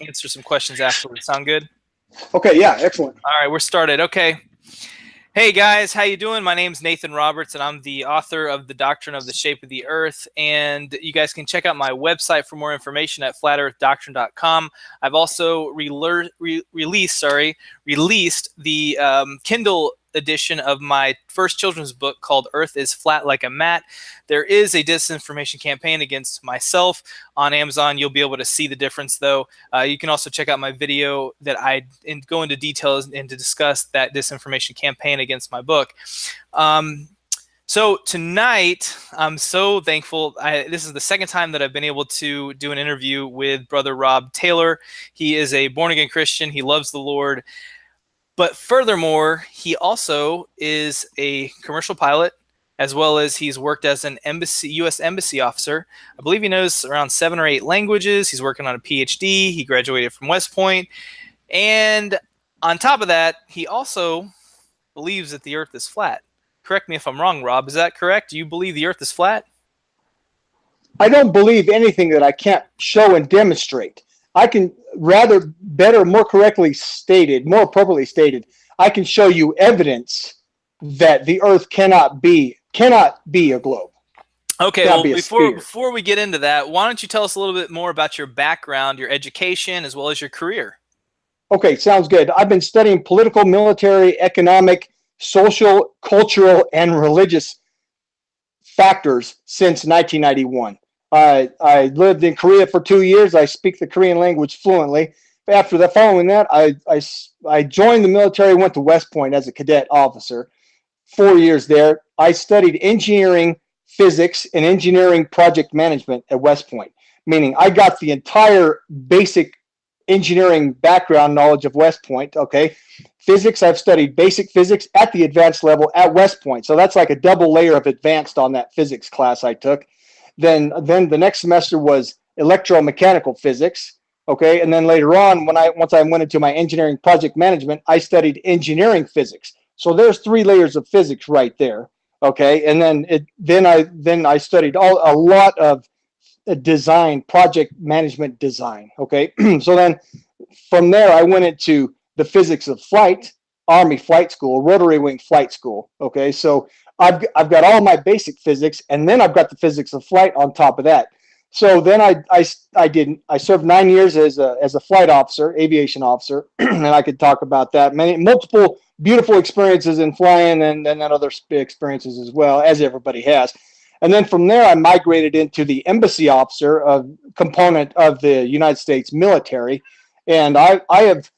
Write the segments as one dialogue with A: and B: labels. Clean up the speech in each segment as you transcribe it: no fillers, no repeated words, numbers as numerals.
A: answer some questions afterwards. Sound good?
B: Okay, yeah, excellent.
A: All right, we're started. Okay. Hey guys, how you doing? My name's Nathan Roberts, and I'm the author of The Doctrine of the Shape of the Earth. And you guys can check out my website for more information at flatearthdoctrine.com. I've also released the Kindle edition of my first children's book called Earth is Flat Like a Mat. There is a disinformation campaign against myself on Amazon. You'll be able to see the difference, though. You can also check out my video that I go into details and to discuss that disinformation campaign against my book. So tonight, I'm so thankful. This is the second time that I've been able to do an interview with Brother Rob Taylor. He is a born-again Christian. He loves the Lord. But furthermore, he also is a commercial pilot, as well as he's worked as an U.S. embassy officer. I believe he knows around 7 or 8 languages. He's working on a PhD. He graduated from West Point. And on top of that, he also believes that the earth is flat. Correct me if I'm wrong, Rob. Is that correct? Do you believe the earth is flat?
B: I don't believe anything that I can't show and demonstrate. I can more appropriately stated, I can show you evidence that the earth cannot be a globe.
A: Okay, well, before we get into that, why don't you tell us a little bit more about your background, your education, as well as your career?
B: Okay, sounds good. I've been studying political, military, economic, social, cultural, and religious factors since 1991. I lived in Korea for 2 years. I speak the Korean language fluently. Following that, I joined the military, went to West Point as a cadet officer. 4 years there. I studied engineering, physics, and engineering project management at West Point, meaning I got the entire basic engineering background knowledge of West Point. Okay, physics, I've studied basic physics at the advanced level at West Point. So that's like a double layer of advanced on that physics class I took. Then the next semester was electromechanical physics. Okay, and then later on, once I went into my engineering project management, I studied engineering physics. So there's 3 layers of physics right there. Okay, and then I studied a lot of design, project management design. Okay, so then from there I went into the physics of flight, Army Flight School, Rotary Wing Flight School. Okay, so I've got all my basic physics, and then I've got the physics of flight on top of that. So then I served 9 years as a flight officer, aviation officer, and I could talk about that. Multiple beautiful experiences in flying, and then other experiences as well, as everybody has. And then from there, I migrated into the embassy officer component of the United States military, and I have,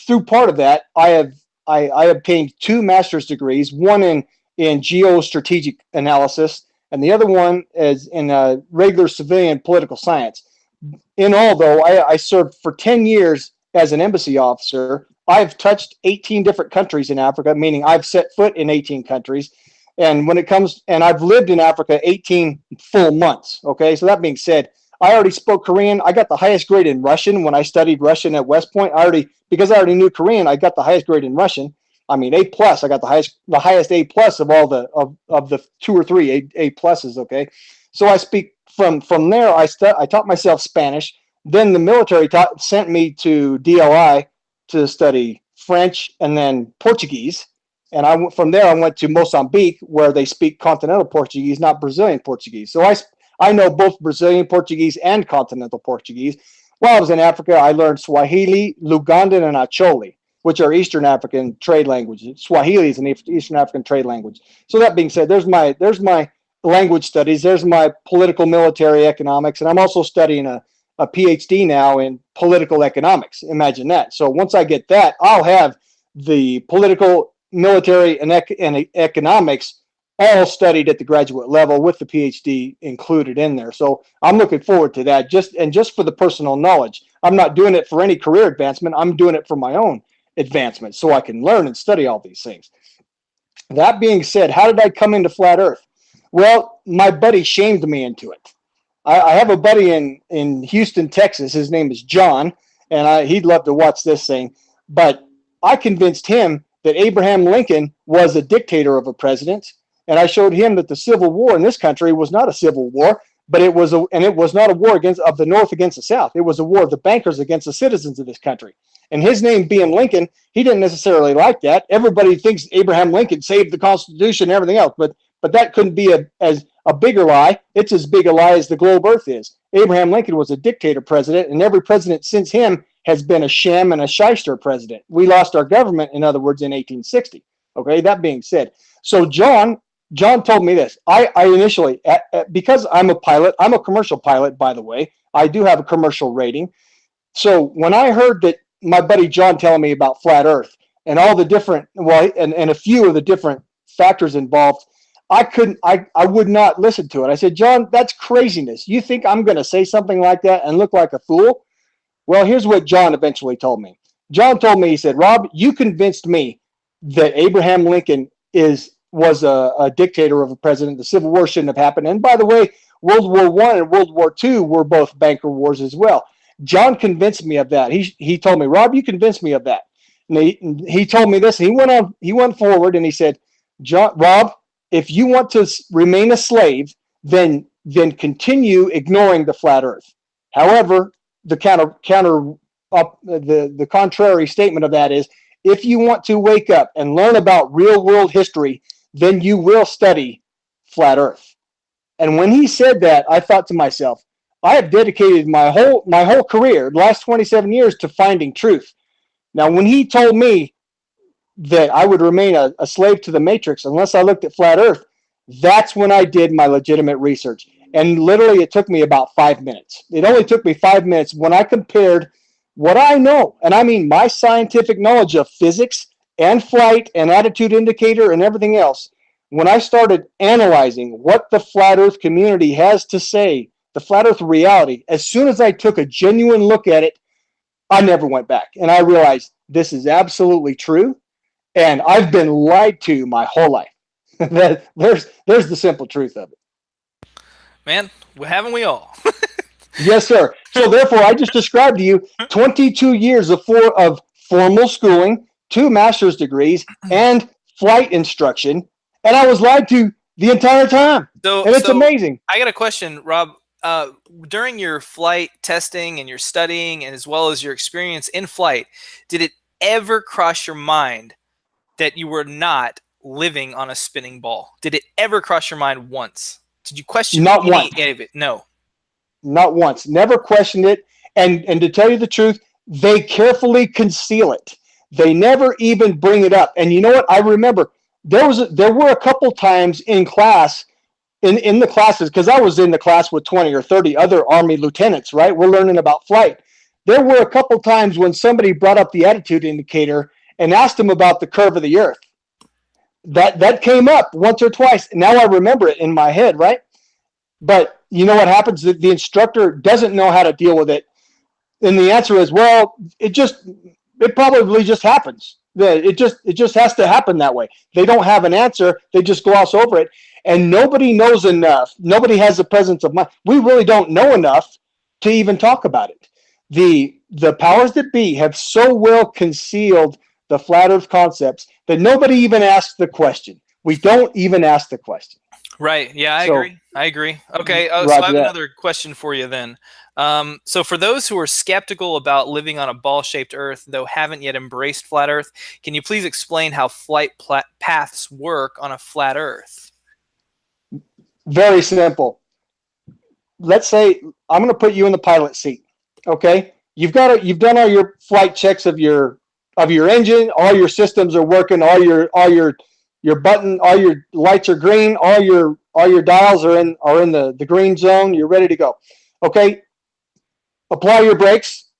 B: through part of that, I obtained 2 master's degrees, one in geostrategic analysis, and the other one is in regular civilian political science. In all, though, I served for 10 years as an embassy officer. I've touched 18 different countries in Africa, meaning I've set foot in 18 countries. And I've lived in Africa 18 full months. Okay, so that being said, I already spoke Korean. I got the highest grade in Russian when I studied Russian at West Point. Because I already knew Korean, I got the highest grade in Russian. I mean, A+. I got the highest A+ of all the 2 or 3 A pluses. Okay, so I speak from there. I taught myself Spanish. Then the military sent me to DLI to study French and then Portuguese. And from there I went to Mozambique, where they speak continental Portuguese, not Brazilian Portuguese. So I know both Brazilian Portuguese and continental Portuguese. While I was in Africa, I learned Swahili, Lugandan, and Acholi, which are Eastern African trade languages. Swahili is an Eastern African trade language. So that being said, there's my language studies. There's my political military economics, and I'm also studying a PhD now in political economics. Imagine that. So once I get that, I'll have the political, military, and economics all studied at the graduate level with the PhD included in there. So I'm looking forward to that. Just for the personal knowledge. I'm not doing it for any career advancement. I'm doing it for my own advancement, so I can learn and study all these things. That being said, how did I come into flat Earth? Well, my buddy shamed me into it. I have a buddy in Houston, Texas. His name is John, and he'd love to watch this thing. But I convinced him that Abraham Lincoln was a dictator of a president, and I showed him that the Civil War in this country was not a civil war, but it was not a war of the North against the South. It was a war of the bankers against the citizens of this country. And his name being Lincoln, he didn't necessarily like that. Everybody thinks Abraham Lincoln saved the Constitution and everything else, but that couldn't be a bigger lie. It's as big a lie as the globe Earth is. Abraham Lincoln was a dictator president, and every president since him has been a sham and a shyster president. We lost our government, in other words, in 1860. Okay, that being said, so John told me this. I initially, because I'm a pilot, I'm a commercial pilot, by the way. I do have a commercial rating. So when I heard that my buddy John telling me about flat Earth and all the different, and a few of the different factors involved, I would not listen to it. I said, John, that's craziness. You think I'm going to say something like that and look like a fool? Well, here's what John eventually told me. John told me, he said, Rob, you convinced me that Abraham Lincoln was a dictator of a president. The Civil War shouldn't have happened. And by the way, World War I and World War II were both banker wars as well. John convinced me of that. He told me, Rob, you convinced me of that. And he told me this. He went forward and he said, Rob, if you want to remain a slave, then continue ignoring the flat Earth. However, the contrary statement of that is, if you want to wake up and learn about real world history, then you will study flat Earth. And when he said that, I thought to myself, I have dedicated my whole career, the last 27 years, to finding truth. Now, when he told me that I would remain a slave to the matrix unless I looked at flat Earth, that's when I did my legitimate research. And literally, it took me about 5 minutes. It only took me 5 minutes when I compared what I know, and I mean my scientific knowledge of physics and flight and attitude indicator and everything else. When I started analyzing what the flat Earth community has to say, the flat Earth reality, as soon as I took a genuine look at it, I never went back. And I realized this is absolutely true. And I've been lied to my whole life. There's the simple truth of it.
A: Man, haven't we all?
B: Yes, sir. So therefore, I just described to you 22 years of formal schooling, 2 master's degrees, and flight instruction. And I was lied to the entire time. And it's amazing.
A: I got a question, Rob. During your flight testing and your studying, and as well as your experience in flight, did it ever cross your mind that you were not living on a spinning ball? Did it ever cross your mind once? Did you question any of it? No.
B: Not once. Never questioned it. And to tell you the truth, they carefully conceal it. They never even bring it up. And you know what? I remember there were a couple times in class, in the classes, because I was in the class with 20 or 30 other Army lieutenants, right? We're learning about flight. There were a couple times when somebody brought up the attitude indicator and asked them about the curve of the Earth. That came up once or twice. Now I remember it in my head, right? But you know what happens? The instructor doesn't know how to deal with it. And the answer is, well, it probably just happens. It just has to happen that way. They don't have an answer. They just gloss over it. And nobody knows enough. Nobody has the presence of mind. We really don't know enough to even talk about it. The powers that be have so well concealed the flat Earth concepts that nobody even asks the question. We don't even ask the question.
A: Right. Yeah, I agree. Okay. So I have another question for you then. So for those who are skeptical about living on a ball-shaped Earth, though haven't yet embraced flat Earth, can you please explain how flight paths work on a flat Earth?
B: Very simple. Let's say I'm going to put you in the pilot seat. Okay. You've done all your flight checks of your engine. All your systems are working. All your button, all your lights are green. All your dials are in the green zone. You're ready to go. Okay. Apply your brakes.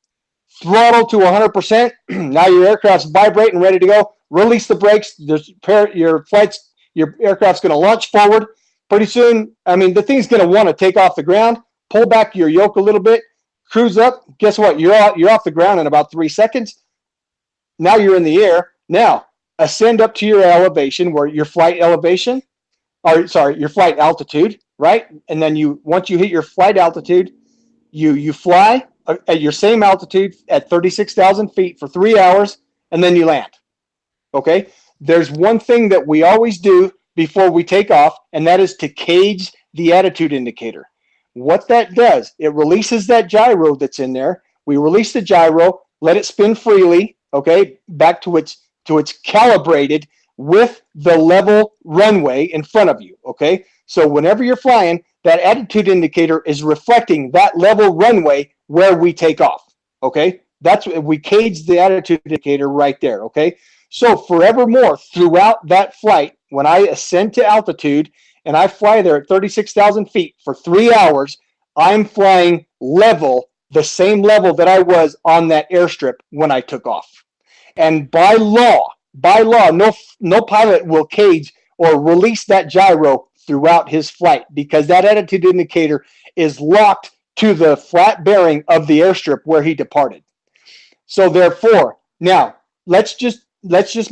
B: Throttle to 100%. Now your aircraft's vibrating, ready to go. Release the brakes. Your aircraft's going to launch forward. Pretty soon, the thing's going to want to take off the ground. Pull back your yoke a little bit. Cruise up. Guess what? You're off the ground in about 3 seconds. Now you're in the air. Now ascend up to your elevation, where your flight elevation, your flight altitude, right? And then once you hit your flight altitude, you fly at your same altitude at 36,000 feet for 3 hours, and then you land. Okay. There's one thing that we always do before we take off, and that is to cage the attitude indicator. What that does, it releases that gyro that's in there. We release the gyro, let it spin freely, okay, back to its calibrated with the level runway in front of you, okay? So whenever you're flying, that attitude indicator is reflecting that level runway where we take off, okay? That's what we cage the attitude indicator right there, okay? So forevermore, throughout that flight, when I ascend to altitude and I fly there at 36,000 feet for 3 hours, I'm flying level, the same level that I was on that airstrip when I took off. And by law, no pilot will cage or release that gyro throughout his flight because that attitude indicator is locked to the flat bearing of the airstrip where he departed. So therefore, now let's just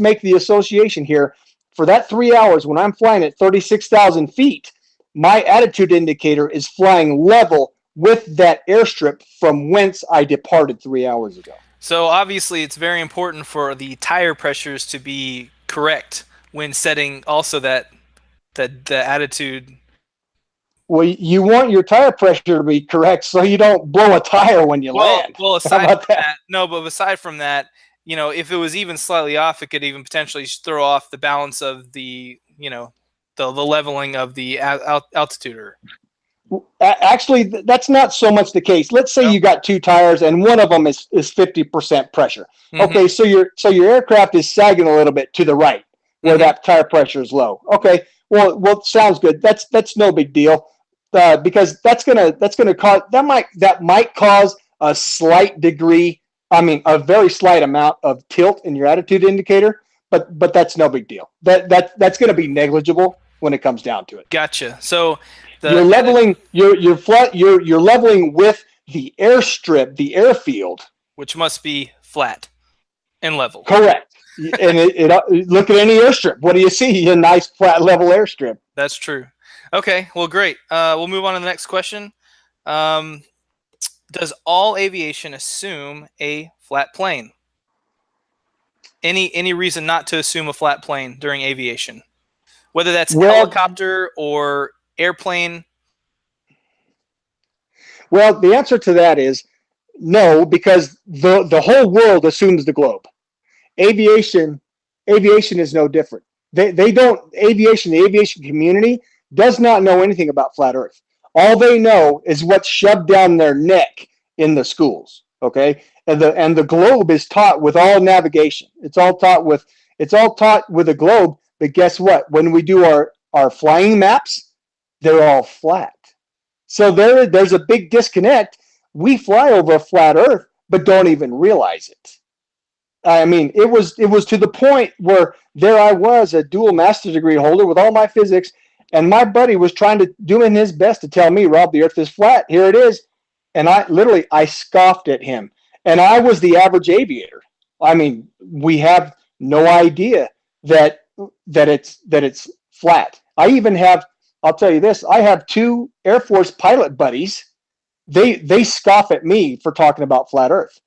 B: make the association here. For that 3 hours when I'm flying at 36,000 feet, my attitude indicator is flying level with that airstrip from whence I departed 3 hours ago.
A: So obviously it's very important for the tire pressures to be correct when setting also the attitude.
B: Well, you want your tire pressure to be correct so you don't blow a tire when you land.
A: Well, aside from that, no, but aside from that, you know, if it was even slightly off, it could even potentially throw off the balance of the, you know, the leveling of the altitude.
B: Actually, that's not so much the case. Let's say you got two tires and one of them is 50% pressure. Mm-hmm. Okay, so your aircraft is sagging a little bit to the right where that tire pressure is low. Okay, well, sounds good. That's no big deal because that's gonna cause that might cause a slight degree. I mean, a very slight amount of tilt in your attitude indicator, but that's no big deal. That's going to be negligible when it comes down to it.
A: Gotcha. So
B: you're leveling. You're leveling with the airstrip, the airfield,
A: which must be flat and level.
B: Correct. And look at any airstrip. What do you see? A nice flat level airstrip.
A: That's true. Okay. Well, great. We'll move on to the next question. Does all aviation assume a flat plane? Any reason not to assume a flat plane during aviation? Whether that's helicopter or airplane?
B: Well, the answer to that is no, because the whole world assumes the globe. Aviation is no different. The aviation community does not know anything about flat Earth. All they know is what's shoved down their neck in the schools, okay? And the globe is taught with all navigation. It's all taught with a globe, but guess what? When we do our flying maps, they're all flat. So there's a big disconnect. We fly over a flat Earth, but don't even realize it. I mean, it was to the point where there I was, a dual master's degree holder with all my physics, and my buddy was doing his best to tell me, Rob, the Earth is flat. Here it is. And I scoffed at him. And I was the average aviator. I mean, we have no idea that it's flat. I'll tell you this, I have two Air Force pilot buddies. They scoff at me for talking about flat Earth.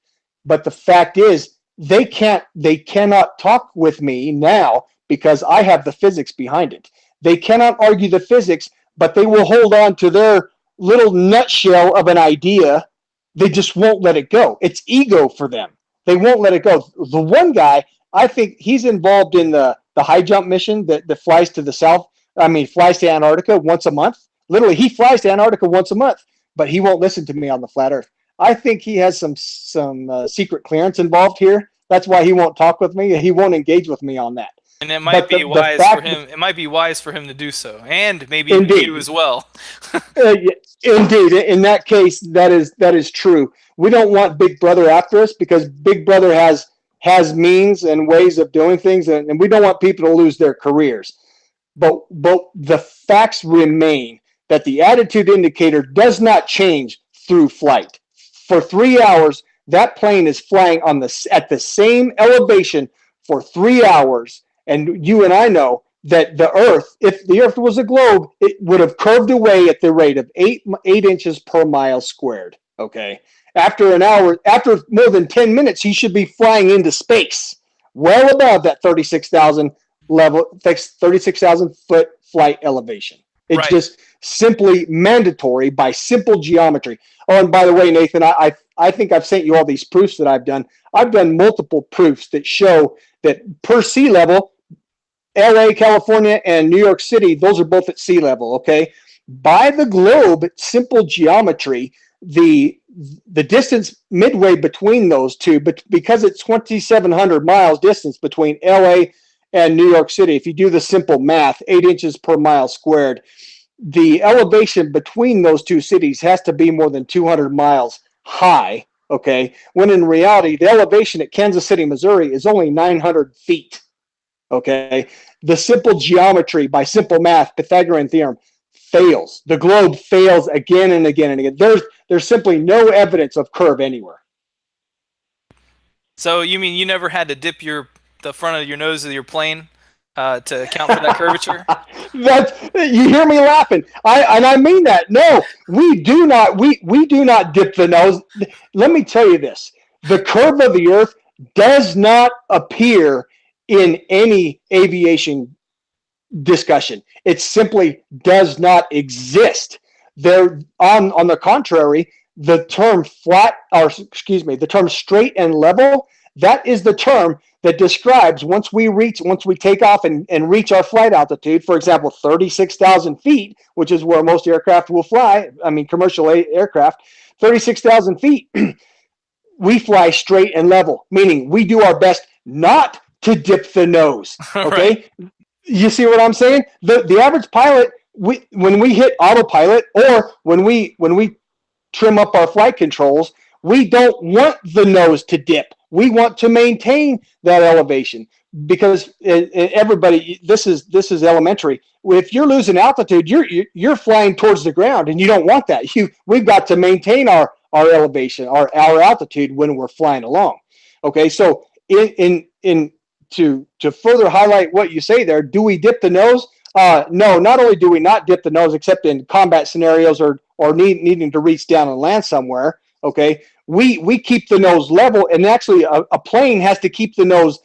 B: But the fact is, they cannot talk with me now because I have the physics behind it. They cannot argue the physics, but they will hold on to their little nutshell of an idea. They just won't let it go. It's ego for them. They won't let it go. The one guy, I think he's involved in the high jump mission that flies to the south. I mean, flies to Antarctica once a month. Literally, he flies to Antarctica once a month, but he won't listen to me on the flat Earth. I think he has some secret clearance involved here. That's why he won't talk with me. He won't engage with me on that.
A: And it might be wise for him. It might be wise for him to do so, and maybe you as well.
B: Indeed, in that case, that is true. We don't want Big Brother after us because Big Brother has means and ways of doing things, and we don't want people to lose their careers. But the facts remain that the attitude indicator does not change through flight. For 3 hours, that plane is flying at the same elevation for 3 hours. And you and I know that the Earth, if the Earth was a globe, it would have curved away at the rate of 8 inches per mile squared. Okay. After an hour, after more than 10 minutes, he should be flying into space, well above that 36,000 level, 36,000 foot flight elevation. It's just simply mandatory by simple geometry. Oh, and by the way, Nathan, I think I've sent you all these proofs that I've done. I've done multiple proofs that show that per sea level, LA, California, and New York City, those are both at sea level, okay? By the globe, simple geometry, the distance midway between those two, but because it's 2,700 miles distance between LA and New York City, if you do the simple math, 8 inches per mile squared, the elevation between those two cities has to be more than 200 miles high, okay? When in reality, the elevation at Kansas City, Missouri is only 900 feet, okay? The simple geometry by simple math, Pythagorean theorem, fails. The globe fails again and again and again. There's simply no evidence of curve anywhere.
A: So you mean you never had to dip the front of your nose of your plane to account for that curvature?
B: You hear me laughing. I mean that. No, we do not dip the nose. Let me tell you this. The curve of the earth does not appear in any aviation discussion. It simply does not exist. There, on the contrary, the term the term straight and level, that is the term that describes once we take off and reach our flight altitude, for example, 36,000 feet, which is where most aircraft will fly. I mean, commercial aircraft, 36,000 feet, we fly straight and level, meaning we do our best not to dip the nose. Okay. Right. You see what I'm saying? The average pilot, when we hit autopilot or when we trim up our flight controls, we don't want the nose to dip. We want to maintain that elevation because everybody, this is elementary. If you're losing altitude, you're flying towards the ground, and you don't want that. We've got to maintain our elevation, our altitude when we're flying along. Okay, so to further highlight what you say there, do we dip the nose? No, not only do we not dip the nose, except in combat scenarios or needing to reach down and land somewhere. Okay, we keep the nose level, and actually a plane has to keep the nose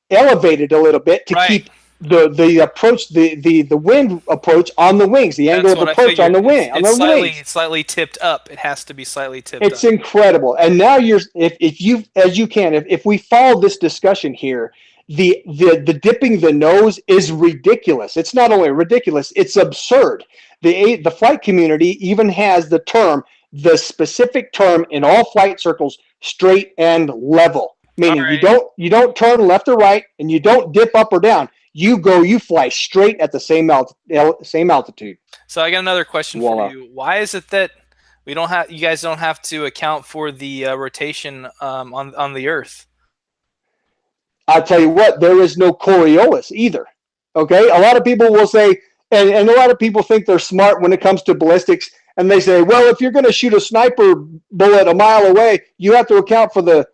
B: elevated a little bit to keep the approach, the wind approach on the wings, the angle of approach on the wing.
A: It's slightly tipped up. It has to be slightly tipped up.
B: It's incredible. And now if we follow this discussion here, the dipping the nose is ridiculous. It's not only ridiculous, it's absurd. The flight community even has the specific term in all flight circles, straight and level, meaning you don't turn left or right, and you don't dip up or down. You fly straight at the same altitude.
A: So I got another question for you. Why is it that you guys don't have to account for the rotation on the Earth?
B: I'll tell you what, there is no Coriolis either. Okay, a lot of people will say, and a lot of people think they're smart when it comes to ballistics, and they say, well, if you're going to shoot a sniper bullet a mile away, you have to account for the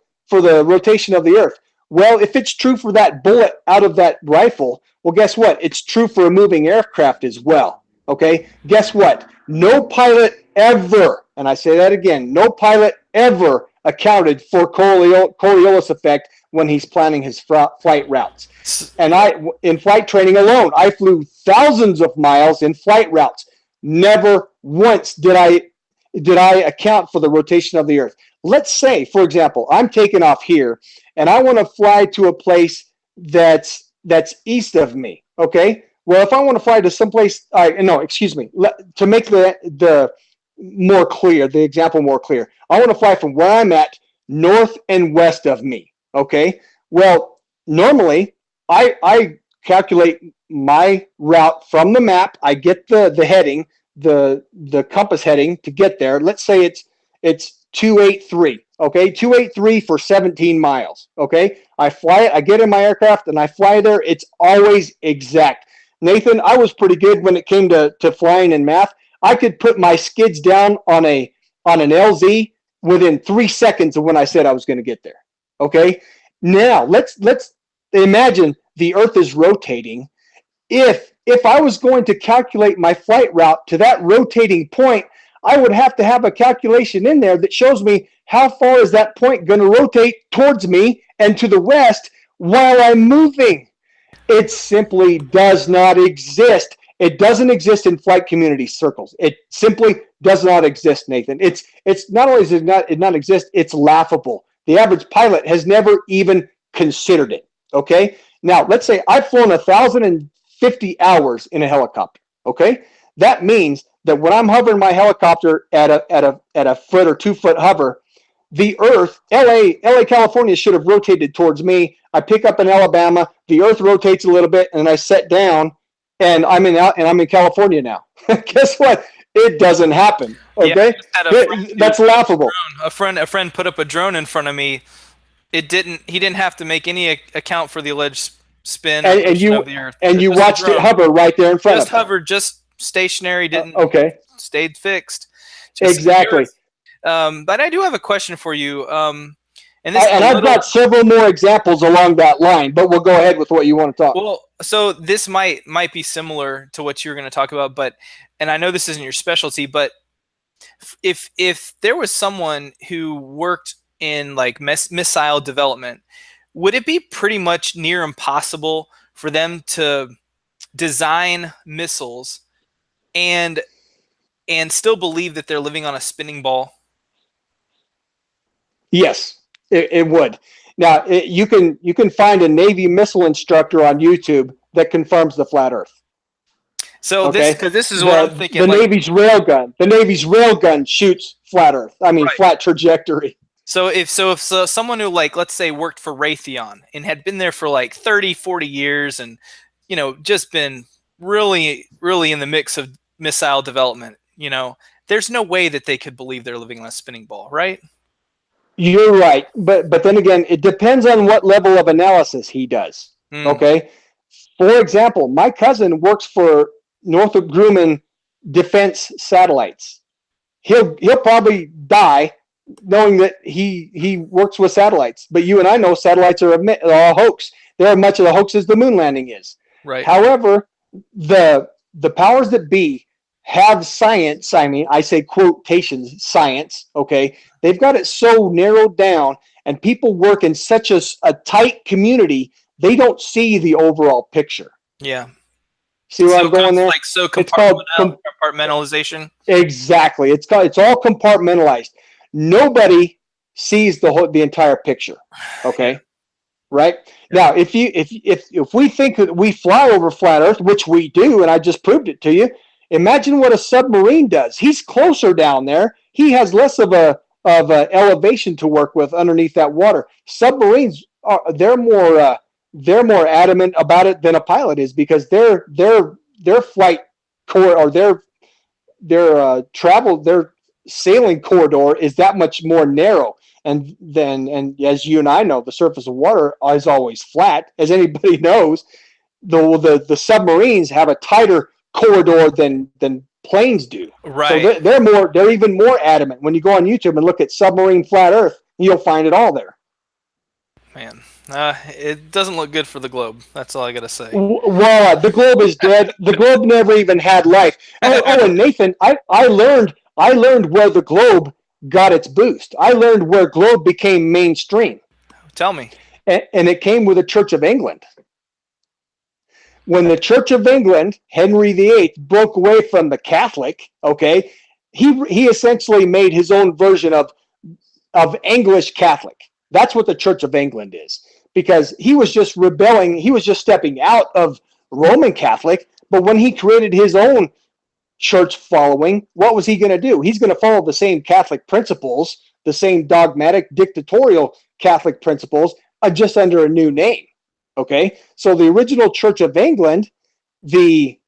B: rotation of the Earth. Well, if it's true for that bullet out of that rifle, well, guess what? It's true for a moving aircraft as well. Okay, guess what? No pilot ever, and I say that again, no pilot ever accounted for Coriolis effect when he's planning his flight routes. And in flight training alone, I flew thousands of miles in flight routes. Never once did I account for the rotation of the Earth. Let's say, for example, I'm taking off here, and I want to fly to a place that's east of me. Okay. Well, if I want to fly to someplace, to make the more clear, the example more clear, I want to fly from where I'm at north and west of me. Okay. Well, normally I calculate my route from the map. I get the heading, the compass heading to get there. Let's say it's 283. Okay. 283 for 17 miles. Okay. I fly it. I get in my aircraft and I fly there. It's always exact. Nathan, I was pretty good when it came to flying in math. I could put my skids down on an LZ within 3 seconds of when I said I was going to get there. Okay. Now let's imagine the Earth is rotating. If I was going to calculate my flight route to that rotating point, I would have to have a calculation in there that shows me how far is that point going to rotate towards me and to the west while I'm moving. It simply does not exist. It doesn't exist in flight community circles. It simply does not exist, Nathan. It's not only does it not exist, it's laughable. The average pilot has never even considered it. Okay. Now let's say I've flown 1,050 hours in a helicopter. Okay. That means that when I'm hovering my helicopter at a foot or 2 foot hover, the Earth, LA, California should have rotated towards me. I pick up in Alabama, the Earth rotates a little bit, and I set down, and I'm in California now. Guess what? It doesn't happen. Okay, that's laughable.
A: A friend put up a drone in front of me. He didn't have to make any account for the alleged spin
B: and
A: of the Earth.
B: And you watched it hover right there in front of him.
A: Just hovered, just stationary, didn't stayed fixed.
B: Exactly.
A: But I do have a question for you.
B: I've got several more examples along that line, but we'll go ahead with what you want to talk.
A: Well, so this might be similar to what you're going to talk about, and I know this isn't your specialty, but if there was someone who worked in like missile development, would it be pretty much near impossible for them to design missiles and still believe that they're living on a spinning ball?
B: Yes, it would. Now, you can find a Navy missile instructor on YouTube that confirms the flat Earth.
A: So this is what I'm thinking.
B: The Navy's railgun shoots flat Earth. I mean, flat trajectory.
A: So if someone who, like, let's say worked for Raytheon and had been there for like 30, 40 years and, you know, just been really, really in the mix of missile development, you know, there's no way that they could believe they're living on a spinning ball, right?
B: You're right. But then again, it depends on what level of analysis he does. Okay. For example, my cousin works for Northrop Grumman Defense Satellites. He'll probably die knowing that he works with satellites. But you and I know satellites are a hoax. They're as much of a hoax as the moon landing is.
A: Right.
B: However, the powers that be have science. I mean, I say quotations, science. Okay. They've got it so narrowed down, and people work in such a tight community, they don't see the overall picture.
A: Yeah.
B: See where I'm going there?
A: Like, so compartmentalization.
B: Exactly. It's all compartmentalized. Nobody sees the entire picture. Okay. Right. Now, if we think that we fly over flat Earth, which we do, and I just proved it to you, imagine what a submarine does. He's closer down there. He has less of a elevation to work with underneath that water. Submarines they're more adamant about it than a pilot is, because their flight or their sailing corridor is that much more narrow. And as you and I know, the surface of water is always flat. As anybody knows, the submarines have a tighter corridor than planes do.
A: Right.
B: So they're even more adamant. When you go on YouTube and look at submarine flat Earth, you'll find it all there.
A: Man, it doesn't look good for the globe. That's all I gotta say.
B: Well, the globe is dead. The globe never even had life. And Nathan, I learned where the globe got its boost. I learned where globe became mainstream.
A: Tell me.
B: And it came with the Church of England. When the Church of England, Henry VIII, broke away from the Catholic, okay, he essentially made his own version of English Catholic. That's what the Church of England is, because he was just rebelling. He was just stepping out of Roman Catholic. But when he created his own church following, what was he going to do? He's going to follow the same Catholic principles, the same dogmatic, dictatorial Catholic principles, just under a new name. Okay, so the original Church of England, the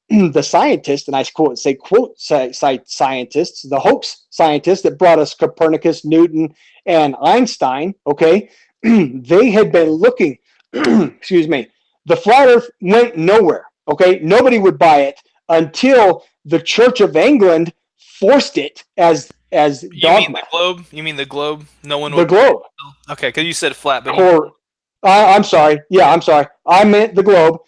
B: scientists, and I quote scientists, the hoax scientists that brought us Copernicus, Newton, and Einstein, okay, they had been looking, excuse me, the flat Earth went nowhere, okay? Nobody would buy it until the Church of England forced it as dogma.
A: You mean the globe? No one
B: would. The globe.
A: Okay, because you said flat, but
B: I'm sorry. Yeah, I'm sorry. I meant the globe.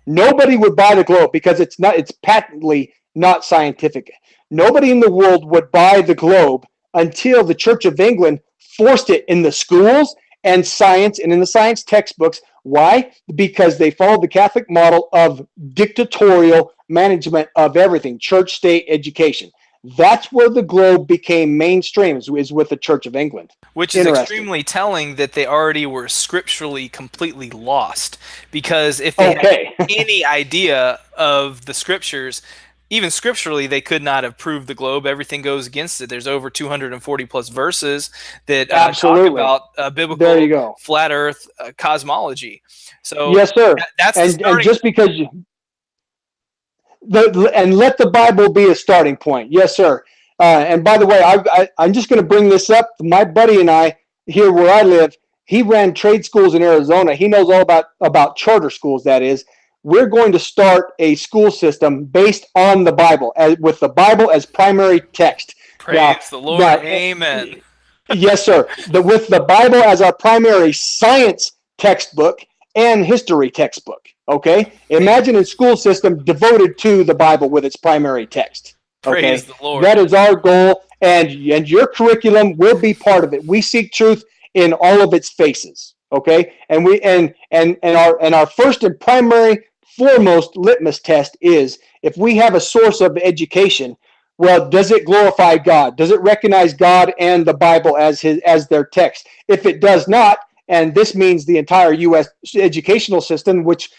B: Nobody would buy the globe because it's patently not scientific. Nobody in the world would buy the globe until the Church of England forced it in the schools and science, and in the science textbooks. Why? Because they followed the Catholic model of dictatorial management of everything, church, state, education. That's where the globe became mainstream, is with the Church of England.
A: Which is extremely telling that they already were scripturally completely lost. Because if they had any idea of the scriptures, even scripturally, they could not have proved the globe. Everything goes against it. There's over 240 plus verses that talk about biblical flat Earth cosmology. So
B: yes, sir.
A: That's
B: and just because and let the Bible be a starting point. Yes, sir. And by the way, I'm just going to bring this up. My buddy and I, here where I live, he ran trade schools in Arizona. He knows all about charter schools, that is. We're going to start a school system based on the Bible, with the Bible as primary text.
A: Praise the Lord. Amen.
B: Yes, sir. With the Bible as our primary science textbook and history textbook. Okay? Imagine a school system devoted to the Bible with its primary text. Okay?
A: Praise the Lord.
B: That is our goal, and your curriculum will be part of it. We seek truth in all of its faces. Okay? And we our first and primary foremost litmus test is, if we have a source of education, well, does it glorify God? Does it recognize God and the Bible as their text? If it does not, and this means the entire U.S. educational system, which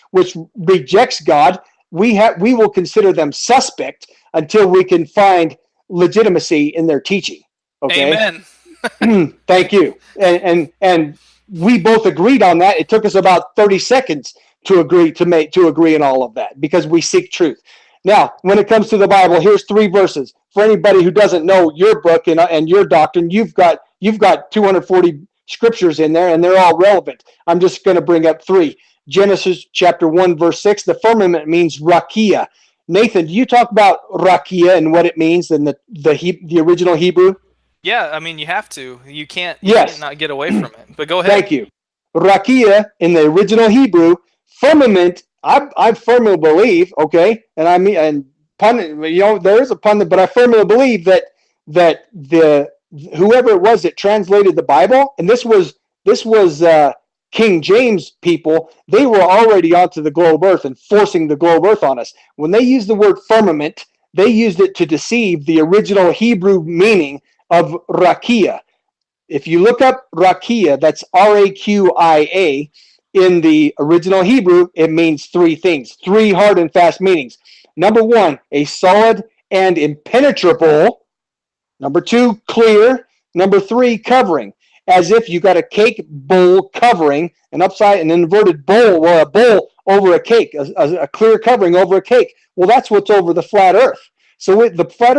B: rejects God, we will consider them suspect until we can find legitimacy in their teaching. Okay.
A: Amen.
B: Thank you. And we both agreed on that. It took us about 30 seconds to agree on all of that, because we seek truth. Now, when it comes to the Bible, here's 3 verses. For anybody who doesn't know your book and your doctrine, you've got 240 scriptures in there, and they're all relevant. I'm just going to bring up 3. Genesis chapter 1, verse 6. The firmament means rakia. Nathan, do you talk about rakia and what it means in the original Hebrew?
A: Yeah, I mean, you have to. You can't not get away from it. But go ahead.
B: Thank you. Rakia in the original Hebrew, firmament, I firmly believe, okay, and I mean, and pun, there is a pun, but I firmly believe that the whoever it was that translated the Bible, and this was King James people, they were already onto the globe earth and forcing the globe earth on us. When they used the word firmament, they used it to deceive the original Hebrew meaning of rakia. If you look up rakia, that's R-A-Q-I-A, in the original Hebrew, it means 3 things, 3 hard and fast meanings. Number 1, a solid and impenetrable. Number 2, clear. Number 3, covering. As if you got a cake bowl covering, an inverted bowl, or a bowl over a cake, a clear covering over a cake. Well, that's what's over the flat Earth. So the flat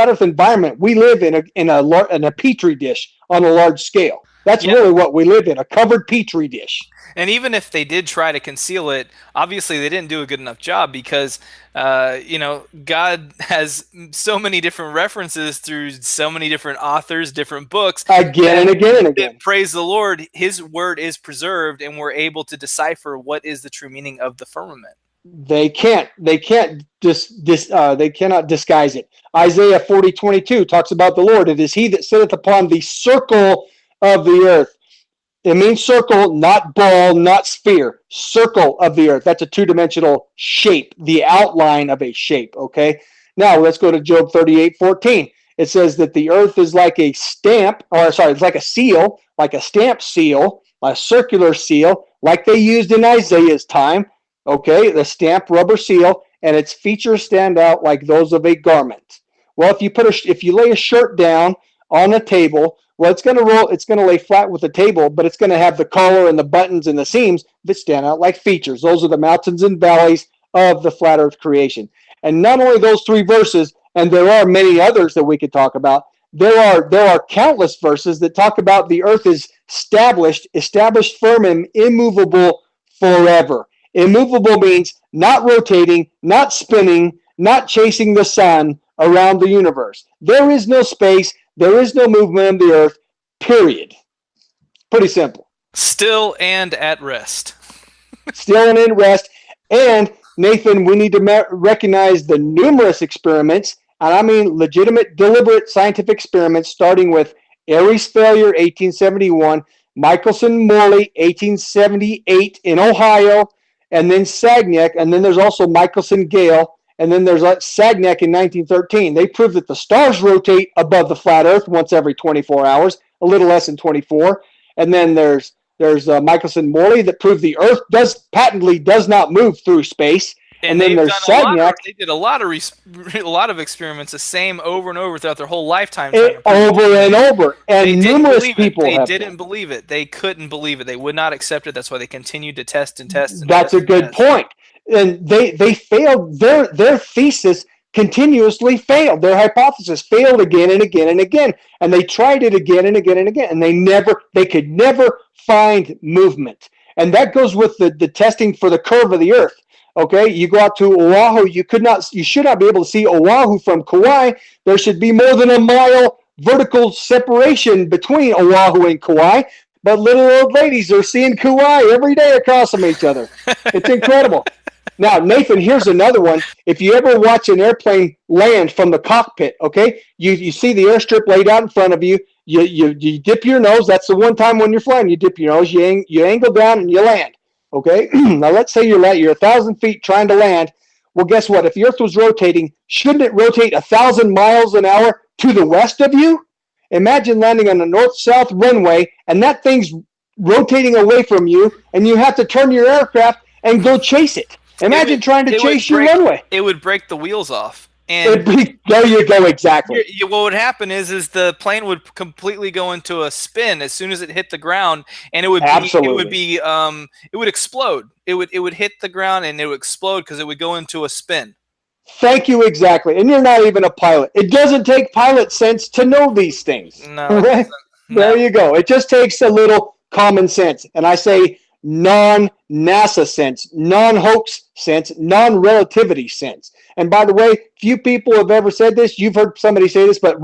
B: Earth environment, we live in a petri dish on a large scale. That's really what we live in, a covered petri dish.
A: And even if they did try to conceal it, obviously they didn't do a good enough job, because God has so many different references through so many different authors, different books.
B: Again and again and again.
A: Praise the Lord, His word is preserved, and we're able to decipher what is the true meaning of the firmament.
B: They cannot disguise it. Isaiah 40:22 talks about the Lord. It is He that sitteth upon the circle of the earth. It means circle, not ball, not sphere. Circle of the earth. That's a 2-dimensional shape, the outline of a shape. Okay. Now let's go to Job 38:14. It says that the earth is like a stamp, it's like a seal, like a stamp seal, a circular seal, like they used in Isaiah's time. Okay, the stamp rubber seal, and its features stand out like those of a garment. Well, if you lay a shirt down on a table, well, it's going to lay flat with the table, but it's going to have the collar and the buttons and the seams that stand out like features. Those are the mountains and valleys of the flat Earth creation. And not only those 3 verses, and there are many others that we could talk about, there are countless verses that talk about the earth is established firm and immovable forever. Immovable means not rotating, not spinning, not chasing the sun around the universe. There is no space. There is no movement of the earth, period. Pretty simple.
A: Still and at rest.
B: Still and at rest. And, Nathan, we need to recognize the numerous experiments, and I mean legitimate, deliberate scientific experiments, starting with Airy's failure, 1871, Michelson-Morley, 1878 in Ohio, and then Sagnac, and then there's also Michelson-Gale, and then there's Sagnac in 1913. They proved that the stars rotate above the flat Earth once every 24 hours, a little less than 24. And then there's Michelson-Morley that proved the Earth patently does not move through space. And then there's Sagnac.
A: They did a lot of experiments, the same over and over throughout their whole lifetime.
B: Over and over. And numerous people
A: They didn't believe it. They couldn't believe it. They would not accept it. That's why they continued to test and test.
B: That's a good point. And they failed. Their thesis continuously failed. Their hypothesis failed again and again and again. And they tried it again and again and again. And they could never find movement. And that goes with the testing for the curve of the Earth. Okay, you go out to Oahu, you should not be able to see Oahu from Kauai. There should be more than a mile vertical separation between Oahu and Kauai. But little old ladies are seeing Kauai every day across from each other. It's incredible. Now, Nathan, here's another one. If you ever watch an airplane land from the cockpit, okay, you see the airstrip laid out in front of you. You dip your nose. That's the one time when you're flying. You dip your nose, you angle down, and you land. Okay, now let's say you're 1,000 feet trying to land. Well, guess what? If the Earth was rotating, shouldn't it rotate 1,000 miles an hour to the west of you? Imagine landing on a north-south runway, and that thing's rotating away from you, and you have to turn your aircraft and go chase it. Imagine trying to chase your runway.
A: It would break the wheels off.
B: And there you go, exactly.
A: What would happen is the plane would completely go into a spin as soon as it hit the ground, and it would explode. It would hit the ground and it would explode because it would go into a spin.
B: Thank you, exactly. And you're not even a pilot. It doesn't take pilot sense to know these things.
A: No.
B: Right? No. There you go. It just takes a little common sense. And I say non-NASA sense, non-hoax sense, non-relativity sense. And by the way, few people have ever said this. You've heard somebody say this, but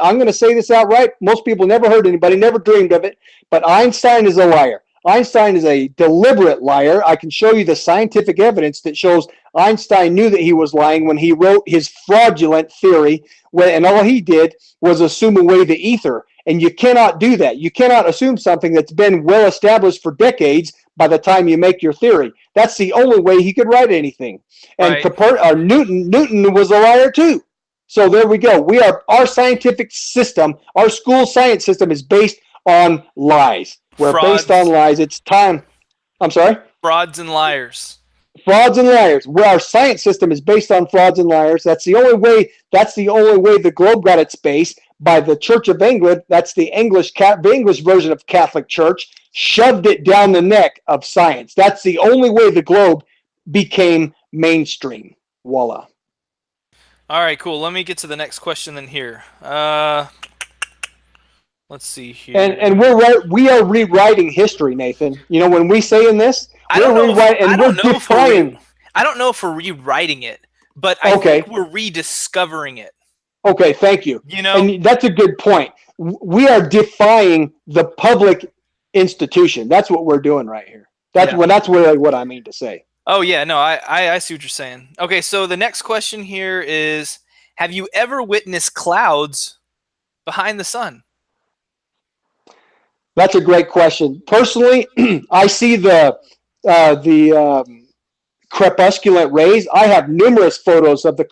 B: I'm going to say this outright. Most people never heard anybody, never dreamed of it. But Einstein is a liar. Einstein is a deliberate liar. I can show you the scientific evidence that shows Einstein knew that he was lying when he wrote his fraudulent theory, and all he did was assume away the ether. And you cannot do that. You cannot assume something that's been well established for decades by the time you make your theory. That's the only way he could write anything. And
A: right.
B: Newton was a liar too. So there we go. Our scientific system, our school science system is based on lies. We're based on lies. It's time. I'm sorry?
A: Frauds and liars.
B: Frauds and liars. Our science system is based on frauds and liars. That's the only way the globe got its base, by the Church of England. That's the English version of Catholic Church, shoved it down the neck of science. That's the only way the globe became mainstream. Voila.
A: All right, cool. Let me get to the next question then here. Let's see here.
B: And we are rewriting history, Nathan. You know, when we say in this,
A: I don't know if we're rewriting it, but I think we're rediscovering it.
B: Okay, thank you.
A: You know,
B: and that's a good point. We are defying the public institution. That's what we're doing right here. That's really what I mean to say.
A: Oh yeah, no, I see what you're saying. Okay, so the next question here is: have you ever witnessed clouds behind the sun?
B: That's a great question. Personally, I see the crepusculant rays. I have numerous photos of the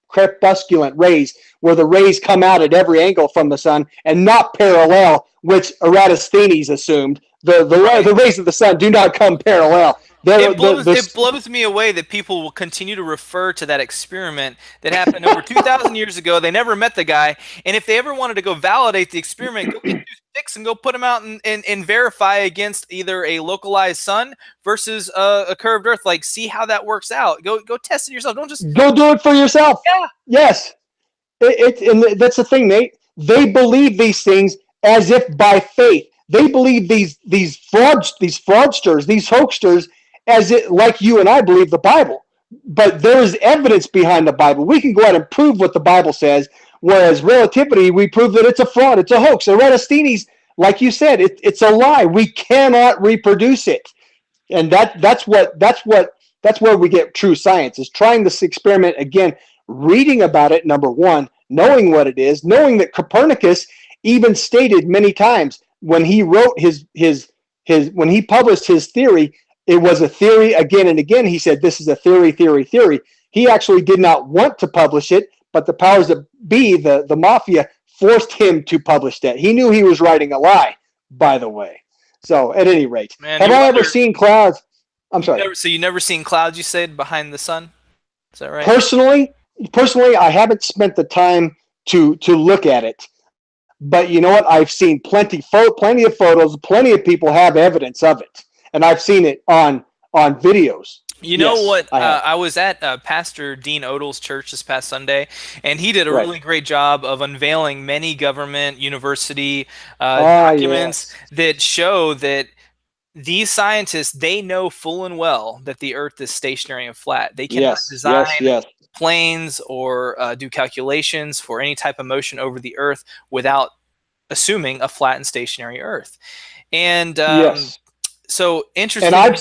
B: crepusculant rays, where the rays come out at every angle from the sun and not parallel, which Eratosthenes assumed. The rays of the sun do not come parallel.
A: It blows me away that people will continue to refer to that experiment that happened over 2,000 years ago. They never met the guy, and if they ever wanted to go validate the experiment, go get 2 sticks and go put them out and verify against either a localized sun versus a curved Earth. Like, see how that works out. Go test it yourself. Don't just
B: go do it for yourself.
A: Yeah.
B: Yes. And that's the thing, Nate. They believe these things as if by faith. They believe these fraudsters, these hoaxsters, as it, like you and I believe the Bible. But there is evidence behind the Bible. We can go out and prove what the Bible says, whereas relativity, we prove that it's a fraud, it's a hoax. Eratosthenes, like you said, it's a lie. We cannot reproduce it. And that's where we get true science, is trying this experiment again, reading about it, number one, knowing what it is, knowing that Copernicus even stated many times, when he wrote when he published his theory, it was a theory again and again. He said, this is a theory, theory, theory. He actually did not want to publish it, but the powers that be, the mafia, forced him to publish that. He knew he was writing a lie, by the way. So at any rate,
A: Man,
B: have I ever seen clouds? I'm sorry.
A: So you never seen clouds, you said, behind the sun? Is that right?
B: Personally, I haven't spent the time to look at it. But you know what? I've seen plenty of photos. Plenty of people have evidence of it, and I've seen it on videos.
A: You know what? I was at Pastor Dean Odell's church this past Sunday, and he did a really great job of unveiling many government, university documents that show that these scientists, they know full and well that the Earth is stationary and flat. They cannot design planes or do calculations for any type of motion over the Earth without assuming a flat and stationary Earth. And so interesting.
B: And I've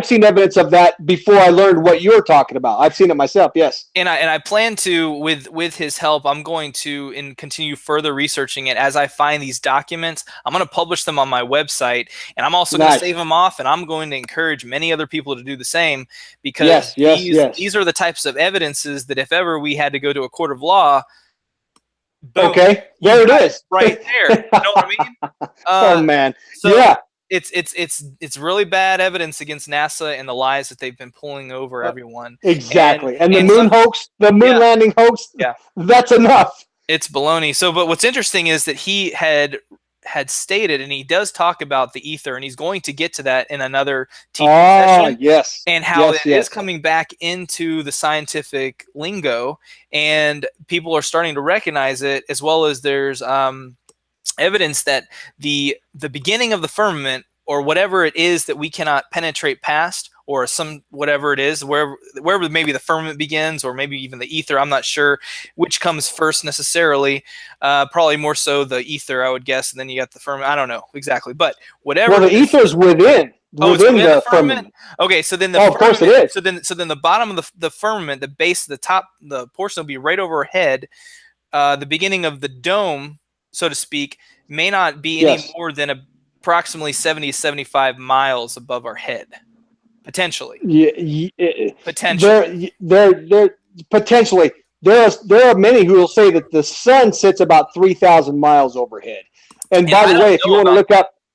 B: seen evidence of that before I learned what you're talking about. I've seen it myself. Yes.
A: And I plan to, with his help, I'm going to continue further researching it as I find these documents. I'm going to publish them on my website, and I'm also going to save them off, and I'm going to encourage many other people to do the same, because these are the types of evidences that if ever we had to go to a court of law, boom,
B: okay, there it is,
A: right there. You know what I mean?
B: Oh man,
A: so it's really bad evidence against NASA and the lies that they've been pulling over everyone.
B: Exactly, and the moon hoax, the moon landing hoax. Yeah, that's enough.
A: It's baloney. So, but what's interesting is that he had stated, and he does talk about the ether, and he's going to get to that in another teaching session.
B: Yes.
A: And how it is coming back into the scientific lingo, and people are starting to recognize it, as well as there's evidence that the beginning of the firmament, or whatever it is that we cannot penetrate past, or whatever it is, wherever maybe the firmament begins, or maybe even the ether, I'm not sure which comes first necessarily. Probably more so the ether, I would guess, and then you got the firmament. I don't know exactly, but whatever.
B: Well, the ether's within the firmament.
A: Okay, so then
B: of course it is.
A: So then the bottom of the firmament, the base, the top, the portion will be right overhead. The beginning of the dome, so to speak, may not be any more than approximately 70 to 75 miles above our head, potentially.
B: Potentially. Potentially. There are many who will say that the sun sits about 3,000 miles overhead. And by the way, if you want to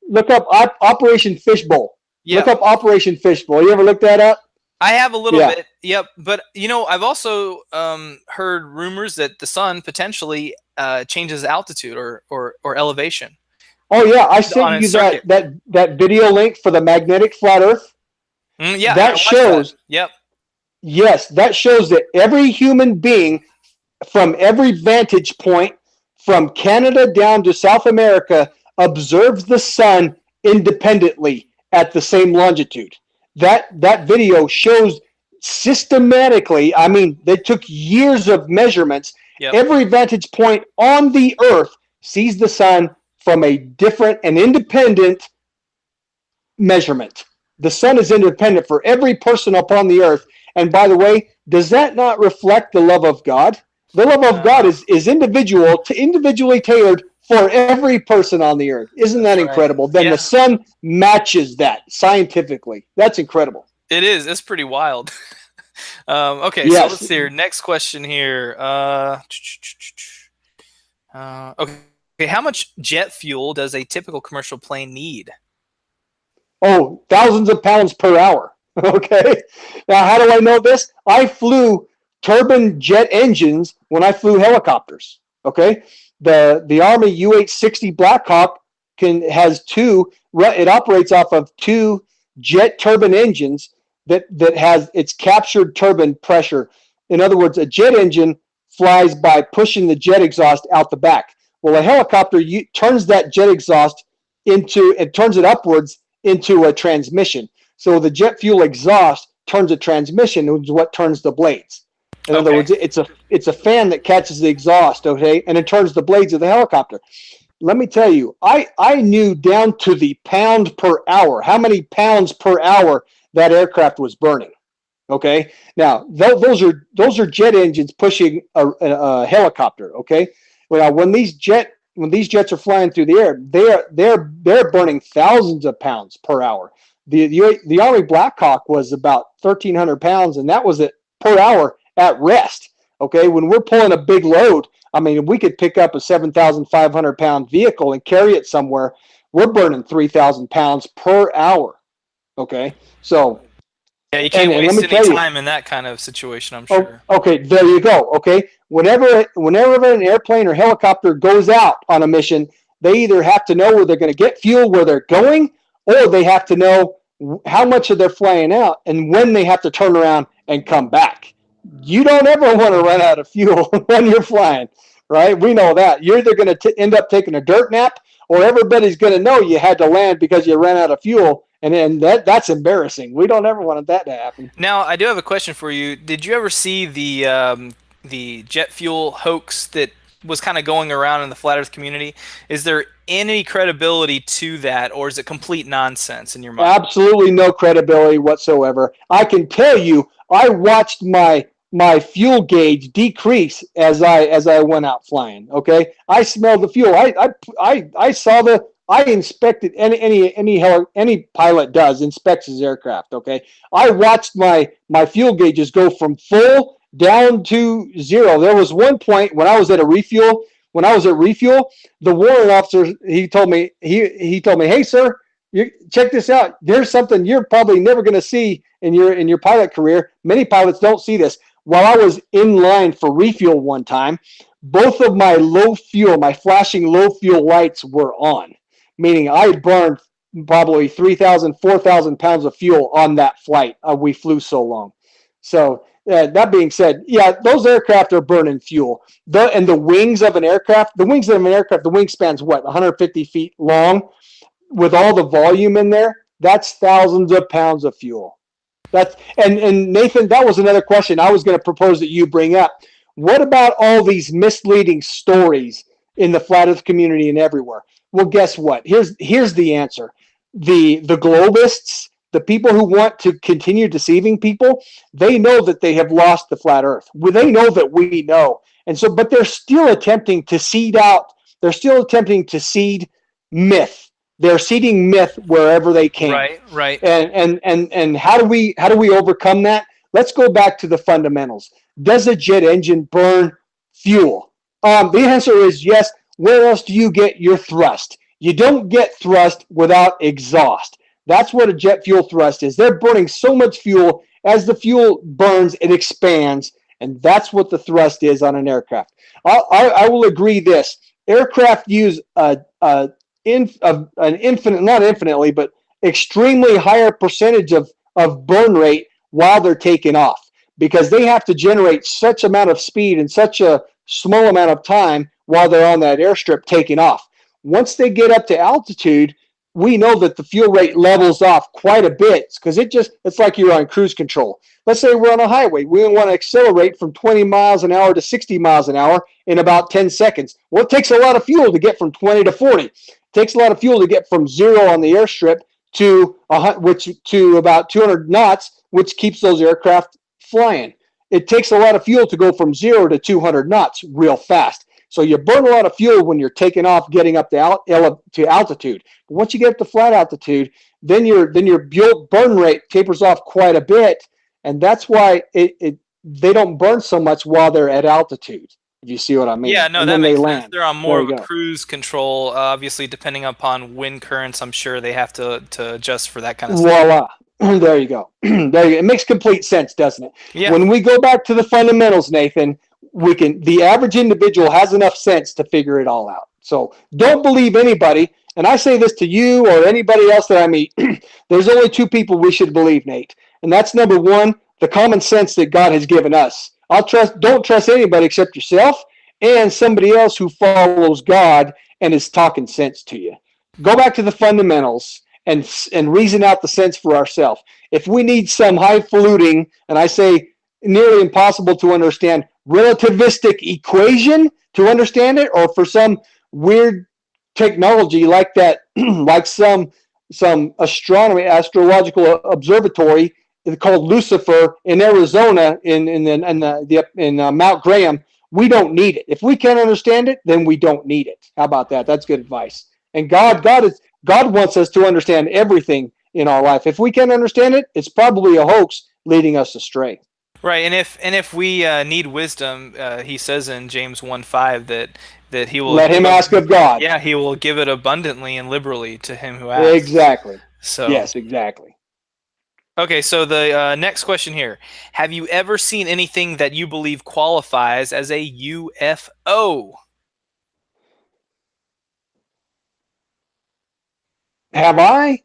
B: look up Operation Fishbowl. Look up Operation Fishbowl. You ever looked that up?
A: I have a little bit. Yep. But I've also heard rumors that the sun potentially changes altitude or elevation.
B: Oh yeah, I sent you that video link for the magnetic flat Earth. That shows.
A: Yep.
B: Yes, that shows that every human being, from every vantage point, from Canada down to South America, observes the sun independently at the same longitude. That video shows systematically. I mean, they took years of measurements. Yep. Every vantage point on the Earth sees the sun from a different and independent measurement. The sun is independent for every person upon the Earth. And by the way, does that not reflect the love of God? The love of God is individually tailored for every person on the Earth. Isn't that incredible? Then the sun matches that scientifically. That's incredible.
A: It is. It's pretty wild. Okay, so let's see here. Next question here. Okay, how much jet fuel does a typical commercial plane need?
B: Oh, thousands of pounds per hour. Okay. Now, how do I know this? I flew turbine jet engines when I flew helicopters. Okay. The Army UH-60 Black Hawk has two. It operates off of two jet turbine engines that has its captured turbine pressure. In other words, a jet engine flies by pushing the jet exhaust out the back. Well, a helicopter turns that jet exhaust turns it upwards into a transmission. So the jet fuel exhaust turns a transmission, which is what turns the blades. In other words, it's a fan that catches the exhaust, okay, and it turns the blades of the helicopter. Let me tell you, I knew down to the pound per hour how many pounds per hour that aircraft was burning. Okay, now those are jet engines pushing a helicopter. Okay, well, when these jet when these jets are flying through the air, they're burning thousands of pounds per hour. The Army Black Hawk was about 1,300 pounds, and that was per hour at rest. Okay, when we're pulling a big load, I mean, we could pick up a 7,500 pound vehicle and carry it somewhere. We're burning 3,000 pounds per hour. Okay, so
A: yeah, you can't waste any time in that kind of situation, I'm sure.
B: Okay, there you go. Okay, whenever an airplane or helicopter goes out on a mission, they either have to know where they're going to get fuel, where they're going, or they have to know how much they're flying out and when they have to turn around and come back. You don't ever want to run out of fuel when you're flying, right? We know that. You're either going to end up taking a dirt nap, or everybody's going to know you had to land because you ran out of fuel. And that's embarrassing. We don't ever want that to happen.
A: Now, I do have a question for you. Did you ever see the jet fuel hoax that was kind of going around in the flat Earth community? Is there any credibility to that, or is it complete nonsense in your mind?
B: Absolutely no credibility whatsoever. I can tell you, I watched my fuel gauge decrease as I went out flying. Okay, I smelled the fuel. I saw the. I inspected any pilot does inspects his aircraft. Okay, I watched my fuel gauges go from full down to zero. There was one point when I was at refuel, the warrant officer, he told me, hey sir, check this out. There's something you're probably never going to see in your pilot career. Many pilots don't see this. While I was in line for refuel one time, both of my flashing low fuel lights were on, meaning I burned probably 3,000, 4,000 pounds of fuel on that flight. We flew so long. So that being said, yeah, those aircraft are burning fuel. The wings of an aircraft, the wingspan's what, 150 feet long? With all the volume in there, that's thousands of pounds of fuel. And Nathan, that was another question I was going to propose that you bring up. What about all these misleading stories in the flat Earth community and everywhere? Well, guess what? Here's the answer. The globists, the people who want to continue deceiving people, they know that they have lost the flat Earth. Well, they know that we know. And so, but they're still attempting to seed out. They're still attempting to seed myth. They're seeding myth wherever they can.
A: Right.
B: And how do we overcome that? Let's go back to the fundamentals. Does a jet engine burn fuel? The answer is yes. Where else do you get your thrust? You don't get thrust without exhaust. That's what a jet fuel thrust is. They're burning so much fuel. As the fuel burns, it expands, and that's what the thrust is on an aircraft. I will agree this. Aircraft use an infinite, not infinitely, but extremely higher percentage of burn rate while they're taking off, because they have to generate such amount of speed in such a small amount of time while they're on that airstrip taking off. Once they get up to altitude, we know that the fuel rate levels off quite a bit, because it's like you're on cruise control. Let's say we're on a highway. We want to accelerate from 20 miles an hour to 60 miles an hour in about 10 seconds. Well, it takes a lot of fuel to get from 20 to 40. It takes a lot of fuel to get from zero on the airstrip to about 200 knots, which keeps those aircraft flying. It takes a lot of fuel to go from 0 to 200 knots real fast. So you burn a lot of fuel when you're taking off, getting up to altitude. But once you get up to flat altitude, then your burn rate tapers off quite a bit, and that's why they don't burn so much while they're at altitude. If you see what I mean?
A: Yeah, no, that makes sense. They're on more of a cruise control. Obviously, depending upon wind currents, I'm sure they have to adjust for that kind of stuff.
B: Voila. There you go. It makes complete sense, doesn't it?
A: Yeah.
B: When we go back to the fundamentals, Nathan, the average individual has enough sense to figure it all out. So don't believe anybody. And I say this to you or anybody else that I meet. There's only two people we should believe, Nate. And that's number one, the common sense that God has given us. Don't trust anybody except yourself and somebody else who follows God and is talking sense to you. Go back to the fundamentals and reason out the sense for ourselves. If we need some highfalutin, and I say nearly impossible to understand, relativistic equation to understand it, or for some weird technology like that, like some astrological observatory called Lucifer in Arizona in Mount Graham, we don't need it. If we can't understand it, then we don't need it. How about that? That's good advice. And God wants us to understand everything in our life. If we can't understand it, it's probably a hoax leading us astray.
A: Right, and if we need wisdom, he says in James 1:5 that he will
B: Let him ask of God.
A: Yeah, he will give it abundantly and liberally to him who asks.
B: Exactly.
A: So
B: yes, exactly.
A: Okay, so the next question here: have you ever seen anything that you believe qualifies as a UFO?
B: Have I?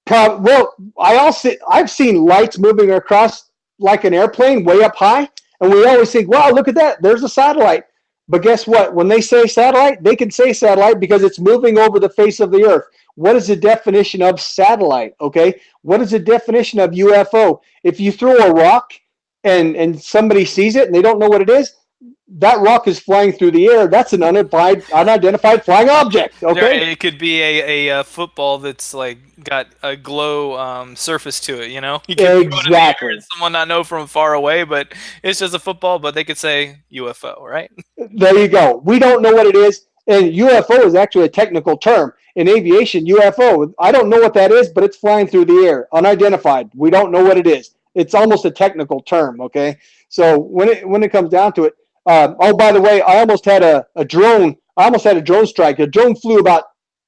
B: Well, I've seen lights moving across like an airplane way up high, and we always think, wow, look at that, there's a satellite. But guess what? When they say satellite, they can say satellite because it's moving over the face of the earth. What is the definition of satellite? Okay, what is the definition of UFO? If you throw a rock and somebody sees it and they don't know what it is, that rock is flying through the air. That's an unidentified flying object. Okay,
A: it could be a football that's like got a glow surface to it. You know, you can
B: exactly.
A: And someone not know from far away, but it's just a football. But they could say UFO, right?
B: There you go. We don't know what it is, and UFO is actually a technical term in aviation. UFO. I don't know what that is, but it's flying through the air, unidentified. We don't know what it is. It's almost a technical term. Okay, so when it comes down to it. Oh, by the way, I almost had a drone. I almost had a drone strike. A drone flew about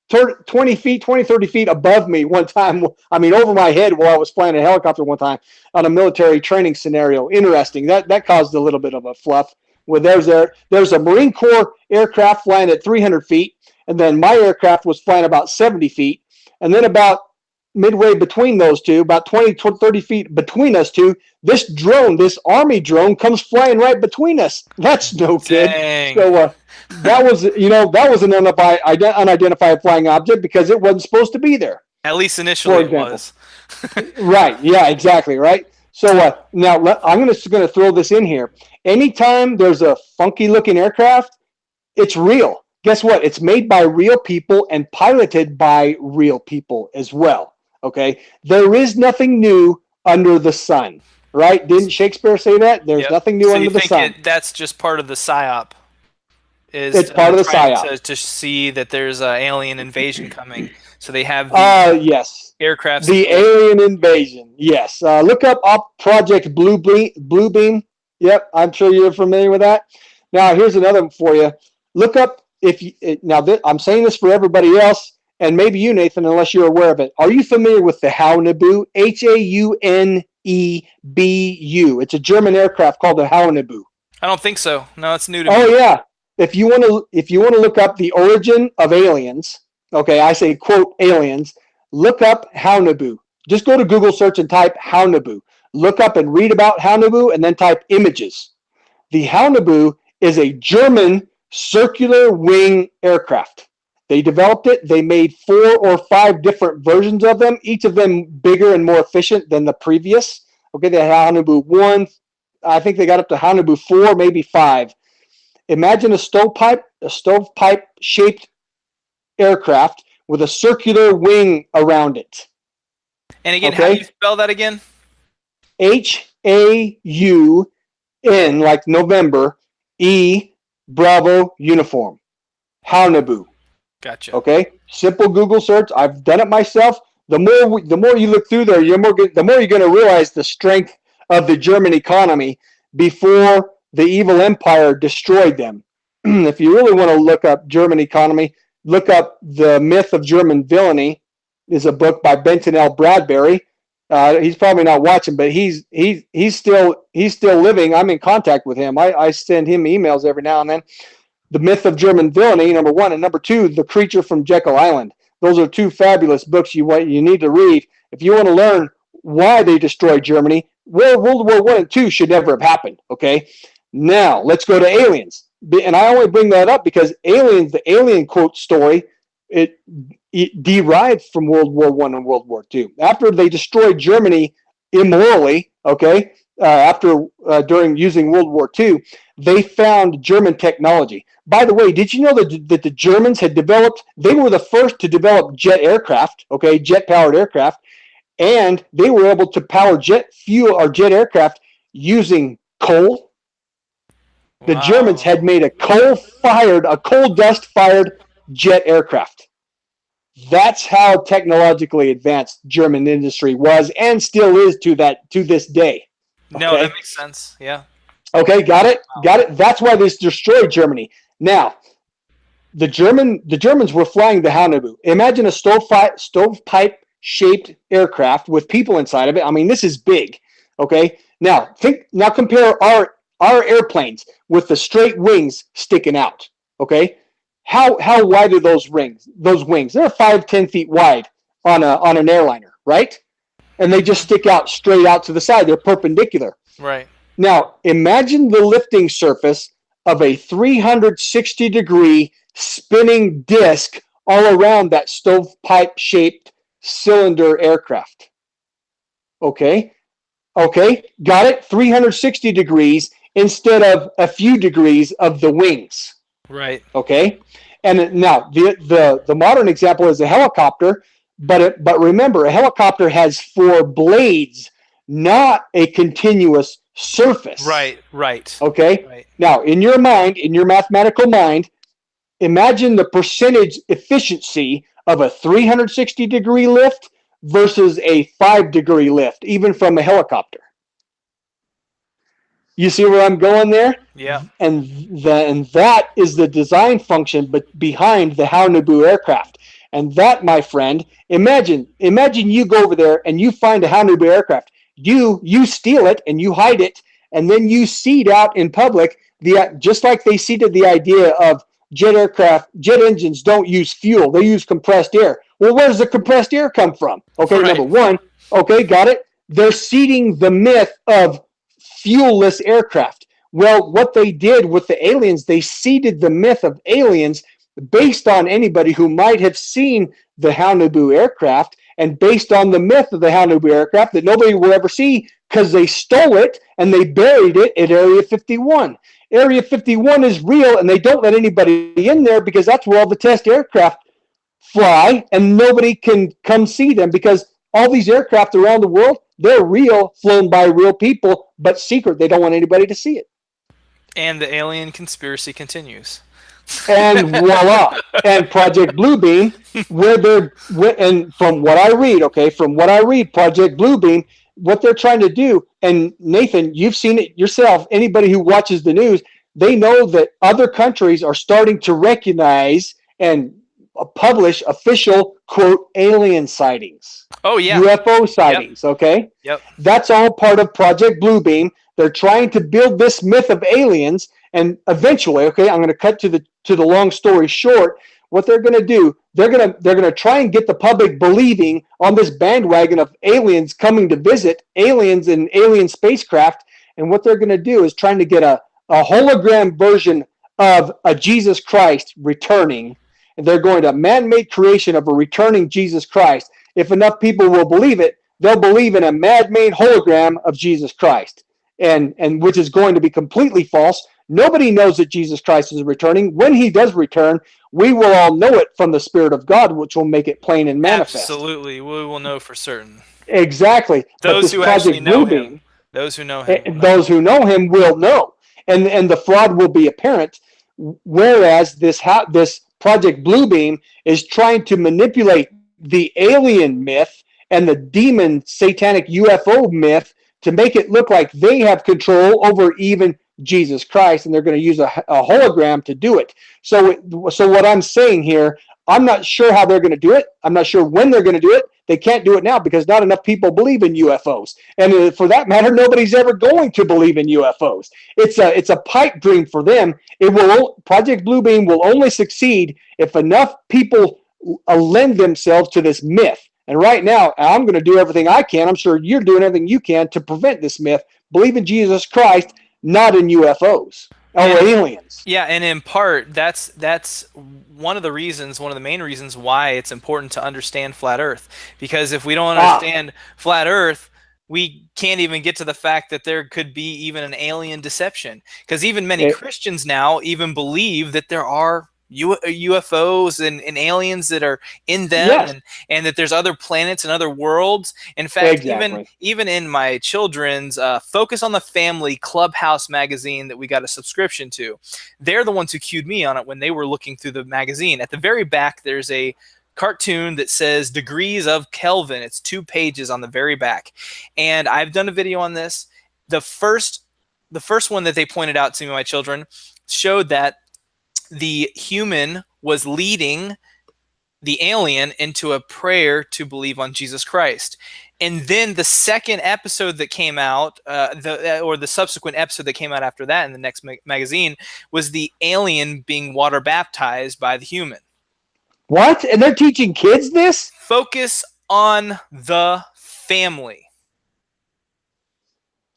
B: 20, 30 feet above me one time. I mean, over my head while I was flying a helicopter one time on a military training scenario. Interesting. That caused a little bit of a fluff. Where there's a Marine Corps aircraft flying at 300 feet, and then my aircraft was flying about 70 feet, and then about midway between those two, about 20, 30 feet between us two, this Army drone comes flying right between us. That's no good. So that was an unidentified flying object because it wasn't supposed to be there.
A: At least initially it was.
B: Right. Yeah, exactly. Right. So now I'm going to throw this in here. Anytime there's a funky looking aircraft, it's real. Guess what? It's made by real people and piloted by real people as well. Okay, there is nothing new under the sun, right? Didn't Shakespeare say that? There's nothing new under the sun.
A: That's just part of the psyop.
B: It's part of the psyop
A: to see that there's an alien invasion coming. So they have
B: yes,
A: aircraft.
B: The alien invasion. Yes, look up Project Blue Beam. Yep, I'm sure you're familiar with that. Now here's another one for you. Look up I'm saying this for everybody else. And maybe you, Nathan, unless you're aware of it. Are you familiar with the Haunebu? Haunebu. It's a German aircraft called the Haunebu.
A: I don't think so. No, it's new to me.
B: Oh yeah. If you want to look up the origin of aliens, okay, I say quote aliens, look up Haunebu. Just go to Google search and type Haunebu. Look up and read about Haunebu and then type images. The Haunebu is a German circular wing aircraft. They developed it. They made 4 or 5 different versions of them, each of them bigger and more efficient than the previous. Okay, they had Haunebu 1. I think they got up to Haunebu 4, maybe 5. Imagine a stovepipe-shaped aircraft with a circular wing around it.
A: And again, how do you spell that again?
B: H-A-U-N, like November, E, Bravo, uniform. Haunebu.
A: Gotcha.
B: Okay, simple Google search. I've done it myself. The more you look through there, the more you're going to realize the strength of the German economy before the evil empire destroyed them. If you really want to look up German economy, look up The Myth of German Villainy. Is a book by Benton L. Bradbury. He's probably not watching, but he's still living. I'm in contact with him. I send him emails every now and then. The Myth of German Villainy, number 1, and number 2, The Creature from Jekyll Island. Those are 2 fabulous books you need to read if you want to learn why they destroyed Germany. World War I and II should never have happened. Okay, now let's go to aliens, and I only bring that up because the alien quote story, it derived from World War I and World War II. After they destroyed Germany immorally, okay, during using World War II, they found German technology. By the way, did you know that the Germans had developed, they were the first to develop jet aircraft, okay, jet-powered aircraft, and they were able to power jet aircraft using coal, The Germans had
A: Wow.
B: made a coal dust-fired jet aircraft. That's how technologically advanced German industry was and still is to this day.
A: No, that
B: Okay.
A: makes sense. Yeah.
B: Okay, got it?
A: Wow.
B: Got it? That's why this destroyed Germany. Now, the Germans were flying the Haunebu. Imagine a stovepipe shaped aircraft with people inside of it. I mean, this is big. Okay. Now compare our airplanes with the straight wings sticking out. Okay. How wide are those wings? They're 5-10 feet wide on an airliner, right? And they just stick out straight out to the side. They're perpendicular.
A: Right.
B: Now, imagine the lifting surface of a 360-degree spinning disc all around that stovepipe-shaped cylinder aircraft. Okay, got it? 360 degrees instead of a few degrees of the wings.
A: Right.
B: Okay, and now the modern example is a helicopter, but remember, a helicopter has 4 blades, not a continuous surface.
A: Right.
B: Okay.
A: Right.
B: Now, in your mathematical mind, imagine the percentage efficiency of a 360-degree lift versus a 5-degree lift, even from a helicopter. You see where I'm going there?
A: Yeah.
B: And that is the design function behind the Haunebu aircraft. And that, my friend, imagine you go over there and you find a Haunebu aircraft. You steal it and you hide it, and then you seed out in public just like they seeded the idea of jet engines don't use fuel, they use compressed air. Well, where does the compressed air come from? Okay,
A: right.
B: Number one, okay, got it. They're seeding the myth of fuelless aircraft. Well, what they did with the aliens, they seeded the myth of aliens based on anybody who might have seen the Haunebu aircraft, and based on the myth of the Haunebu aircraft that nobody will ever see because they stole it and they buried it at Area 51. Area 51 is real, and they don't let anybody in there because that's where all the test aircraft fly, and nobody can come see them because all these aircraft around the world, they're real, flown by real people, but secret. They don't want anybody to see it.
A: And the alien conspiracy continues.
B: And voila! And Project Bluebeam, and from what I read, Project Bluebeam, what they're trying to do, and Nathan, you've seen it yourself. Anybody who watches the news, they know that other countries are starting to recognize and publish official, quote, alien sightings.
A: Oh, yeah.
B: UFO sightings,
A: Yep.
B: Okay?
A: Yep.
B: That's all part of Project Bluebeam. They're trying to build this myth of aliens, and eventually, okay, I'm going to cut to the long story short. What they're going to do, they're going to try and get the public believing on this bandwagon of aliens coming to visit, aliens and alien spacecraft. And what they're going to do is trying to get a hologram version of a Jesus Christ returning. And they're going to man-made creation of a returning Jesus Christ. If enough people will believe it, they'll believe in a man-made hologram of Jesus Christ, and which is going to be completely false. Nobody knows that Jesus Christ is returning. When he does return, we will all know it from the Spirit of God, which will make it plain and manifest.
A: Absolutely. We will know for certain.
B: Exactly.
A: Those who actually know him. Those who know him.
B: Those who know him will know. And the fraud will be apparent. Whereas this Project Bluebeam is trying to manipulate the alien myth and the demon satanic UFO myth to make it look like they have control over even Jesus Christ, and they're going to use a hologram to do it. So what I'm saying here, I'm not sure how they're going to do it. I'm not sure when they're going to do it. They can't do it now because not enough people believe in UFOs. And for that matter, nobody's ever going to believe in UFOs. It's a pipe dream for them. Project Bluebeam will only succeed if enough people lend themselves to this myth. And right now, I'm going to do everything I can. I'm sure you're doing everything you can to prevent this myth. Believe in Jesus Christ, not in UFOs or aliens.
A: Yeah, and in part, that's one of the main reasons why it's important to understand flat Earth. Because if we don't understand flat Earth, we can't even get to the fact that there could be even an alien deception. Because even many Christians now even believe that there are UFOs and aliens that are in them,
B: Yes,
A: and that there's other planets and other worlds. In fact,
B: exactly.
A: even in my children's Focus on the Family Clubhouse magazine that we got a subscription to, they're the ones who cued me on it when they were looking through the magazine. At the very back, there's a cartoon that says degrees of Kelvin. It's 2 pages on the very back. And I've done a video on this. The first one that they pointed out to me, my children, showed that the human was leading the alien into a prayer to believe on Jesus Christ. And then the second episode that came out, the subsequent episode that came out after that in the next magazine, was the alien being water baptized by the human.
B: What? And they're teaching kids this?
A: Focus on the family.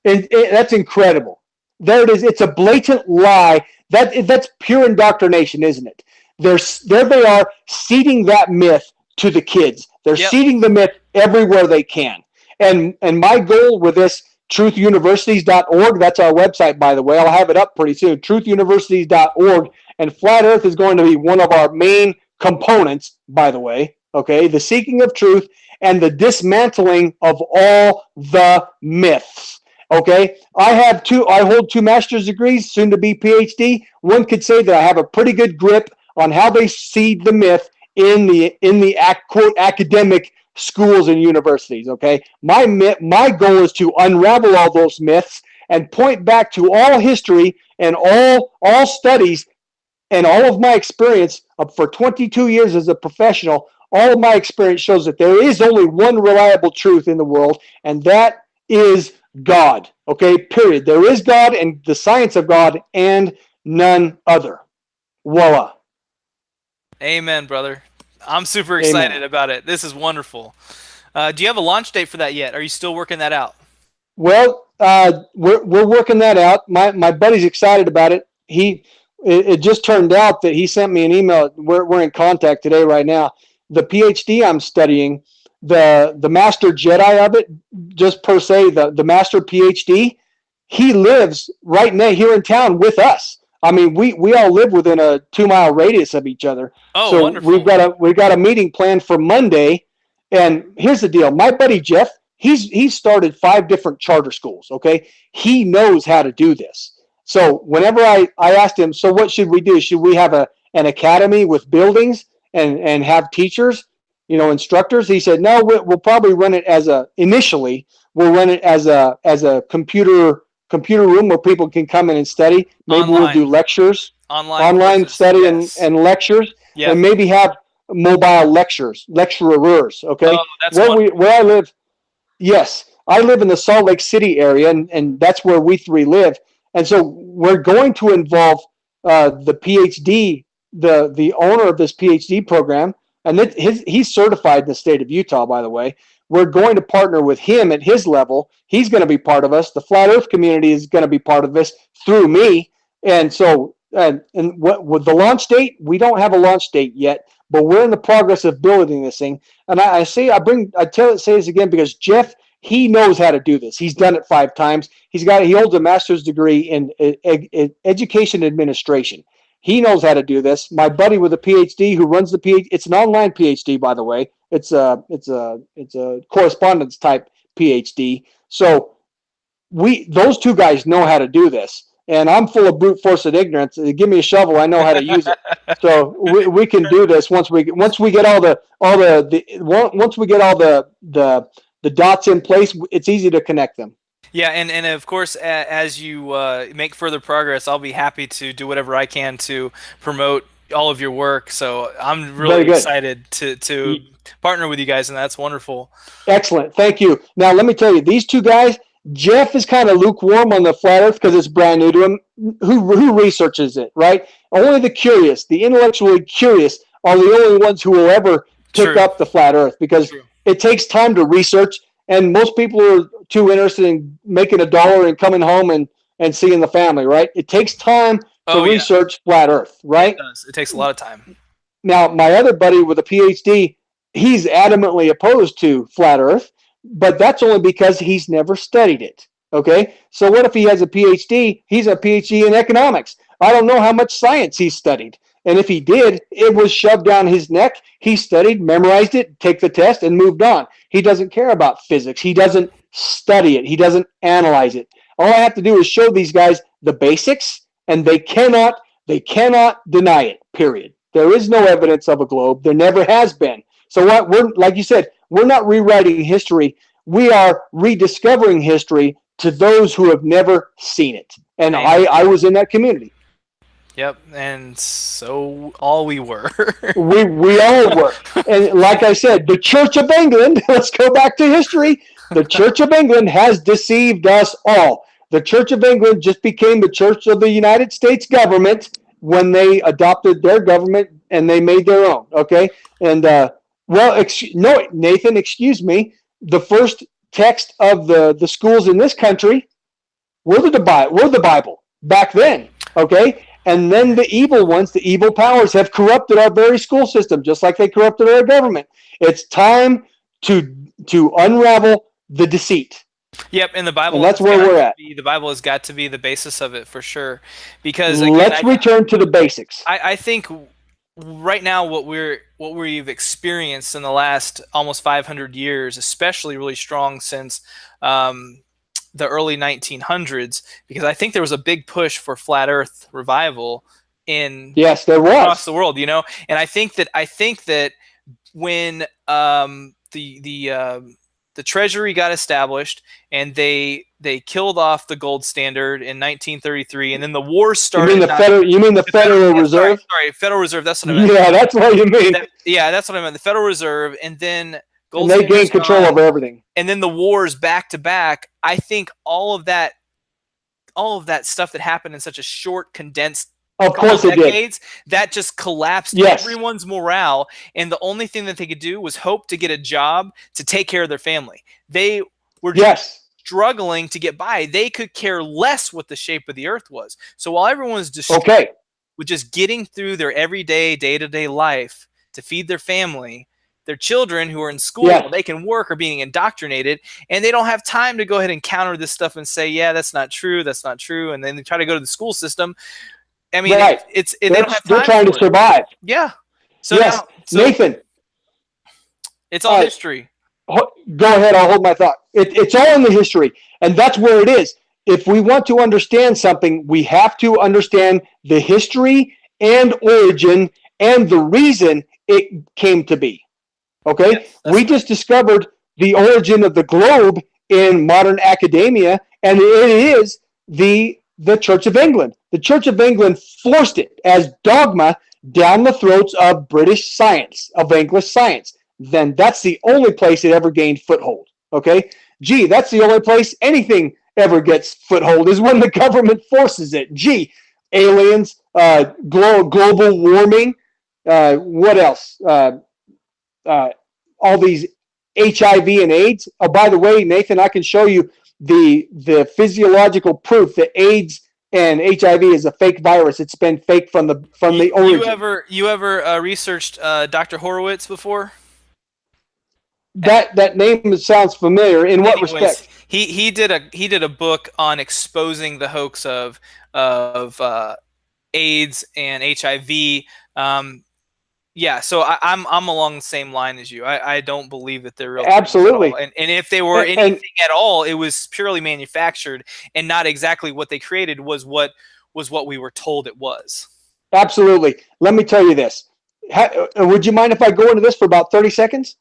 B: That's incredible. There it is. It's a blatant lie. That's pure indoctrination, isn't it? There they are seeding that myth to the kids. They're seeding the myth everywhere they can. And my goal with this, truthuniversities.org, that's our website, by the way. I'll have it up pretty soon, truthuniversities.org. And Flat Earth is going to be one of our main components, by the way. Okay, the seeking of truth and the dismantling of all the myths. Okay, I hold 2 master's degrees, soon to be PhD. One could say that I have a pretty good grip on how they seed the myth in the quote academic schools and universities. Okay, my goal is to unravel all those myths and point back to all history and all studies and all of my experience for 22 years as a professional. All of my experience shows that there is only one reliable truth in the world, and that is God. Okay, period. There is God and the science of God and none other. Voila.
A: Amen, brother. I'm super excited about it. This is wonderful. Do you have a launch date for that yet? Are you still working that out?
B: Well, we're working that out. My buddy's excited about it. It just turned out that he sent me an email. We're in contact today right now. The PhD I'm studying, the master Jedi of it, just per se, the master PhD, he lives right now here in town with us. I mean, we all live within a 2-mile radius of each other.
A: Oh,
B: so
A: wonderful.
B: we've got a meeting planned for Monday. And here's the deal. My buddy Jeff, he's started 5 different charter schools. Okay, he knows how to do this. So whenever I asked him, so what should we do? Should we have an academy with buildings and have teachers, instructors? He said, no, we'll probably run it initially we'll run it as a computer room where people can come in and study. Maybe
A: Online.
B: We'll do lectures, online study,
A: yes.
B: and lectures,
A: Yep.
B: and maybe have mobile lecturers. Okay,
A: Oh, that's wonderful.
B: where I live. Yes, I live in the Salt Lake City area, and that's where we 3 live. And so we're going to involve the PhD, the owner of this PhD program, and he's certified in the state of Utah, by the way. We're going to partner with him at his level. He's going to be part of us. The Flat Earth community is going to be part of this through me. And so, and what with the launch date, we don't have a launch date yet, but we're in the progress of building this thing. And I say this again because Jeff, he knows how to do this. He's done it 5 times. He holds a master's degree in education administration. He knows how to do this. My buddy with a PhD who runs the PhD, it's an online PhD, by the way. It's a correspondence type PhD. So those 2 guys know how to do this. And I'm full of brute force and ignorance. Give me a shovel, I know how to use it. So we can do this once we get all the dots in place. It's easy to connect them.
A: Yeah, and of course, as you make further progress, I'll be happy to do whatever I can to promote all of your work. So I'm really excited to partner with you guys, and that's wonderful.
B: Excellent, thank you. Now let me tell you, these 2 guys. Jeff is kind of lukewarm on the Flat Earth because it's brand new to him. Who researches it, right? Only the curious, the intellectually curious, are the only ones who will ever pick up the Flat Earth because it takes time to research, and most people are too interested in making $1 and coming home and seeing the family, right? It takes time to research Flat Earth, right?
A: It does. It takes a lot of time.
B: Now, my other buddy with a PhD, he's adamantly opposed to Flat Earth. But that's only because he's never studied it. Okay? So what if he has a PhD? He's a PhD in economics. I don't know how much science he's studied. And if he did, it was shoved down his neck. He studied, memorized it, take the test, and moved on. He doesn't care about physics. He doesn't study it. He doesn't analyze it. All I have to do is show these guys the basics, and they cannot deny it, period. There is no evidence of a globe. There never has been. So what we're, like you said, we're not rewriting history. We are rediscovering history to those who have never seen it. And I was in that community.
A: Yep, and so all we were.
B: we all were. And like I said, the Church of England, let's go back to history. The Church of England has deceived us all. The Church of England just became the Church of the United States government when they adopted their government and they made their own, okay? And, no, Nathan, excuse me. The first text of the schools in this country were the Bible back then, okay? And then the evil ones, the evil powers, have corrupted our very school system, just like they corrupted our government. It's time to unravel the deceit.
A: Yep, and the Bible.
B: And that's where we're at.
A: The Bible has got to be the basis of it for sure. Because again,
B: let's return to the basics.
A: I think right now what we've experienced in the last almost 500 years, especially really strong since the early 1900s, because I think there was a big push for flat Earth revival there was across the world, and I think that when the Treasury got established and they killed off the gold standard in 1933, and then the war started.
B: You mean the Federal Reserve?
A: Sorry, Federal Reserve. That's what I meant.
B: Yeah, that's what you mean.
A: That's what I meant. The Federal Reserve, and then
B: and they gained control over everything.
A: And then the wars back to back. I think all of that stuff that happened in such a short, condensed decades, that just collapsed everyone's morale. And the only thing that they could do was hope to get a job to take care of their family. They were just struggling to get by. They could care less what the shape of the earth was. So while everyone was distracted with just getting through their everyday, day-to-day life to feed their family, their children who are in school, they can work, are being indoctrinated, and they don't have time to go ahead and counter this stuff and say, yeah, that's not true, and then they try to go to the school system. I mean, they don't have time.
B: They're trying to survive.
A: Yeah. So
B: Nathan,
A: it's all history.
B: Go ahead. I'll hold my thought. It's all in the history, and that's where it is. If we want to understand something, we have to understand the history and origin and the reason it came to be. Okay? Yes, we just discovered the origin of the globe in modern academia, and it is the Church of England. The Church of England forced it as dogma down the throats of British science, of English science. Then that's the only place it ever gained foothold. Okay? Gee, that's the only place anything ever gets foothold is when the government forces it. Gee, aliens, global warming, what else? All these HIV and AIDS. Oh, by the way, Nathan, I can show you the physiological proof that AIDS and HIV is a fake virus. It's been fake from the origin.
A: You ever researched Dr. Horowitz before?
B: That name sounds familiar. In what respect?
A: He did a book on exposing the hoax of AIDS and HIV. So I'm along the same line as you. I don't believe that they're real.
B: Absolutely.
A: And if they were anything at all, it was purely manufactured and not exactly what they created was what we were told it was.
B: Absolutely. Let me tell you this. Would you mind if I go into this for about 30 seconds?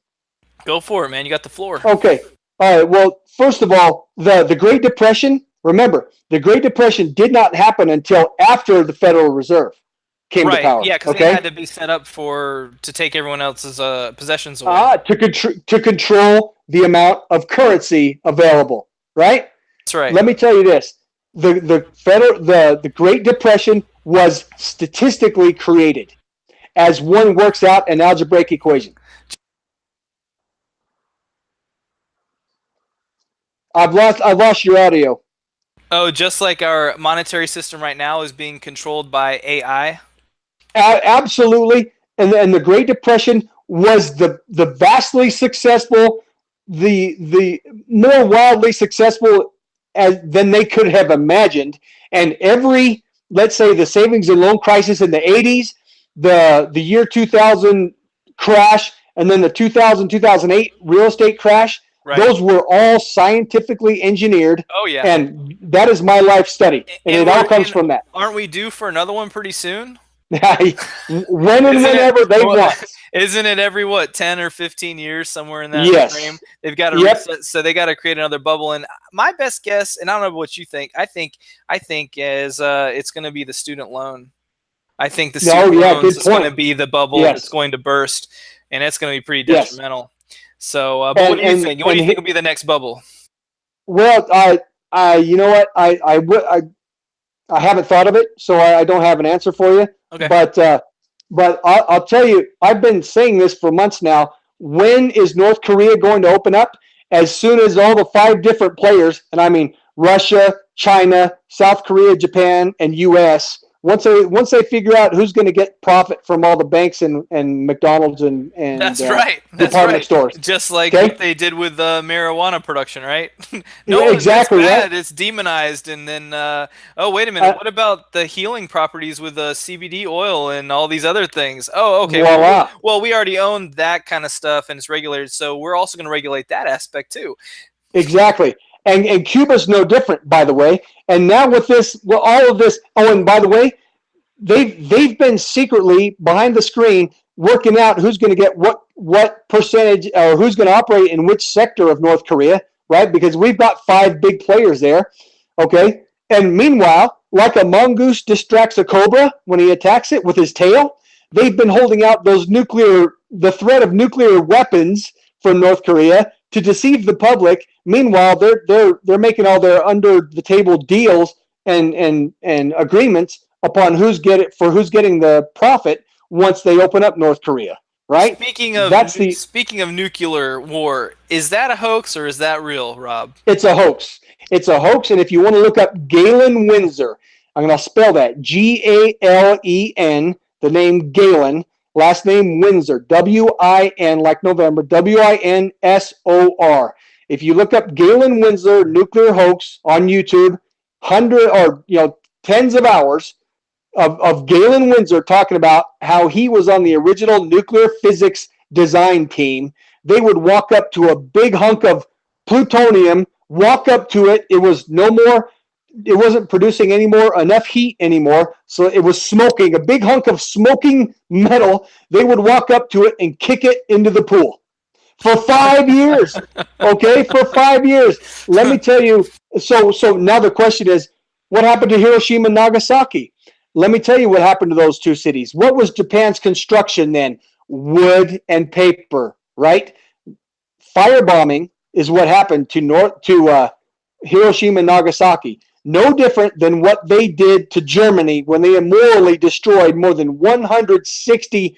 A: Go for it, man. You got the floor.
B: Okay. All right. Well, first of all, the Great Depression, remember, the Great Depression did not happen until after the Federal Reserve came to power.
A: Yeah, because they had to be set up to take everyone else's possessions away.
B: To control the amount of currency available, right?
A: That's right.
B: Let me tell you this. The Great Depression was statistically created as one works out an algebraic equation. I've lost your audio.
A: Oh, just like our monetary system right now is being controlled by AI?
B: Absolutely. And the Great Depression was the vastly successful, the more wildly successful than they could have imagined. And let's say the savings and loan crisis in the 80s, the year 2000 crash, and then the 2008 real estate crash.
A: Right.
B: Those were all scientifically engineered.
A: Oh yeah.
B: And that is my life study, and it all comes from that.
A: Aren't we due for another one pretty soon?
B: When and whenever they want.
A: Isn't it every 10 or 15 years, somewhere in that
B: Yes.
A: frame? They've got to reset, so they got to create another bubble. And my best guess, and I don't know what you think, I think is it's going to be the student loan. I think the student loans is going to be the bubble that's going to burst, and it's going to be pretty detrimental. So, but what do you think? What do you think will be the next bubble?
B: Well, you know what? I haven't thought of it, so I don't have an answer for you.
A: Okay.
B: But I'll tell you, I've been saying this for months now. When is North Korea going to open up? As soon as all the 5 different players, and I mean Russia, China, South Korea, Japan, and U.S., once they figure out who's going to get profit from all the banks and McDonald's and
A: that's right.
B: department stores,
A: just like what they did with marijuana production, right?
B: Exactly right.
A: It's demonized, and then oh wait a minute, what about the healing properties with CBD oil and all these other things? Oh, okay.
B: Voila.
A: Well, we already own that kind of stuff, and it's regulated, so we're also going to regulate that aspect too.
B: Exactly. And Cuba's no different, by the way. And now with this, all of this. Oh, and by the way, they've been secretly behind the screen working out who's going to get what percentage, or who's going to operate in which sector of North Korea, right? Because we've got 5 big players there, okay. And meanwhile, like a mongoose distracts a cobra when he attacks it with his tail, they've been holding out the threat of nuclear weapons from North Korea to deceive the public. Meanwhile, they're making all their under the table deals and agreements upon who's getting the profit once they open up North Korea. Right.
A: Speaking of nuclear war, is that a hoax or is that real, Rob?
B: It's a hoax. It's a hoax. And if you want to look up Galen Winsor, I'm going to spell that Galen, the name Galen. Last name Winsor, W-I-N, like November, W-I-N-S-O-R. If you look up Galen Winsor nuclear hoax on YouTube, tens of hours of Galen Winsor talking about how he was on the original nuclear physics design team. They would walk up to a big hunk of plutonium, walk up to it. It was no more. It wasn't producing enough heat anymore, so it was smoking, a big hunk of smoking metal. They would walk up to it and kick it into the pool for 5 years. Okay, for 5 years. Let me tell you. So now the question is, what happened to Hiroshima and Nagasaki? Let me tell you what happened to those 2 cities. What was Japan's construction then? Wood and paper, right? Firebombing is what happened to Hiroshima and Nagasaki. No different than what they did to Germany when they immorally destroyed more than 160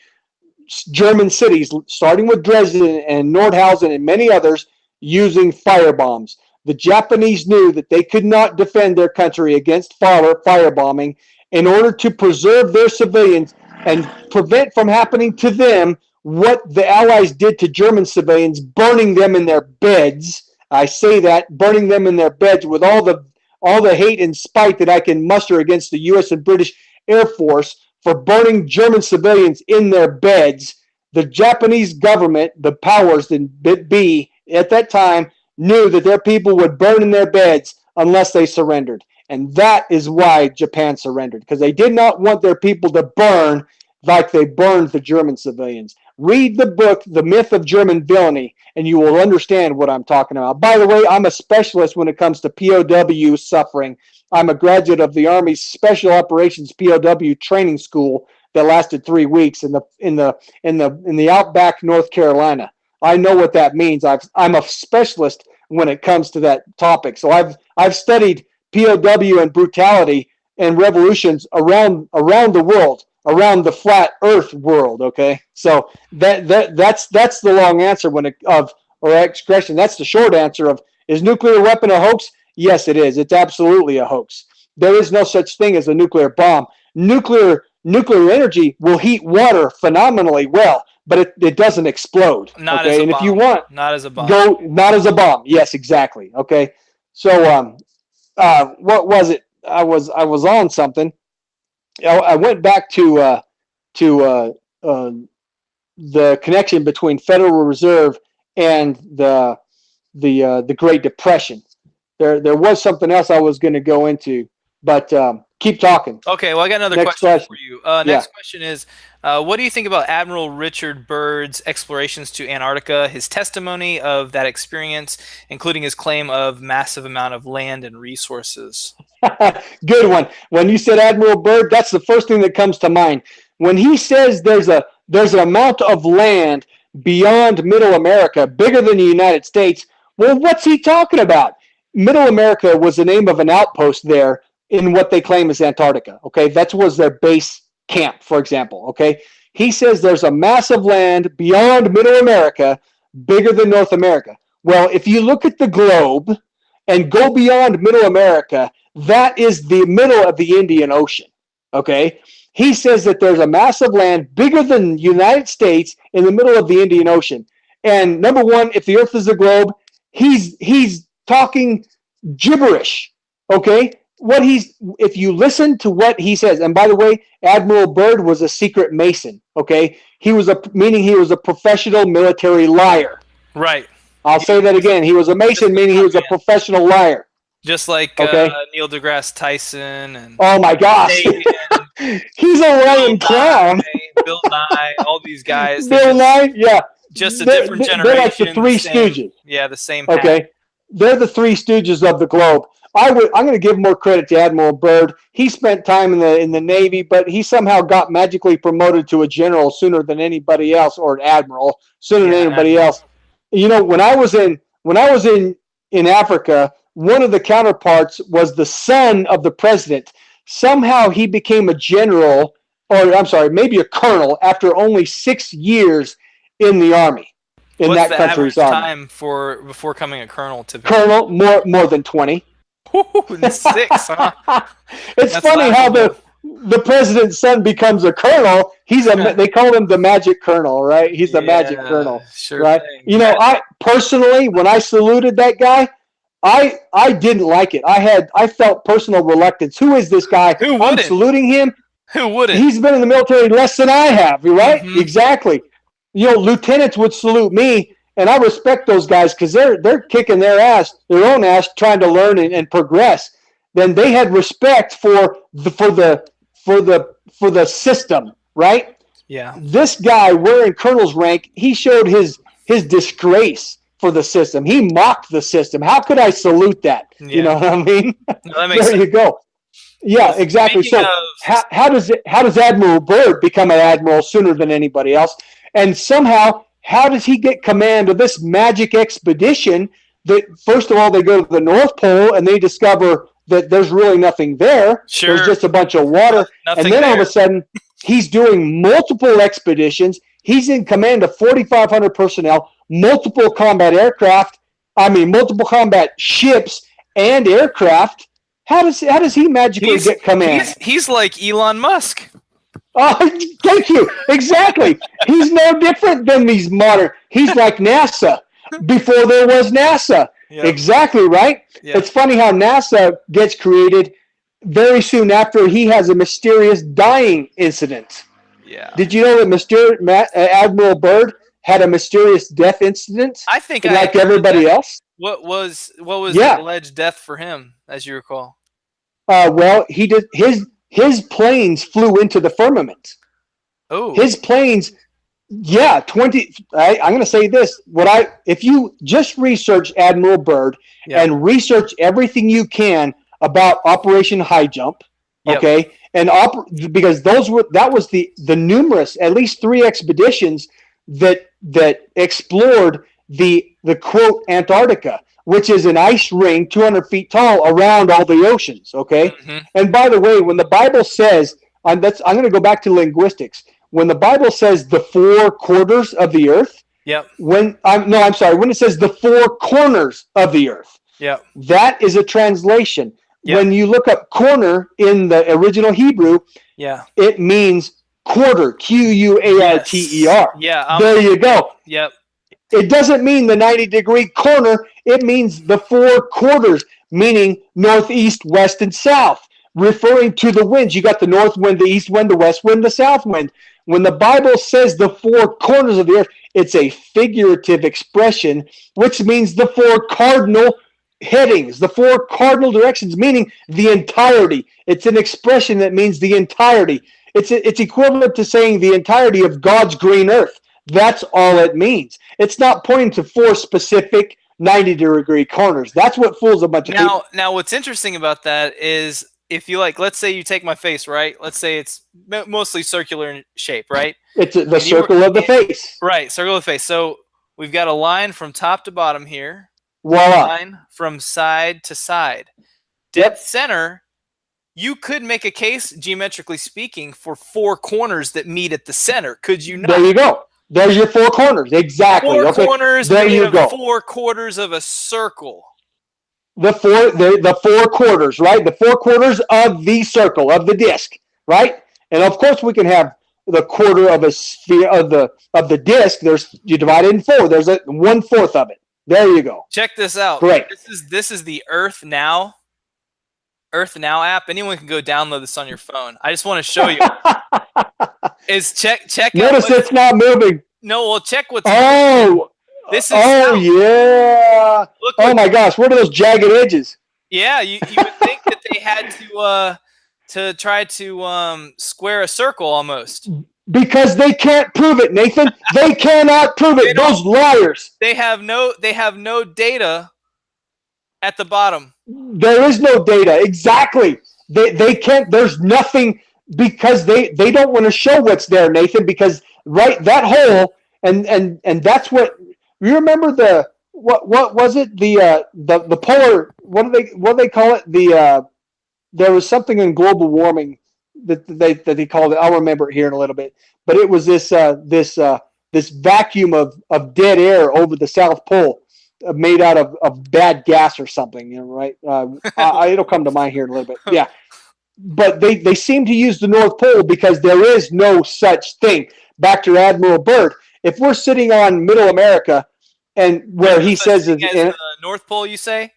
B: German cities, starting with Dresden and Nordhausen and many others, using firebombs. The Japanese knew that they could not defend their country against firebombing. In order to preserve their civilians and prevent from happening to them what the Allies did to German civilians, burning them in their beds. I say that, burning them in their beds with all the hate and spite that I can muster against the U.S. and British Air Force for burning German civilians in their beds. The Japanese government, the powers that be at that time, knew that their people would burn in their beds unless they surrendered. And that is why Japan surrendered, because they did not want their people to burn like they burned the German civilians. Read the book, The Myth of German Villainy, and you will understand what I'm talking about. By the way, I'm a specialist when it comes to POW suffering. I'm a graduate of the Army's Special Operations POW training school that lasted 3 weeks in the outback North Carolina. I know what that means. I'm a specialist when it comes to that topic. So I've studied POW and brutality and revolutions around the world, around the flat Earth world. Okay, so that's the long answer or expression. That's the short answer of, is nuclear weapon a hoax? Yes, it is. It's absolutely a hoax. There is no such thing as a nuclear bomb. Nuclear energy will heat water phenomenally well, but it doesn't explode.
A: Not
B: okay,
A: as a
B: and
A: bomb.
B: if you want,
A: not as a bomb.
B: Not as a bomb. Yes, exactly. Okay, so what was it? I was on something. I went back to the connection between Federal Reserve and the Great Depression. There was something else I was going to go into, but keep talking.
A: Okay, well, I got another question for you. Next question is, what do you think about Admiral Richard Byrd's explorations to Antarctica, his testimony of that experience, including his claim of massive amount of land and resources?
B: Good one. When you said Admiral Byrd, that's the first thing that comes to mind. When he says there's an amount of land beyond Middle America, bigger than the United States, well, what's he talking about? Middle America was the name of an outpost there in what they claim is Antarctica. Okay, that was their base camp, for example. Okay, he says there's a massive land beyond Middle America, bigger than North America. Well, if you look at the globe and go beyond Middle America, that is the middle of the Indian Ocean. Okay, he says that there's a massive land bigger than the United States in the middle of the Indian Ocean. And number one, if the Earth is a globe, he's talking gibberish. Okay, if you listen to what he says, and by the way, Admiral Byrd was a secret Mason. Okay, meaning he was a professional military liar.
A: Right.
B: I'll say that again. He was a Mason, meaning he was a professional liar.
A: Just like Neil deGrasse Tyson and
B: oh my gosh, he's a lying clown.
A: Bill Nye, all these guys.
B: Bill Nye, yeah,
A: just a different generation.
B: They're like the Three Stooges.
A: Yeah, the same.
B: Okay, they're the Three Stooges of the globe. I'm going to give more credit to Admiral Byrd. He spent time in the Navy, but he somehow got magically promoted to a general sooner than anybody else, or an admiral sooner than anybody else. You know, when I was in Africa, one of the counterparts was the son of the president. Somehow he became a general, or I'm sorry, maybe a colonel after only 6 years in the army.
A: What's the average time before becoming a colonel?
B: Colonel, more than 20.
A: 6, huh?
B: It's funny how the president's son becomes a colonel. They call him the magic colonel, right? He's the magic colonel,
A: sure
B: right?
A: Thing.
B: You know, I personally, when I saluted that guy, I didn't like it. I felt personal reluctance. Who is this guy?
A: Who wouldn't?
B: I'm saluting him.
A: Who wouldn't?
B: He's been in the military less than I have, right?
A: Mm-hmm.
B: Exactly. You know, lieutenants would salute me, and I respect those guys because they're kicking their own ass, trying to learn and progress. Then they had respect for the system, right?
A: Yeah.
B: This guy wearing colonel's rank, he showed his disgrace for the system. He mocked the system. How could I salute that? Yeah. You know what I mean?
A: No, that makes
B: there
A: sense.
B: You go. Yeah, well, exactly. So how does Admiral Byrd become an admiral sooner than anybody else? And somehow, how does he get command of this magic expedition that, first of all, they go to the North Pole and they discover that there's really nothing there.
A: Sure.
B: There's just a bunch of water.
A: Nothing
B: and then
A: there.
B: all of a sudden, he's doing multiple expeditions. He's in command of 4,500 personnel, multiple combat ships and aircraft. How does he magically get command?
A: He's like Elon Musk.
B: Oh, thank you. Exactly. He's no different than these modern. He's like NASA before there was NASA. Yep. Exactly, right? Yep. It's funny how NASA gets created very soon after he has a mysterious dying incident.
A: Yeah.
B: Did you know that Admiral Byrd had a mysterious death incident?
A: I think
B: like everybody else.
A: What was the alleged death for him, as you recall?
B: Well, he did his planes flew into the firmament.
A: Oh.
B: His planes, yeah, 20. I'm going to say this: if you just research Admiral Byrd and research everything you can about Operation High Jump, okay, and because that was the numerous, at least 3 expeditions that explored the quote Antarctica, which is an ice ring 200 feet tall around all the oceans, okay? Mm-hmm. And by the way, when the Bible says, I'm going to go back to linguistics. When the Bible says the 4 quarters of the earth, when it says the 4 corners of the earth, that is a translation. Yep. When you look up corner in the original Hebrew, it means quarter, Q-U-A-R-T-E-R.
A: Yeah,
B: there you go.
A: Yep.
B: It doesn't mean the 90-degree corner. It means the 4 quarters, meaning northeast, west, and south, referring to the winds. You got the north wind, the east wind, the west wind, the south wind. When the Bible says the four corners of the earth, it's a figurative expression, which means the four cardinal headings, the four cardinal directions, meaning the entirety. It's an expression that means the entirety. It's equivalent to saying the entirety of God's green earth. That's all it means. It's not pointing to four specific 90-degree corners. That's what fools a bunch of people.
A: Now, what's interesting about that is if you let's say you take my face, right? Let's say it's mostly circular in shape, right?
B: It's the circle of the face.
A: Right, circle of the face. So we've got a line from top to bottom here.
B: Voila.
A: Line from side to side. Dead center, you could make a case, geometrically speaking, for four corners that meet at the center. Could you not?
B: There you go. There's your four corners. Exactly.
A: Four corners
B: there
A: made
B: you
A: of
B: go.
A: 4 quarters of a circle.
B: The four quarters, right? The 4 quarters of the circle, of the disc, right? And of course we can have the quarter of a sphere of the disc. You divide it in 4. There's 1/4 of it. There you go.
A: Check this out.
B: Great.
A: This is the Earth Now app. Anyone can go download this on your phone. I just want to show you. Check.
B: Notice it's not moving.
A: No, well, check what's. This is.
B: Yeah. Oh my gosh, what are those jagged edges?
A: Yeah, you would think that they had to try to square a circle almost.
B: Because they can't prove it, Nathan. They cannot prove it. Those liars.
A: They have no data at the bottom.
B: There is no data. Exactly. They can't. There's nothing because they don't want to show what's there, Nathan. Because that hole and that's what you remember what was it the polar what do they call it there was something in global warming that they called it. I'll remember it here in a little bit. But it was this vacuum of dead air over the South Pole, made out of bad gas or something. Right? It'll come to mind here in a little bit. Yeah. But they seem to use the North Pole because there is no such thing. Back to Admiral Byrd. If we're sitting on Middle America, and where he says is
A: the North Pole, you say?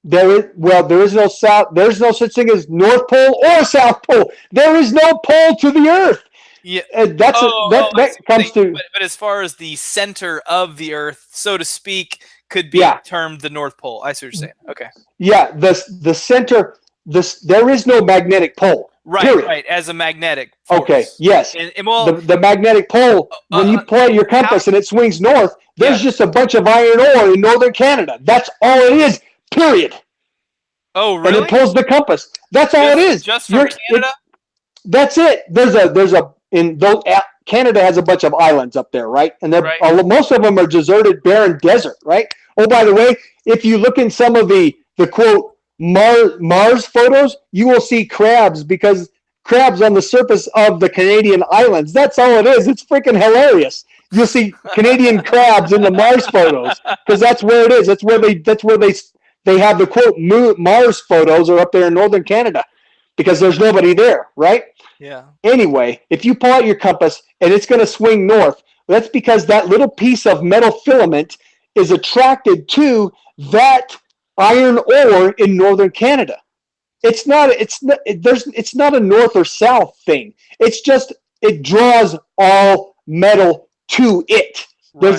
B: There is no south. There's no such thing as North Pole or South Pole. There is no pole to the Earth.
A: Yeah,
B: that comes to.
A: But as far as the center of the Earth, so to speak, could be termed the North Pole. I see what you're saying. Okay.
B: Yeah, the center. There is no magnetic pole.
A: Right.
B: Period.
A: Right. As a magnetic force.
B: Okay. Yes.
A: And
B: the magnetic pole. When you play your compass and it swings north, there's just a bunch of iron ore in northern Canada. That's all it is. Period.
A: Oh, really?
B: And it pulls the compass. That's all it is.
A: Just from Canada?
B: That's it. Canada has a bunch of islands up there, right? And most of them are deserted, barren desert, right? Oh, by the way, if you look in some of the quote Mars photos, you will see crabs because crabs on the surface of the Canadian islands. That's all it is. It's freaking hilarious. You'll see Canadian crabs in the Mars photos because that's where it is. That's where they have the quote Mars photos are up there in northern Canada because there's nobody there, right?
A: Yeah.
B: Anyway, if you pull out your compass and it's going to swing north, that's because that little piece of metal filament is attracted to that iron ore in northern Canada. It's not a north or south thing. It's just it draws all metal to it. Right.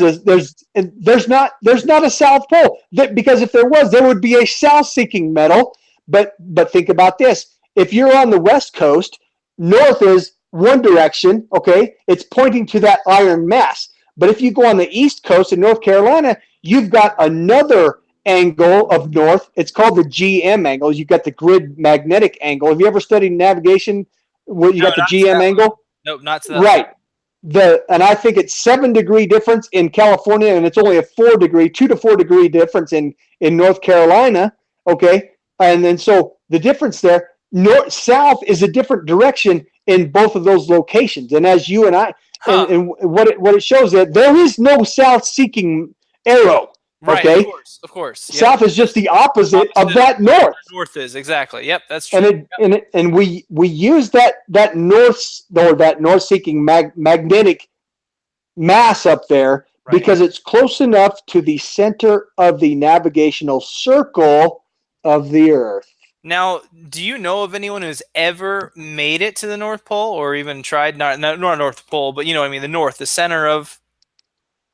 B: There's not a south pole because if there was, there would be a south-seeking metal. But think about this: if you're on the west coast, north is one direction. Okay, it's pointing to that iron mass. But if you go on the east coast in North Carolina, you've got another angle of north. It's called the GM angle. You've got the grid magnetic angle. Have you ever studied navigation where you got the GM angle?
A: Nope, not to that.
B: Right. And I think it's 7-degree difference in California, and it's only a 2 to 4 degree difference in North Carolina. Okay. And then so the difference there, north south is a different direction in both of those locations. And as you and I and what it shows that there is no south-seeking arrow.
A: Right,
B: okay,
A: of course. Yep.
B: South is just the opposite of that north.
A: North is exactly. Yep, that's true.
B: And we use that north-seeking magnetic mass up there because it's close enough to the center of the navigational circle of the Earth.
A: Now, do you know of anyone who's ever made it to the North Pole, or even tried, not North Pole, but you know what I mean, the North, the center of?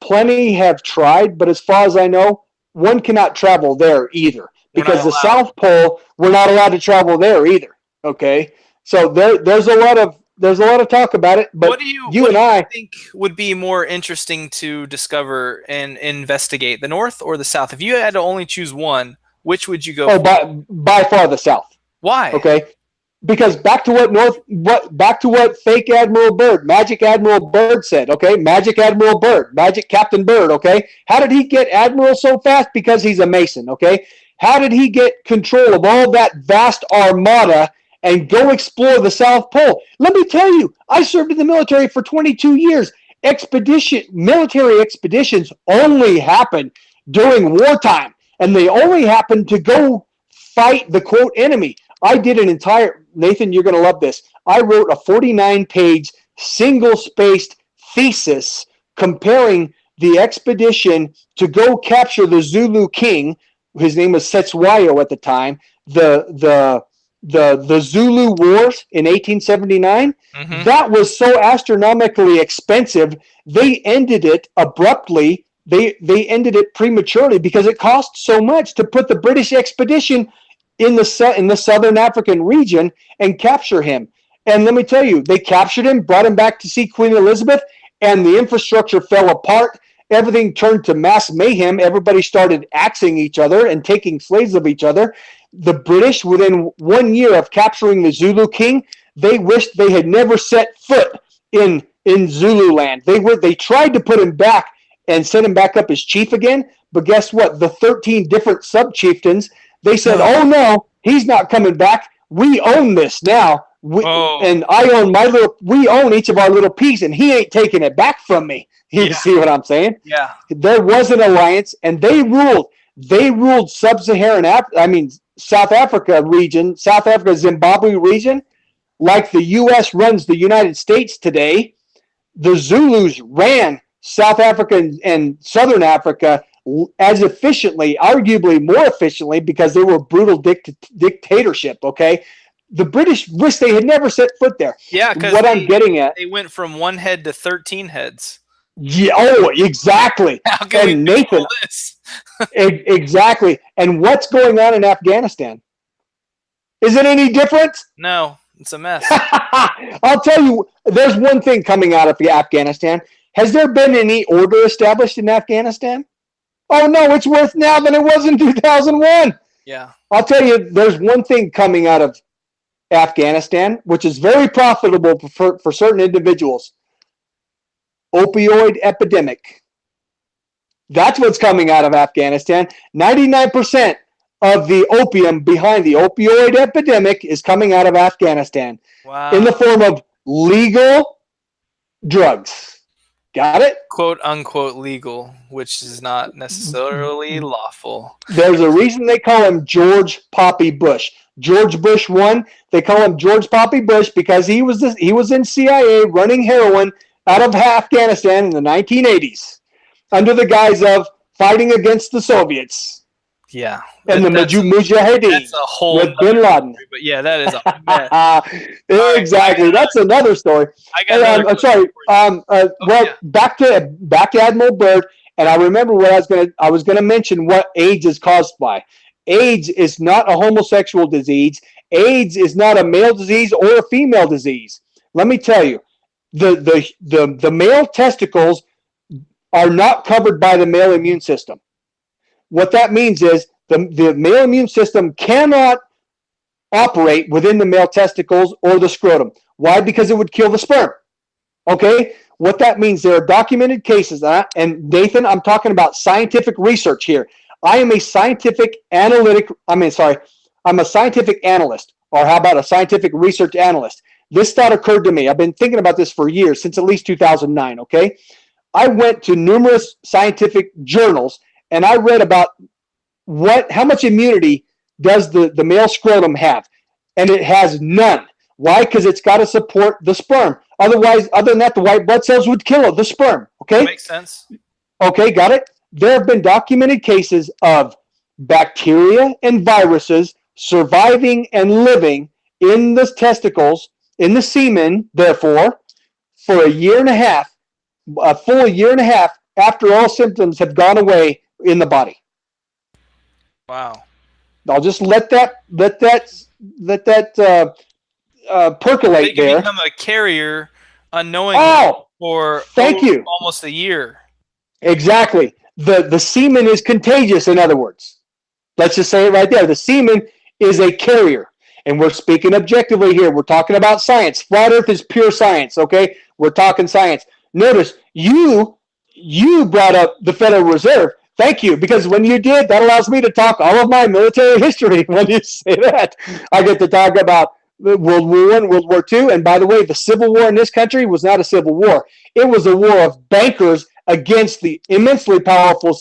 B: Plenty have tried, but as far as I know, one cannot travel there either
A: We're not
B: because the
A: allowed.
B: South Pole, we're not allowed to travel there either. Okay, so there's a lot of talk about it, but you
A: What do
B: and
A: you
B: I,
A: think would be more interesting to discover and investigate, the North or the South? If you had to only choose one, which would you go
B: oh,
A: for?
B: by far the South.
A: Why?
B: Okay, because back to what fake Admiral Byrd, Magic Admiral Byrd said. Okay, Magic Admiral Byrd, Magic Captain Byrd. Okay, how did he get Admiral so fast? Because he's a Mason. Okay, how did he get control of all that vast armada and go explore the South Pole? Let me tell you, I served in the military for 22 years. Military expeditions only happen during wartime, and they only happen to go fight the quote enemy. I did an entire, Nathan, you're going to love this. I wrote a 49-page single-spaced thesis comparing the expedition to go capture the Zulu king. His name was Cetshwayo at the time. The Zulu Wars in 1879.
A: Mm-hmm.
B: That was so astronomically expensive. They ended it abruptly. They ended it prematurely because it cost so much to put the British expedition in the southern African region and capture him. And let me tell you, they captured him, brought him back to see Queen Elizabeth, and the infrastructure fell apart. Everything turned to mass mayhem. Everybody started axing each other and taking slaves of each other. The British, within 1 year of capturing the Zulu king, they wished they had never set foot in Zululand. They tried to put him back and send him back up as chief again, but guess what? The 13 different sub-chieftains, they said, oh no, he's not coming back. We own this now. And we own each of our little piece, and he ain't taking it back from me. You see what I'm saying?
A: Yeah.
B: There was an alliance, and they ruled sub-Saharan South Africa region, South Africa, Zimbabwe region, like the U.S. runs the United States today. The Zulus ran South Africa and Southern Africa as efficiently, arguably more efficiently, because they were brutal dictatorship. Okay, the British wish they had never set foot there.
A: Yeah, because
B: what I'm getting at,
A: they went from one head to 13 heads.
B: Yeah. Oh, exactly.
A: How can we
B: Nathan,
A: do this?
B: Exactly. And what's going on in Afghanistan? Is it any different?
A: No, it's a mess.
B: I'll tell you, there's one thing coming out of Afghanistan. Has there been any order established in Afghanistan? Oh, no, it's worse now than it was in 2001.
A: Yeah.
B: I'll tell you, there's one thing coming out of Afghanistan, which is very profitable for certain individuals. Opioid epidemic. That's what's coming out of Afghanistan. 99% of the opium behind the opioid epidemic is coming out of Afghanistan.
A: Wow.
B: In the form of legal drugs. Got it?
A: Quote unquote legal, which is not necessarily lawful.
B: There's a reason they call him George Poppy Bush. George Bush 1, they call him George Poppy Bush because he was in CIA running heroin out of Afghanistan in the 1980s under the guise of fighting against the Soviets.
A: Yeah.
B: And the Mujahideen.
A: That's a whole
B: with Bin Laden.
A: Story, but yeah, that is a mess.
B: Exactly. That's another story. I'm sorry. Back to Admiral Byrd, and I remember what I was gonna mention what AIDS is caused by. AIDS is not a homosexual disease. AIDS is not a male disease or a female disease. Let me tell you, the male testicles are not covered by the male immune system. What that means is the male immune system cannot operate within the male testicles or the scrotum. Why? Because it would kill the sperm. Okay? What that means, there are documented cases, and Nathan, I'm talking about scientific research here. I am a scientific analyst, or how about a scientific research analyst? This thought occurred to me. I've been thinking about this for years, since at least 2009, okay? I went to numerous scientific journals, and I read about how much immunity does the male scrotum have? And it has none. Why? Because it's got to support the sperm. Otherwise, other than that, the white blood cells would kill the sperm. Okay?
A: That makes sense.
B: Okay, got it? There have been documented cases of bacteria and viruses surviving and living in the testicles, in the semen, therefore, for a year and a half, a full year and a half after all symptoms have gone away in the body.
A: Wow.
B: I'll just let that percolate
A: They can
B: there.
A: become a carrier unknowingly for
B: thank you.
A: almost a year.
B: Exactly. The semen is contagious, in other words. Let's just say it right there. The semen is a carrier. And we're speaking objectively here. We're talking about science. Flat Earth is pure science, okay? We're talking science. Notice, you brought up the Federal Reserve. Thank you, because when you did, that allows me to talk all of my military history. When you say that, I get to talk about World War I, World War II. And by the way, the Civil War in this country was not a civil war. It was a war of bankers against the immensely powerful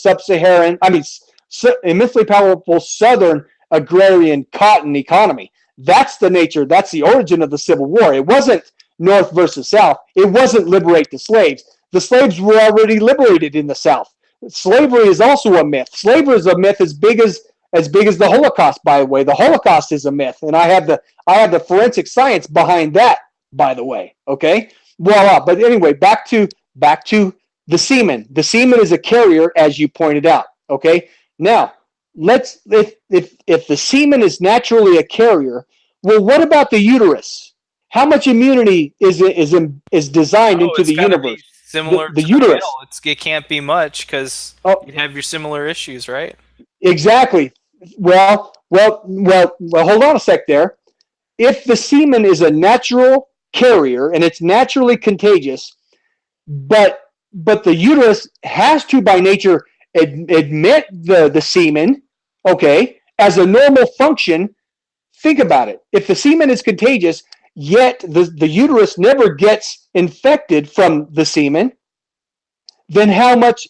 B: immensely powerful Southern agrarian cotton economy. That's the nature, that's the origin of the Civil War. It wasn't North versus South. It wasn't liberate the slaves. The slaves were already liberated in the South. Slavery is also a myth. Slavery is a myth as big as the Holocaust, by the way. The Holocaust is a myth, and I have the forensic science behind that, by the way. Okay? Voila. But anyway, back to the semen. The semen is a carrier, as you pointed out. Okay? Now, if the semen is naturally a carrier, well, what about the uterus? How much immunity is designed into the universe?
A: Similar
B: the
A: to
B: uterus.
A: It can't be much because you have your similar issues, right?
B: Exactly. Well, hold on a sec there. If the semen is a natural carrier and it's naturally contagious, but the uterus has to by nature admit the semen, okay, as a normal function. Think about it. If the semen is contagious, yet the uterus never gets infected from the semen, then how much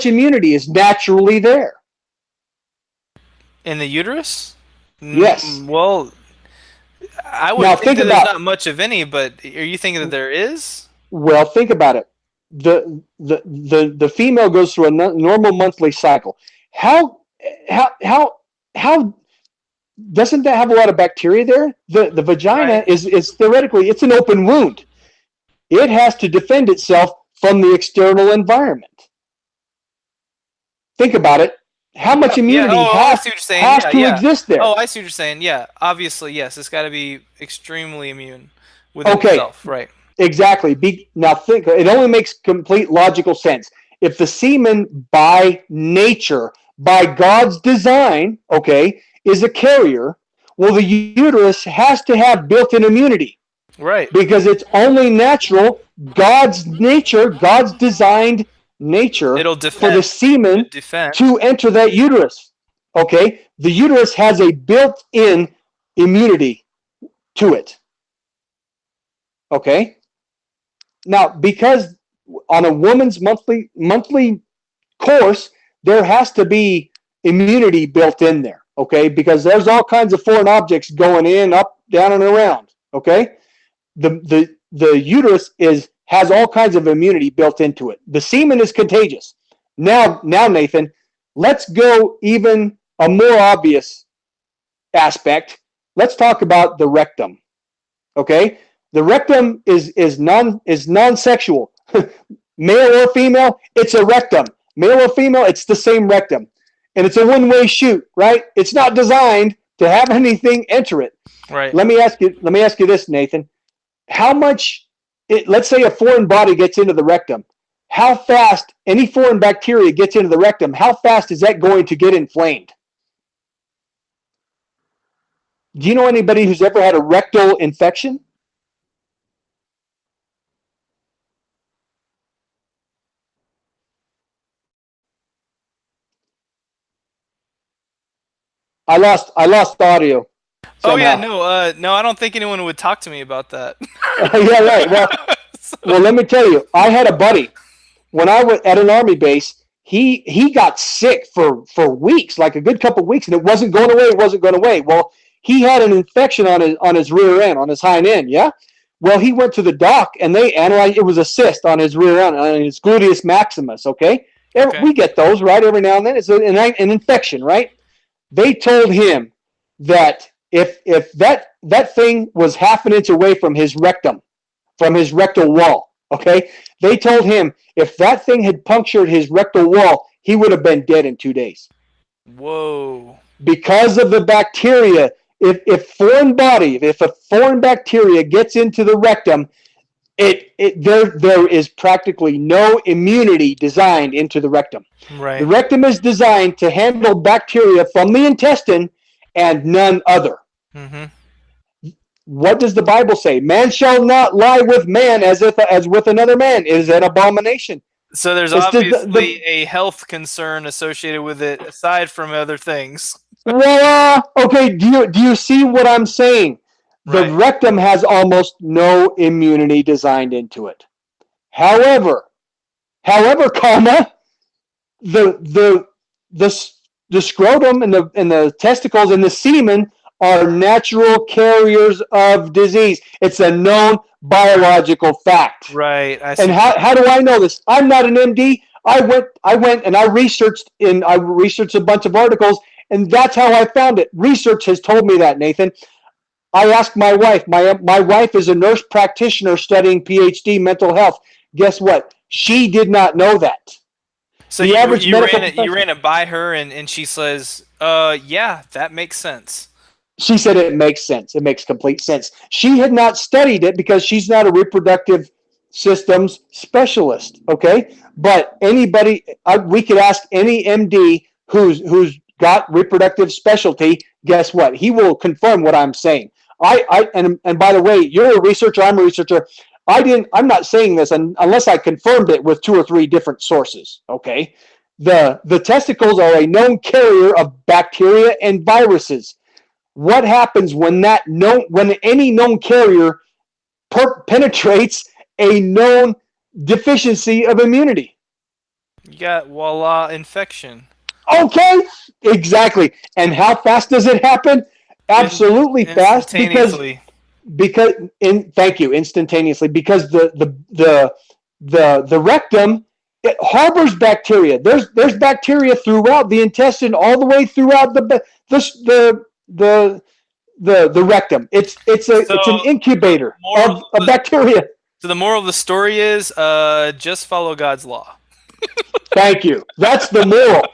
B: immunity is naturally there?
A: In the uterus?
B: Yes.
A: Well, I would think that there's not much of any, but are you thinking that there is?
B: Well, think about it. The female goes through a normal monthly cycle. How doesn't that have a lot of bacteria there? The vagina is theoretically, it's an open wound. It has to defend itself from the external environment. Think about it. How much immunity has to exist there?
A: Oh, I see what you're saying. Yeah, obviously, yes. It's got to be extremely immune within itself, right?
B: Exactly. Now think. It only makes complete logical sense. If the semen, by nature, by God's design, okay, is a carrier, well, the uterus has to have built-in immunity.
A: Right.
B: Because it's only natural, God's nature, God's designed nature for the semen to enter that uterus. Okay? The uterus has a built-in immunity to it. Okay? Now, because on a woman's monthly course, there has to be immunity built in there. Okay? Because there's all kinds of foreign objects going in, up, down, and around. Okay? The uterus has all kinds of immunity built into it. The semen is contagious. Now, Nathan, let's go even a more obvious aspect. Let's talk about the rectum. Okay? The rectum is non-sexual. Male or female, it's a rectum. Male or female, it's the same rectum. And it's a one-way shoot, right? It's not designed to have anything enter it.
A: Right.
B: Let me ask you this, Nathan. How much, let's say a foreign body gets into the rectum, how fast any foreign bacteria gets into the rectum, how fast is that going to get inflamed? Do you know anybody who's ever had a rectal infection? I lost audio.
A: Somehow. Oh yeah, no, I don't think anyone would talk to me about that.
B: Yeah, right. Well, let me tell you, I had a buddy when I was at an army base. He got sick for weeks, like a good couple of weeks, and it wasn't going away. Well, he had an infection on his rear end, on his hind end. Yeah. Well, he went to the doc and they analyzed. It was a cyst on his rear end, on his gluteus maximus. Okay. We get those right every now and then. It's an infection, right? They told him, that if that thing was half an inch away from his rectum, from his rectal wall, okay, they told him if that thing had punctured his rectal wall, he would have been dead in 2 days.
A: Whoa.
B: Because of the bacteria, if a foreign bacteria gets into the rectum, there is practically no immunity designed into the rectum.
A: Right.
B: The rectum is designed to handle bacteria from the intestine and none other.
A: Mm-hmm.
B: What does the Bible say? Man shall not lie with man as with another man. It is an abomination.
A: So there's obviously a health concern associated with it, aside from other things.
B: Well, okay. Do you see what I'm saying? The
A: Right.
B: rectum has almost no immunity designed into it. However, comma, the scrotum and the testicles and the semen are natural carriers of disease. It's a known biological fact.
A: Right.
B: And how do I know this? I'm not an MD. I went and I researched a bunch of articles, and that's how I found it. Research has told me that, Nathan. I asked my wife. My wife is a nurse practitioner studying PhD mental health. Guess what? She did not know that.
A: So you ran it by her, and she says, yeah, that makes sense.
B: She said it makes sense. It makes complete sense. She had not studied it because she's not a reproductive systems specialist, okay? But anybody, we could ask any MD who's got reproductive specialty, guess what? He will confirm what I'm saying. And by the way, you're a researcher, I'm a researcher. I'm not saying this unless I confirmed it with 2 or 3 different sources, okay? The testicles are a known carrier of bacteria and viruses. What happens when any known carrier penetrates a known deficiency of immunity?
A: You got voila infection.
B: Okay, exactly. And how fast does it happen? Absolutely fast, thank you, instantaneously, because the rectum, it harbors bacteria. There's bacteria throughout the intestine, all the way throughout the rectum. It's an incubator of bacteria.
A: So the moral of the story is, just follow God's law.
B: Thank you. That's the moral.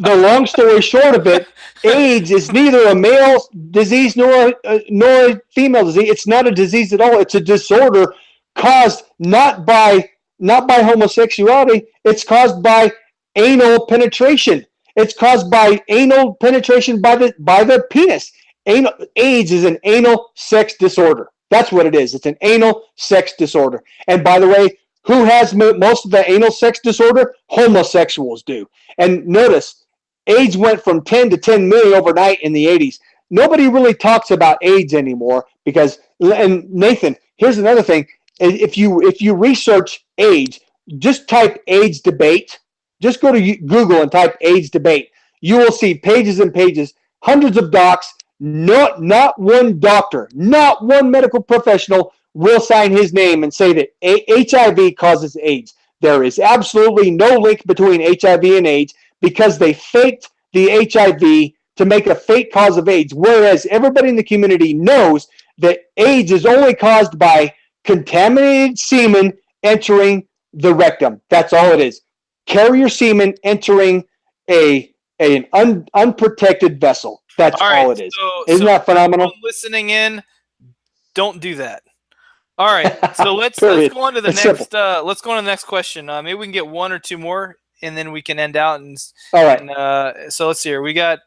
B: The long story short of it, AIDS is neither a male disease nor a female disease. It's not a disease at all. It's a disorder caused not by homosexuality. It's caused by anal penetration. It's caused by anal penetration by the penis. AIDS is an anal sex disorder. That's what it is. It's an anal sex disorder. And by the way, who has most of the anal sex disorder? Homosexuals do. And notice, AIDS went from 10 to 10 million overnight in the 80s. Nobody really talks about AIDS anymore because, and Nathan, here's another thing. If you research AIDS, just type AIDS debate. Just go to Google and type AIDS debate. You will see pages and pages, hundreds of docs. Not one doctor, not one medical professional will sign his name and say that HIV causes AIDS. There is absolutely no link between HIV and AIDS because they faked the HIV to make a fake cause of AIDS, whereas everybody in the community knows that AIDS is only caused by contaminated semen entering the rectum. That's all it is. Carrier semen entering an unprotected vessel. That's all it is. Isn't that phenomenal?
A: Listening in, don't do that. All right, so let's go on to the next. Let's go on to the next question. Maybe we can get 1 or 2 more, and then we can end out.
B: All right.
A: So let's see here. We got.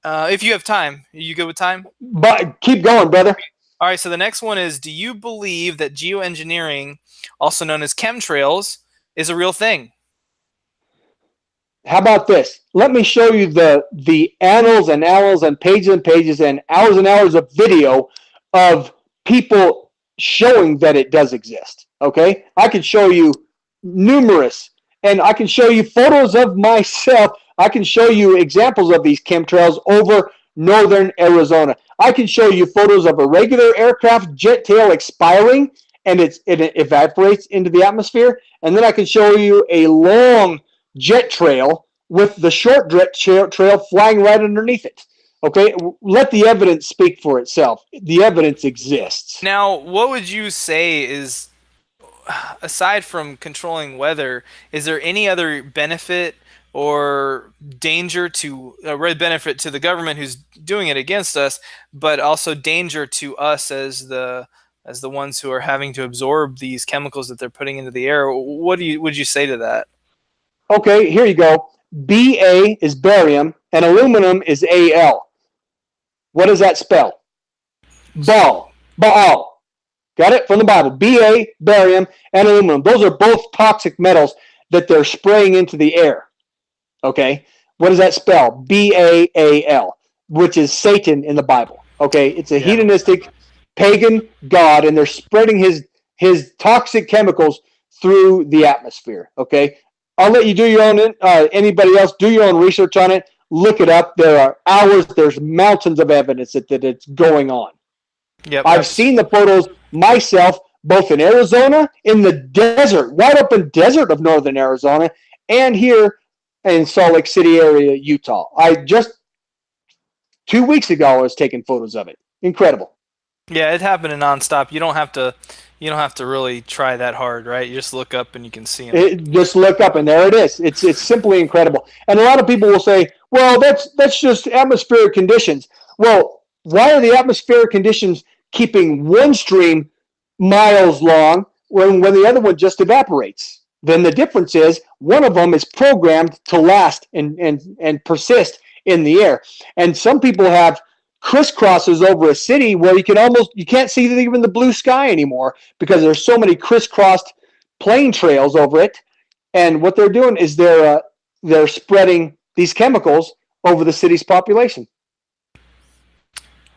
A: If you have time, are you good with time?
B: But keep going, brother.
A: All right. So the next one is: do you believe that geoengineering, also known as chemtrails, is a real thing?
B: How about this? Let me show you the annals and pages and pages and hours of video of people showing that it does exist. Okay? I can show you numerous, and I can show you photos of myself. I can show you examples of these chemtrails over northern Arizona. I can show you photos of a regular aircraft jet tail expiring, and it evaporates into the atmosphere. And then I can show you a long jet trail with the short jet trail flying right underneath it. Okay, let the evidence speak for itself. The evidence exists.
A: Now, what would you say is, aside from controlling weather, is there any other benefit or danger to benefit to the government who's doing it against us, but also danger to us as the ones who are having to absorb these chemicals that they're putting into the air? Would you say to that?
B: Okay, here you go. Ba is barium and aluminum is Al. What does that spell? Baal. Got it? From the Bible. Ba, barium, and aluminum. Those are both toxic metals that they're spraying into the air. Okay? What does that spell? Baal, which is Satan in the Bible. Okay? It's a hedonistic pagan god, and they're spreading his toxic chemicals through the atmosphere. Okay? I'll let you do your own, anybody else, do your own research on it. Look it up. There are hours, there's mountains of evidence that it's going on.
A: Yep.
B: I've seen the photos myself, both in Arizona, in the desert, wide open desert of northern Arizona, and here in Salt Lake City area, Utah. 2 weeks ago, I was taking photos of it. Incredible.
A: Yeah, it happened nonstop. You don't have to really try that hard, right? You just look up and you can see them.
B: Just look up and there it is. It's simply incredible. And a lot of people will say, well, that's just atmospheric conditions. Well, why are the atmospheric conditions keeping one stream miles long when the other one just evaporates? Then the difference is one of them is programmed to last and persist in the air. And some people have crisscrosses over a city where you can't see even the blue sky anymore because there's so many crisscrossed plane trails over it. And what they're doing is they're spreading these chemicals over the city's population.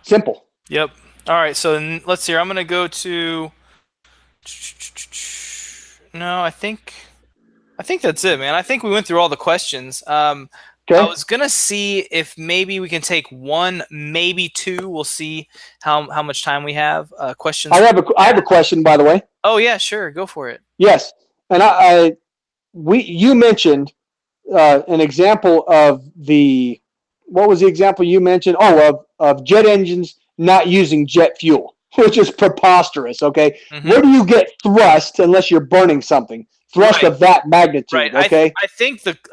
B: Simple.
A: Yep. All right. So let's see here. I'm going to go to. No, I think that's it, man. I think we went through all the questions.
B: Okay.
A: I was gonna see if maybe we can take one, maybe two. We'll see how much time we have. Questions.
B: I have a question, by the way.
A: Oh yeah, sure. Go for it.
B: Yes, and you mentioned an example of what was the example you mentioned? Oh, of jet engines not using jet fuel, which is preposterous. Okay, where do you get thrust unless you're burning something? Thrust of that magnitude.
A: Right.
B: Okay.
A: I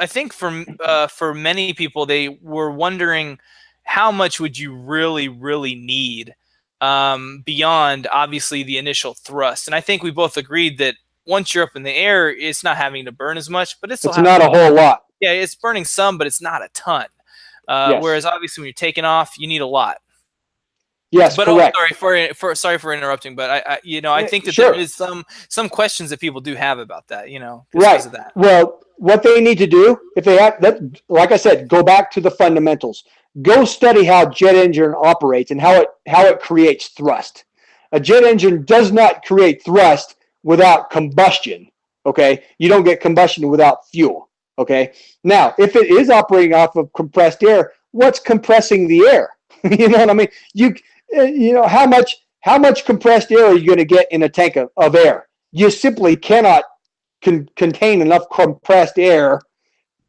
A: think for many people, they were wondering how much would you really need beyond obviously the initial thrust. And I think we both agreed that once you're up in the air, it's not having to burn as much, but it's
B: not a whole lot.
A: Yeah, it's burning some, but it's not a ton.
B: Yes.
A: Whereas obviously when you're taking off, you need a lot.
B: Yes,
A: but
B: correct.
A: Sorry for interrupting, but I think that
B: sure.
A: there is some questions that people do have about that,
B: right.
A: Of that.
B: Well, what they need to do, if they have that, like I said, go back to the fundamentals. Go study how a jet engine operates and how it creates thrust. A jet engine does not create thrust without combustion. Okay, you don't get combustion without fuel. Okay, now if it is operating off of compressed air, what's compressing the air? You know what I mean? How much compressed air are you going to get in a tank of air? You simply cannot contain enough compressed air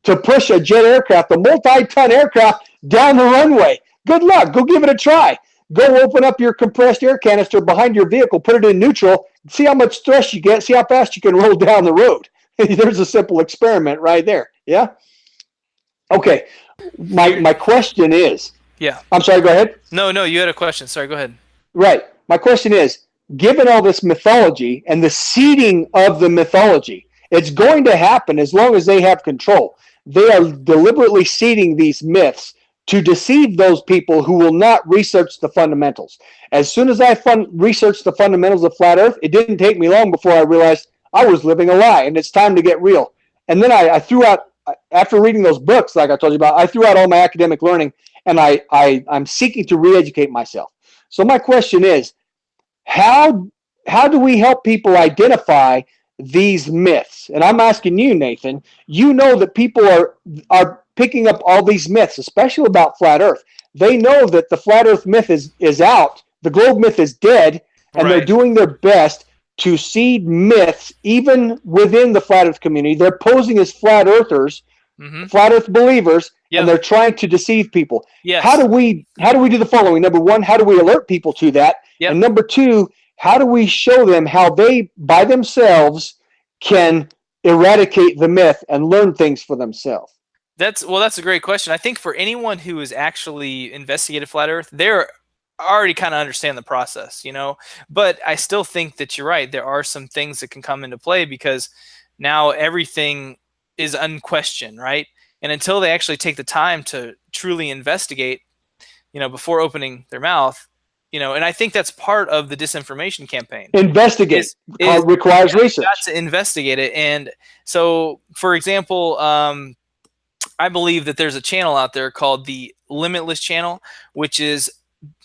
B: to push a jet aircraft, a multi-ton aircraft, down the runway. Good luck. Go give it a try. Go open up your compressed air canister behind your vehicle, put it in neutral, see how much thrust you get, see how fast you can roll down the road. There's a simple experiment right there. Yeah? Okay. My question is,
A: yeah.
B: I'm sorry, go ahead.
A: No, you had a question. Sorry, go ahead.
B: Right. My question is, given all this mythology and the seeding of the mythology, it's going to happen as long as they have control. They are deliberately seeding these myths to deceive those people who will not research the fundamentals. As soon as I researched the fundamentals of Flat Earth, it didn't take me long before I realized I was living a lie, and it's time to get real. And then I threw out, after reading those books, like I told you about, I threw out all my academic learning, and I'm seeking to re-educate myself. So my question is, how do we help people identify these myths? And I'm asking you, Nathan. You know that people are picking up all these myths, especially about Flat Earth. They know that the Flat Earth myth is out, the globe myth is dead, and they're doing their best to seed myths even within the Flat Earth community. They're posing as Flat Earthers, Flat Earth believers,
A: Yep.
B: and they're trying to deceive people.
A: Yes.
B: How do we do the following? Number one, how do we alert people to that?
A: Yep.
B: And number two, how do we show them how they by themselves can eradicate the myth and learn things for themselves?
A: That's a great question. I think for anyone who has actually investigated flat Earth, they're already kind of understand the process, but I still think that you're right. There are some things that can come into play because now everything is unquestioned, right? And until they actually take the time to truly investigate, before opening their mouth, and I think that's part of the disinformation campaign.
B: Investigate requires research.
A: Got to investigate it. And so, for example, I believe that there's a channel out there called the Limitless channel, which is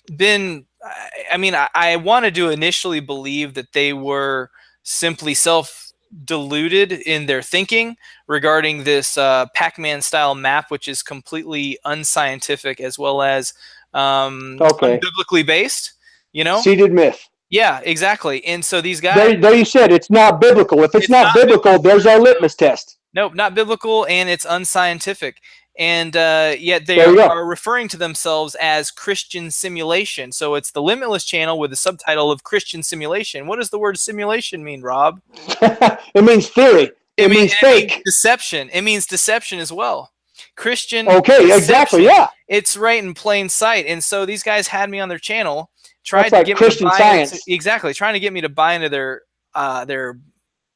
A: I wanted to initially believe that they were simply self-deluded in their thinking regarding this Pac-Man style map, which is completely unscientific as well as unbiblically based,
B: Seeded myth.
A: Yeah, exactly. And so these guys,
B: there you said it's not biblical. If it's not biblical, there's our litmus test.
A: Nope, not biblical, and it's unscientific. And yet they are referring to themselves as Christian simulation. So it's the Limitless channel with the subtitle of Christian simulation. What does the word simulation mean, Rob?
B: It means theory. It means fake.
A: It means deception. It means deception as well. Christian.
B: Okay,
A: deception.
B: Exactly, yeah.
A: It's right in plain sight. And so these guys had me on their channel, tried
B: That's
A: to get
B: Christian
A: me to buy
B: Science.
A: exactly, trying to get me to buy into their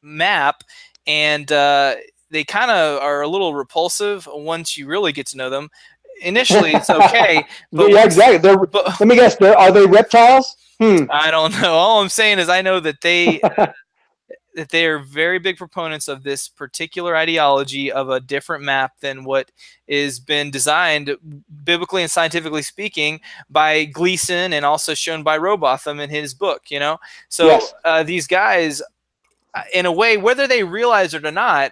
A: map, and they kind of are a little repulsive once you really get to know them. Initially, it's okay. But
B: yeah, exactly. Let me guess. Are they reptiles?
A: I don't know. All I'm saying is I know that they are very big proponents of this particular ideology of a different map than what is been designed, biblically and scientifically speaking, by Gleason and also shown by Robotham in his book. So
B: yes.
A: These guys, in a way, whether they realize it or not,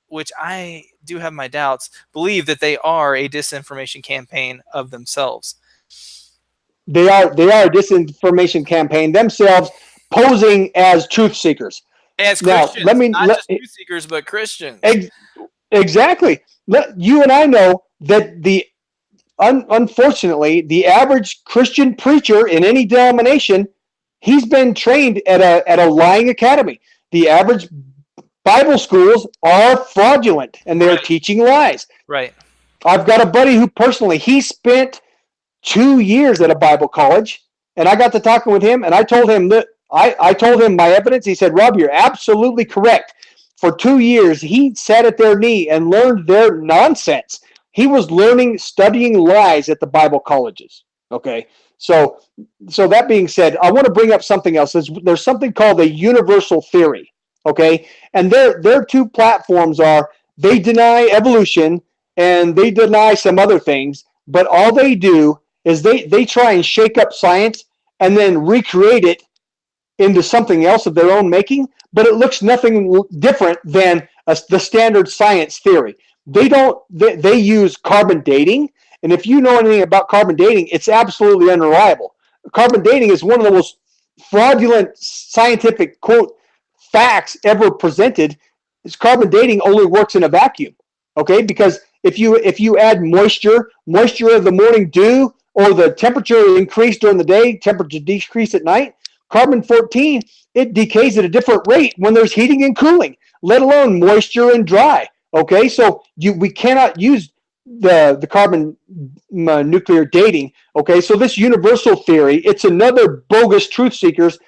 A: which I do have my doubts, believe that they are a disinformation campaign of themselves.
B: They are a disinformation campaign themselves, posing as truth seekers.
A: As Christians, not just truth seekers, but Christians.
B: Exactly. You and I know that unfortunately, the average Christian preacher in any denomination, he's been trained at a lying academy. The average Bible schools are fraudulent, and they're teaching lies.
A: Right.
B: I've got a buddy who personally, he spent 2 years at a Bible college, and I got to talking with him, and I told him that I told him my evidence. He said, Rob, you're absolutely correct. For 2 years, he sat at their knee and learned their nonsense. He was studying lies at the Bible colleges. Okay. So that being said, I want to bring up something else. There's something called a universal theory. Okay. And their two platforms are, they deny evolution and they deny some other things, but all they do is they try and shake up science and then recreate it into something else of their own making, but it looks nothing different than the standard science theory. They use carbon dating, and if you know anything about carbon dating, it's absolutely unreliable. Carbon dating is one of the most fraudulent scientific, quote, facts ever presented. Is carbon dating only works in a vacuum. Okay, because if you add moisture of the morning dew, or the temperature increase during the day, temperature decrease at night, carbon-14, it decays at a different rate when there's heating and cooling, let alone moisture and dry. Okay, so we cannot use the carbon nuclear dating. Okay, so this universal theory, it's another bogus truth seekers,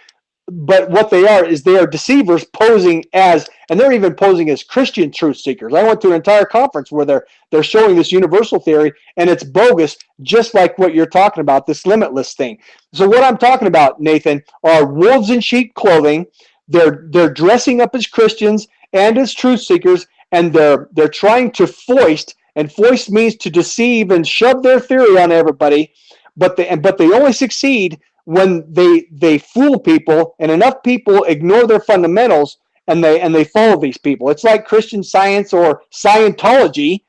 B: but what they are is they are deceivers posing as, and they're even posing as Christian truth seekers. I went to an entire conference where they're showing this universal theory, and it's bogus, just like what you're talking about, this limitless thing. So what I'm talking about, Nathan, are wolves in sheep clothing. They're dressing up as Christians and as truth seekers, and they're trying to foist, and foist means to deceive and shove their theory on everybody, but they only succeed when they fool people, and enough people ignore their fundamentals, and they follow these people. It's like Christian Science or Scientology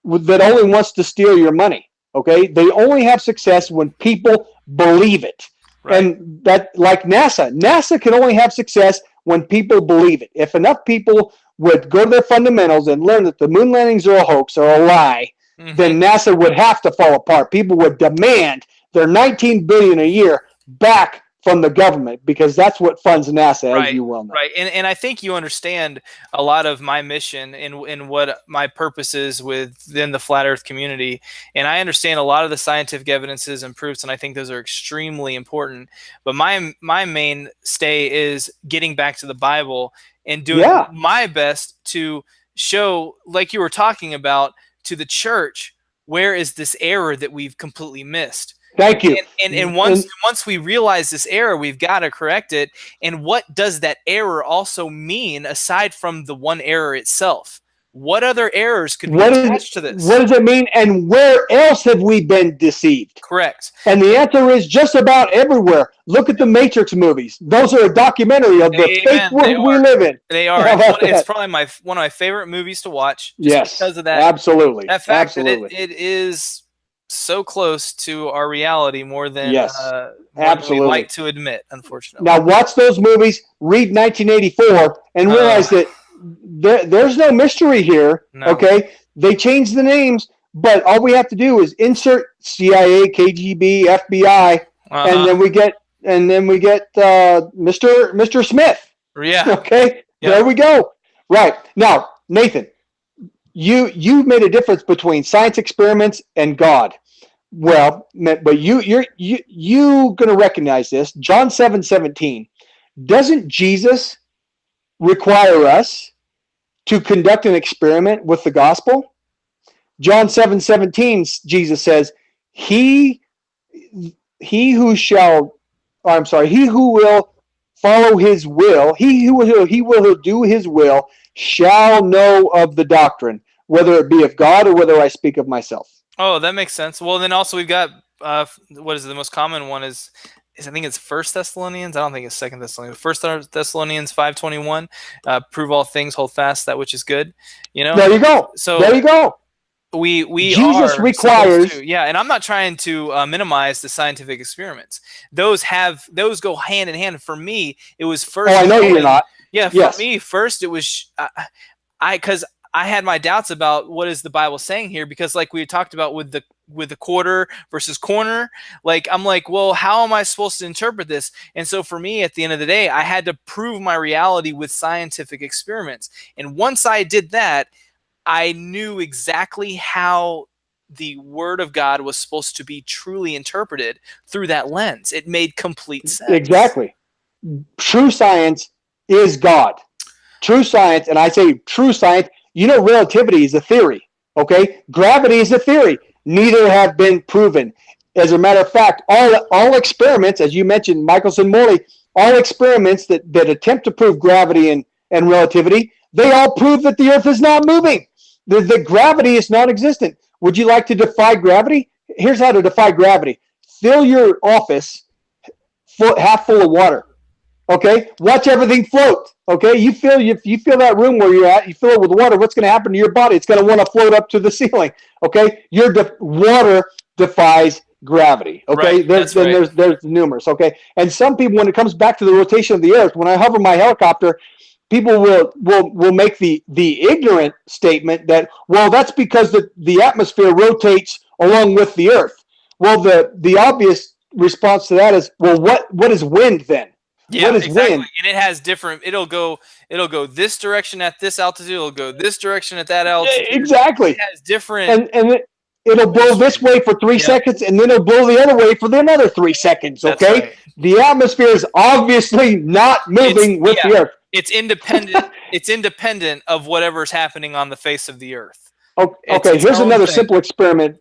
B: that only wants to steal your money. Okay, they only have success when people believe it. Right. And that, like NASA can only have success when people believe it. If enough people would go to their fundamentals and learn that the moon landings are a hoax or a lie, then NASA would have to fall apart. People would demand their $19 billion a year back from the government, because that's what funds NASA, as you well know.
A: Right. And I think you understand a lot of my mission and what my purpose is within the flat earth community. And I understand a lot of the scientific evidences and proofs, and I think those are extremely important. But my main stay is getting back to the Bible and doing my best to show, like you were talking about, to the church, where is this error that we've completely missed.
B: Thank you.
A: And once we realize this error, we've got to correct it. And what does that error also mean, aside from the one error itself? What other errors could be attached to this?
B: What does it mean? And where else have we been deceived?
A: Correct.
B: And the answer is just about everywhere. Look at the Matrix movies. Those are a documentary of the fake world we live in.
A: They are. It's probably one of my favorite movies to watch.
B: Yes.
A: Because of that.
B: Absolutely.
A: That fact that it is so close to our reality more than we like to admit, unfortunately.
B: Now watch those movies, read 1984, and realize that there's no mystery here. No. Okay, they changed the names, but all we have to do is insert CIA, KGB, FBI, and then we get Mr. Smith.
A: Yeah.
B: Okay. Yep. There we go. Right now, Nathan, you made a difference between science experiments and God. Well, but you're going to recognize this. John 7:17. Doesn't Jesus require us to conduct an experiment with the gospel? John 7:17, Jesus says, he who will follow his will, he will do his will, shall know of the doctrine, whether it be of God or whether I speak of myself.
A: Oh, that makes sense. Well, then also we've got what is the most common one is I think it's 1 Thessalonians. I don't think it's 2 Thessalonians. 1 Thessalonians 5:21. Prove all things, hold fast that which is good. You know.
B: There you go.
A: So
B: there you go.
A: We
B: Jesus requires.
A: And I'm not trying to minimize the scientific experiments. Those go hand in hand. For me, it was first.
B: Oh, I know you're not.
A: Yeah, for me first, it was because I had my doubts about what is the Bible saying here, because like we talked about with the quarter versus corner, like I'm like, well, how am I supposed to interpret this? And so for me, at the end of the day, I had to prove my reality with scientific experiments. And once I did that, I knew exactly how the Word of God was supposed to be truly interpreted through that lens. It made complete sense.
B: Exactly. True science is God. True science, and I say true science, relativity is a theory, okay? Gravity is a theory. Neither have been proven. As a matter of fact, all experiments, as you mentioned, Michelson-Morley, all experiments that attempt to prove gravity and relativity, they all prove that the Earth is not moving. The gravity is non-existent. Would you like to defy gravity? Here's how to defy gravity. Fill your office half full of water. Okay, watch everything float. Okay, you feel that room where you're at. You fill it with water. What's going to happen to your body? It's going to want to float up to the ceiling. Okay, water defies gravity. Okay,
A: right.
B: There's numerous. Okay, and some people, when it comes back to the rotation of the Earth, when I hover my helicopter, people will make the ignorant statement that, well, that's because the atmosphere rotates along with the Earth. Well, the obvious response to that is, well, what is wind then?
A: Yeah,
B: what is
A: exactly.
B: wind?
A: And it has different. It'll go this direction at this altitude. It'll go this direction at that altitude.
B: Exactly.
A: It has different.
B: And it'll blow this way for 3 seconds, and then it'll blow the other way for another 3 seconds. Okay.
A: That's right.
B: The atmosphere is obviously not moving with the Earth.
A: It's independent. It's independent of whatever's happening on the face of the Earth.
B: Okay. Here's another simple experiment.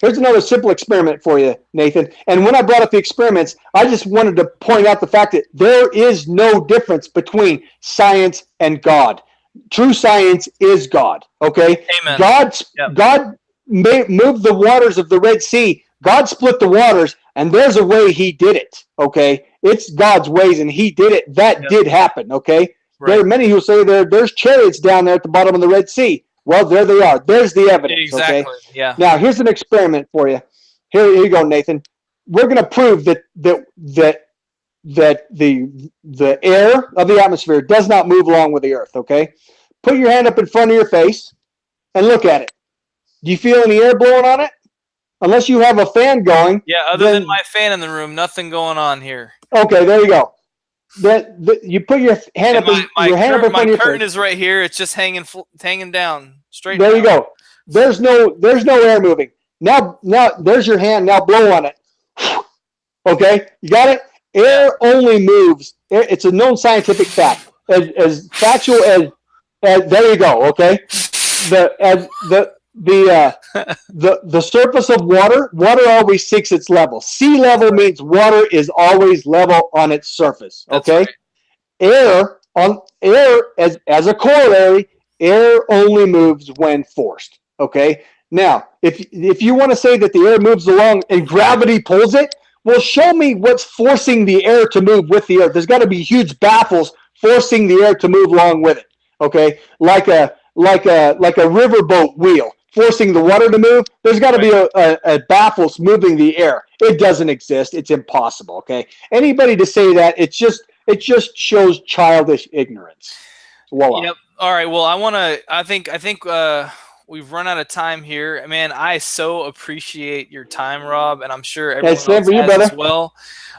B: Here's another simple experiment for you, Nathan. And when I brought up the experiments, I just wanted to point out the fact that there is no difference between science and God. True science is God. Okay.
A: Amen.
B: God moved the waters of the Red Sea. God split the waters, and there's a way He did it. Okay. It's God's ways, and He did it. That did happen. Okay. Right. There are many who say there's chariots down there at the bottom of the Red Sea. Well, there they are. There's the evidence.
A: Exactly.
B: Okay?
A: Yeah.
B: Now, here's an experiment for you. Here you go, Nathan. We're going to prove that the air of the atmosphere does not move along with the Earth. Okay. Put your hand up in front of your face and look at it. Do you feel any air blowing on it? Unless you have a fan going.
A: Yeah, other than my fan in the room, nothing going on here.
B: Okay, there you go. You put your hand up.
A: My
B: curtain
A: face. Is right here. It's just hanging down straight.
B: There you go. There's no air moving. Now there's your hand. Now blow on it. Okay, you got it. Air only moves. It's a known scientific fact. As factual as there you go. Okay, the surface of water always seeks its level. Sea level means water is always level on its surface. Okay, right. Air as a corollary, air only moves when forced. Okay, now if you want to say that the air moves along and gravity pulls it, well, show me what's forcing the air to move with the earth. There's got to be huge baffles forcing the air to move along with it. Okay, like a riverboat wheel forcing the water to move. There's got to be a baffles moving the air. It doesn't exist. It's impossible. Okay, anybody to say that, it just shows childish ignorance. Voila.
A: Yep. All right. Well, I think we've run out of time here. Man, I so appreciate your time, Rob, and I'm sure everyone else has as well.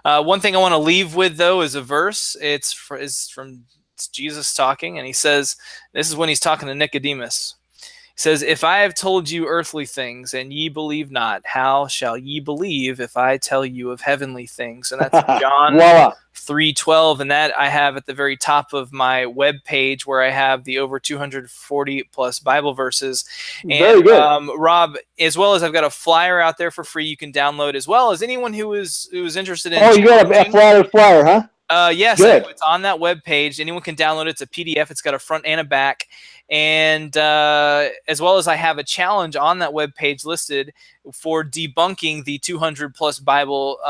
A: One thing I want to leave with, though, is a verse. It's from Jesus talking, and he says, this is when he's talking to Nicodemus. He says, "If I have told you earthly things, and ye believe not, how shall ye believe if I tell you of heavenly things?" And that's John 3:12, and that I have at the very top of my web page, where I have the over 240 plus Bible verses. And
B: very good.
A: Rob, as well as I've got a flyer out there for free you can download, as well as anyone who is interested in.
B: Oh, you got a flyer, huh?
A: Yes, it's on that web page. Anyone can download it. It's a PDF. It's got a front and a back. And as well as I have a challenge on that web page listed for debunking the 200 plus Bible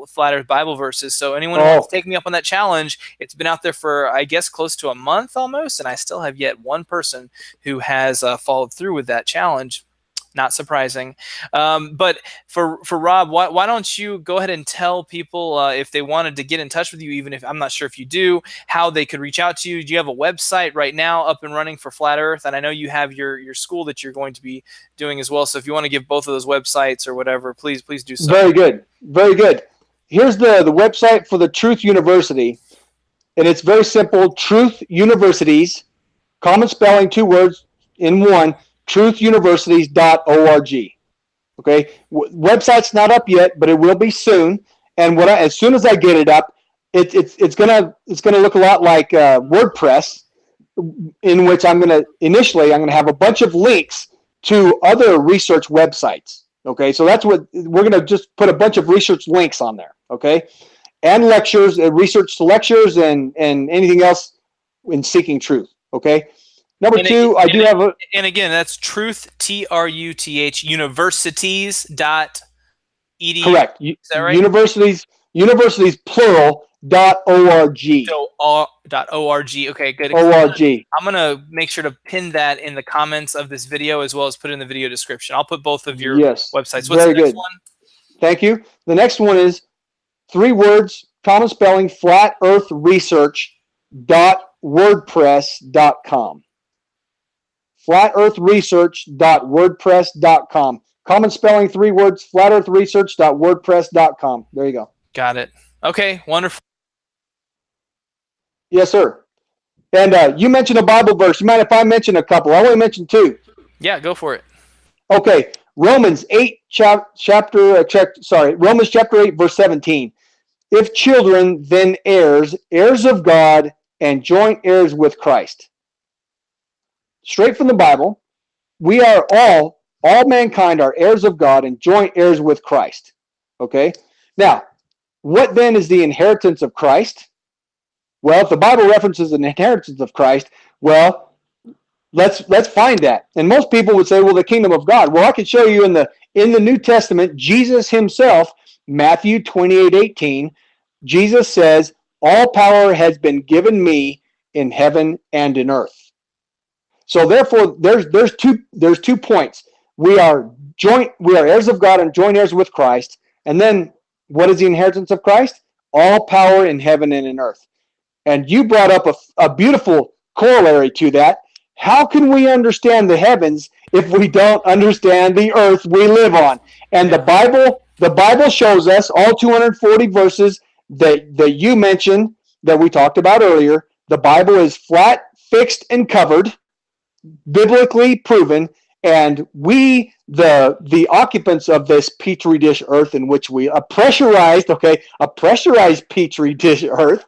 A: flat earth Bible verses. So anyone who wants to take me up on that challenge, it's been out there for, I guess, close to a month almost, and I still have yet one person who has followed through with that challenge. Not surprising. But for Rob, why don't you go ahead and tell people if they wanted to get in touch with you, even if I'm not sure if you do, how they could reach out to you. Do you have a website right now up and running for Flat Earth? And I know you have your school that you're going to be doing as well. So if you want to give both of those websites or whatever, please do so.
B: Very good. Very good. Here's the website for the Truth University. And it's very simple. Truth Universities, common spelling, 2 words in one, truthuniversities.org. Okay, website's not up yet, but it will be soon. And as soon as I get it up, it's gonna look a lot like WordPress, in which I'm gonna have a bunch of links to other research websites. Okay, so that's what we're gonna just put a bunch of research links on there. Okay, and lectures, research lectures, and anything else in seeking truth. Okay. Number two, I do have a...
A: And again, that's truth, TRUTH, universities.edu.
B: Correct.
A: Is that right?
B: Universities, plural, .org.
A: So, .org. Okay, good.
B: .org.
A: I'm going to make sure to pin that in the comments of this video, as well as put it in the video description. I'll put both of your websites. What's the next one?
B: Thank you. The next one is 3 words, common spelling, flatearthresearch.wordpress.com. flatearthresearch.wordpress.com. Common spelling, 3 words, flatearthresearch.wordpress.com. There you go.
A: Got it. Okay, wonderful.
B: Yes, sir. And you mentioned a Bible verse. You mind if I mention a couple? I only mentioned 2.
A: Yeah, go for it.
B: Okay, Romans 8, Romans chapter 8, verse 17. If children, then heirs, heirs of God, and joint heirs with Christ. Straight from the Bible, we are all mankind are heirs of God and joint heirs with Christ. Okay? Now, what then is the inheritance of Christ? Well, if the Bible references an inheritance of Christ, well, let's find that. And most people would say, well, the kingdom of God. Well, I can show you in the New Testament, Jesus himself, Matthew 28:18, Jesus says, all power has been given me in heaven and in earth. So therefore, there's two points. We are heirs of God and joint heirs with Christ. And then what is the inheritance of Christ? All power in heaven and in earth. And you brought up a beautiful corollary to that. How can we understand the heavens if we don't understand the earth we live on. And
A: Yeah.
B: the Bible shows us all 240 verses that you mentioned that we talked about earlier. The Bible is flat, fixed, and covered, biblically proven, and we, the occupants of this petri dish earth in which we a pressurized petri dish earth,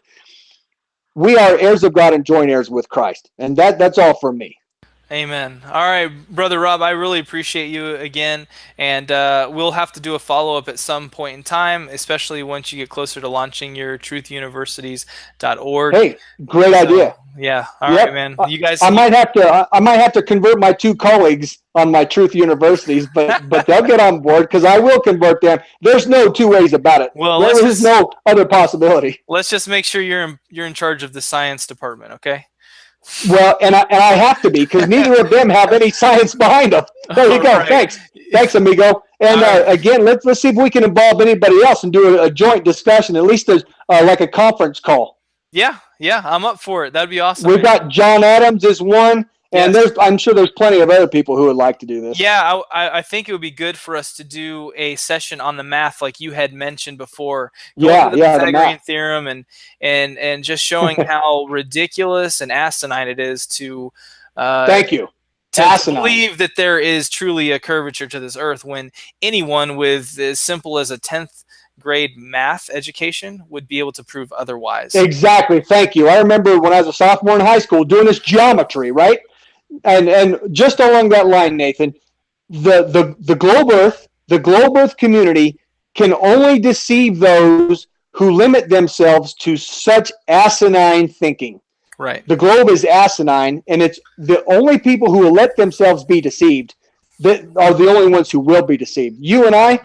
B: we are heirs of God and joint heirs with Christ. And that's all for me.
A: Amen. All right, Brother Rob, I really appreciate you again, and we'll have to do a follow-up at some point in time, especially once you get closer to launching your truthuniversities.org.
B: Hey, great idea.
A: Yeah. All right, man. You guys.
B: I might have to convert my 2 colleagues on my Truth Universities, but they'll get on board because I will convert them. There's no 2 ways about it.
A: Well,
B: there is no other possibility.
A: Let's just make sure you're in charge of the science department, okay?
B: Well, and I have to be, because neither of them have any science behind them. There you go. Right. Thanks, amigo. And again, let's see if we can involve anybody else and do a joint discussion, at least like a conference call.
A: Yeah, I'm up for it. That'd be awesome.
B: We've got John Adams is one. And I'm sure there's plenty of other people who would like to do this.
A: Yeah, I think it would be good for us to do a session on the math, like you had mentioned before. The Pythagorean theorem and just showing how ridiculous and asinine it is to to believe that there is truly a curvature to this earth when anyone with as simple as a 10th grade math education would be able to prove otherwise.
B: Exactly. Thank you. I remember when I was a sophomore in high school doing this geometry, right? And just along that line, Nathan, the globe earth community can only deceive those who limit themselves to such asinine thinking.
A: Right.
B: The globe is asinine, and it's the only people who will let themselves be deceived that are the only ones who will be deceived. You and I,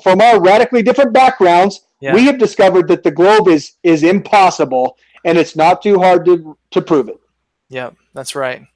B: from our radically different backgrounds, we have discovered that the globe is impossible, and it's not too hard to prove it.
A: Yeah, that's right.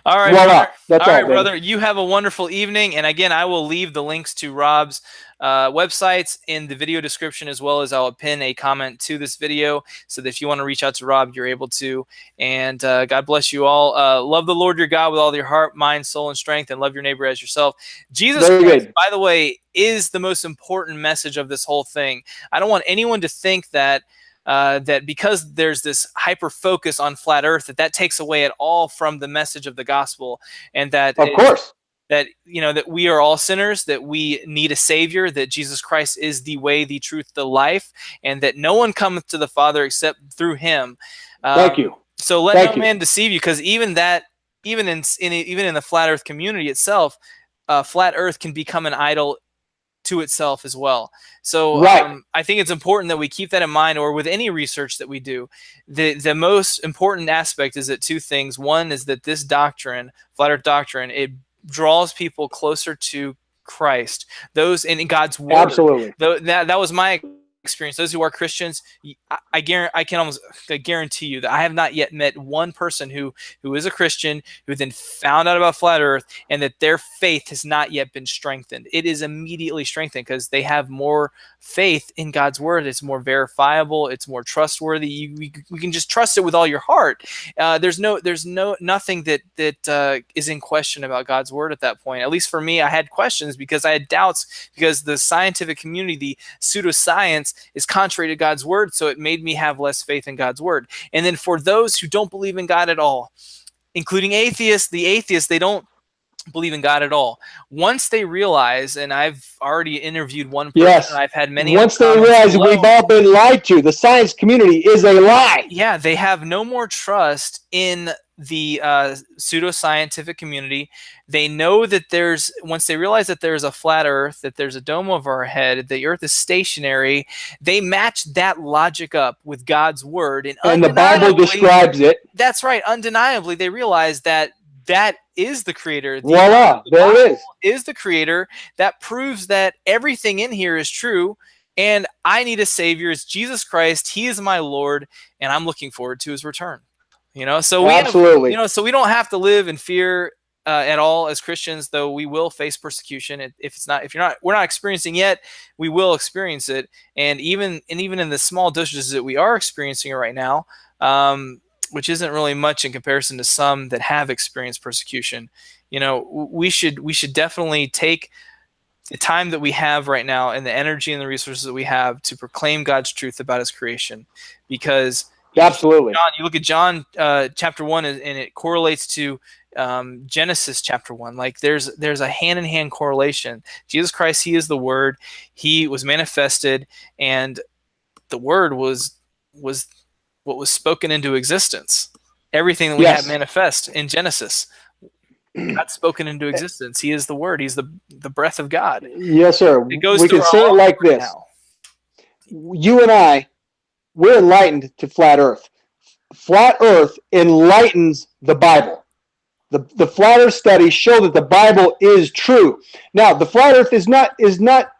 A: All right, brother. You have a wonderful evening. And again, I will leave the links to Rob's websites in the video description, as well as I'll pin a comment to this video so that if you want to reach out to Rob, you're able to. And God bless you all. Love the Lord your God with all your heart, mind, soul, and strength, and love your neighbor as yourself. Jesus Christ, by the way, is the most important message of this whole thing. I don't want anyone to think that that because there's this hyper focus on flat earth, that takes away at all from the message of the gospel, and that that we are all sinners, that we need a savior, that Jesus Christ is the way, the truth, the life, and that no one cometh to the Father except through him.
B: Thank you.
A: So let no man deceive you, because even in the flat earth community itself, flat earth can become an idol to itself as well. So I think it's important that we keep that in mind, or with any research that we do. The most important aspect is that 2 things. One is that this doctrine, flat earth doctrine, it draws people closer to Christ. Those in God's word.
B: Absolutely.
A: That was my experience. Those who are Christians, I can almost guarantee you that I have not yet met one person who is a Christian who then found out about flat earth and that their faith has not yet been strengthened. It is immediately strengthened because they have more faith in God's word. It's more verifiable. It's more trustworthy. We can just trust it with all your heart. There's nothing that is in question about God's word at that point. At least for me, I had questions because I had doubts, because the scientific community, the pseudoscience, is contrary to God's word, so it made me have less faith in God's word. And then for those who don't believe in God at all, including atheists, they don't believe in God at all. Once they realize, and I've already interviewed one person, and I've had many.
B: Once they realize we've all been lied to, the science community is a lie.
A: Yeah, they have no more trust in the pseudoscientific community. They know that once they realize that there's a flat earth, that there's a dome over our head, the earth is stationary, they match that logic up with God's word. And
B: the Bible describes it.
A: That's right. Undeniably, they realize that is the creator.
B: Voila, there it is.
A: Is the creator. That proves that everything in here is true. And I need a savior. It's Jesus Christ. He is my Lord. And I'm looking forward to his return. So we don't have to live in fear at all as Christians, though we will face persecution. We're not experiencing yet, we will experience it. And even in the small dosages that we are experiencing right now, which isn't really much in comparison to some that have experienced persecution, You know, we should definitely take the time that we have right now and the energy and the resources that we have to proclaim God's truth about his creation, because
B: Absolutely.
A: you look at John chapter 1, and it correlates to Genesis chapter 1. Like there's a hand-in-hand correlation. Jesus Christ, he is the Word. He was manifested, and the Word was what was spoken into existence. Everything that we have manifest in Genesis, God's spoken into existence. He is the Word. He's the breath of God.
B: Yes, sir.
A: It goes
B: We
A: through
B: can say it like this.
A: now.
B: You and I, we're enlightened to flat Earth. Flat Earth enlightens the Bible. The flat Earth studies show that the Bible is true. Now, the flat Earth is not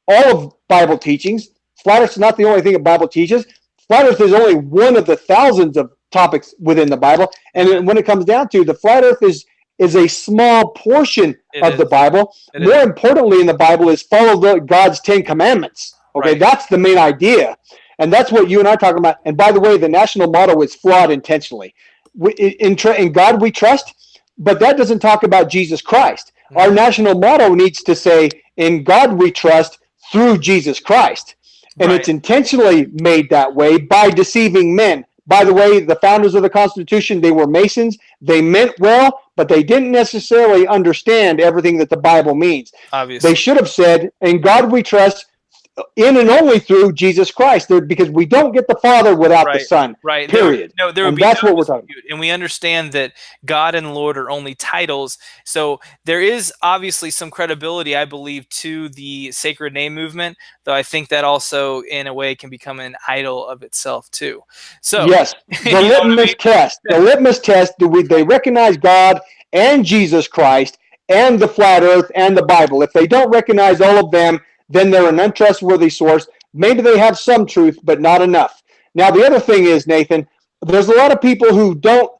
B: all of Bible teachings. Flat Earth is not the only thing that Bible teaches. Flat Earth is only one of the thousands of topics within the Bible. And when it comes down to, the flat Earth is a small portion of the Bible. More importantly in the Bible is follow God's 10 Commandments. Okay, that's the main idea. And that's what you and I are talking about. And by the way, the national motto is flawed intentionally. In God we trust, but that doesn't talk about Jesus Christ. Our national motto needs to say, in God we trust through Jesus Christ. And it's intentionally made that way by deceiving men. By the way, the founders of the Constitution, they were Masons. They meant well, but they didn't necessarily understand everything that the Bible means.
A: Obviously.
B: They should have said, in God we trust, in and only through Jesus Christ, because we don't get the Father without the Son.
A: Right.
B: Period.
A: There would be
B: that's what we're talking about.
A: And we understand that God and Lord are only titles. So there is obviously some credibility, I believe, to the sacred name movement, though I think that also, in a way, can become an idol of itself too. So
B: yes, the litmus test. The litmus test. They recognize God and Jesus Christ and the flat Earth and the Bible? If they don't recognize all of them, then they're an untrustworthy source. Maybe they have some truth, but not enough. Now, the other thing is, Nathan, there's a lot of people who don't,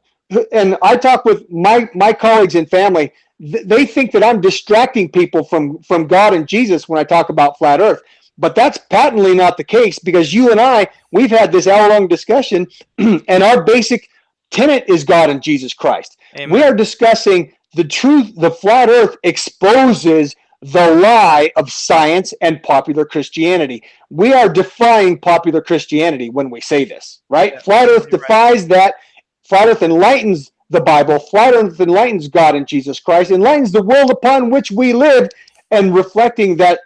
B: and I talk with my colleagues and family, they think that I'm distracting people from God and Jesus when I talk about flat Earth. But that's patently not the case, because you and I, we've had this hour-long discussion, and our basic tenet is God and Jesus Christ. Amen. We are discussing the truth. The flat Earth exposes the lie of science and popular Christianity. We are defying popular Christianity when we say this, right? Yeah, flat Earth defies that. Flat Earth enlightens the Bible. Flat Earth enlightens God and Jesus Christ, enlightens the world upon which we live, and reflecting that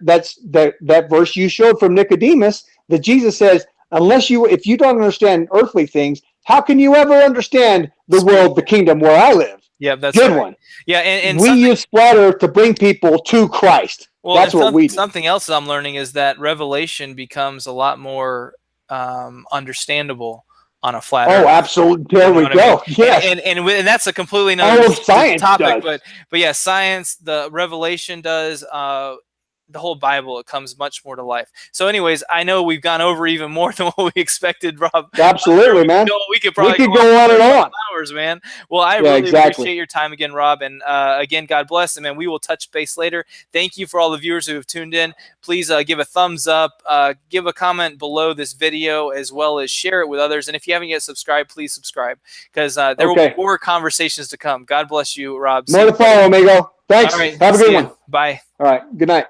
B: verse you showed from Nicodemus, that Jesus says, if you don't understand earthly things, how can you ever understand the world, the kingdom where I live?
A: Yeah, that's
B: good one.
A: Yeah, and
B: we use flat Earth to bring people to Christ. Well, that's what we do.
A: Something else that I'm learning is that revelation becomes a lot more understandable on a flat Earth.
B: Oh, absolutely. There we go. Yes.
A: And that's a completely another
B: science
A: topic.
B: Does.
A: But yeah, science, the revelation does. The whole Bible, it comes much more to life. So anyways, I know we've gone over even more than what we expected, Rob.
B: Absolutely, man.
A: We could probably
B: go on and on.
A: Hours, man. Well, I really appreciate your time again, Rob. And again, God bless. And man, we will touch base later. Thank you for all the viewers who have tuned in. Please give a thumbs up, give a comment below this video, as well as share it with others. And if you haven't yet subscribed, please subscribe, because there will be more conversations to come. God bless you, Rob.
B: More to follow, amigo. Thanks.
A: All right,
B: have a good one.
A: Bye.
B: All right. Good night.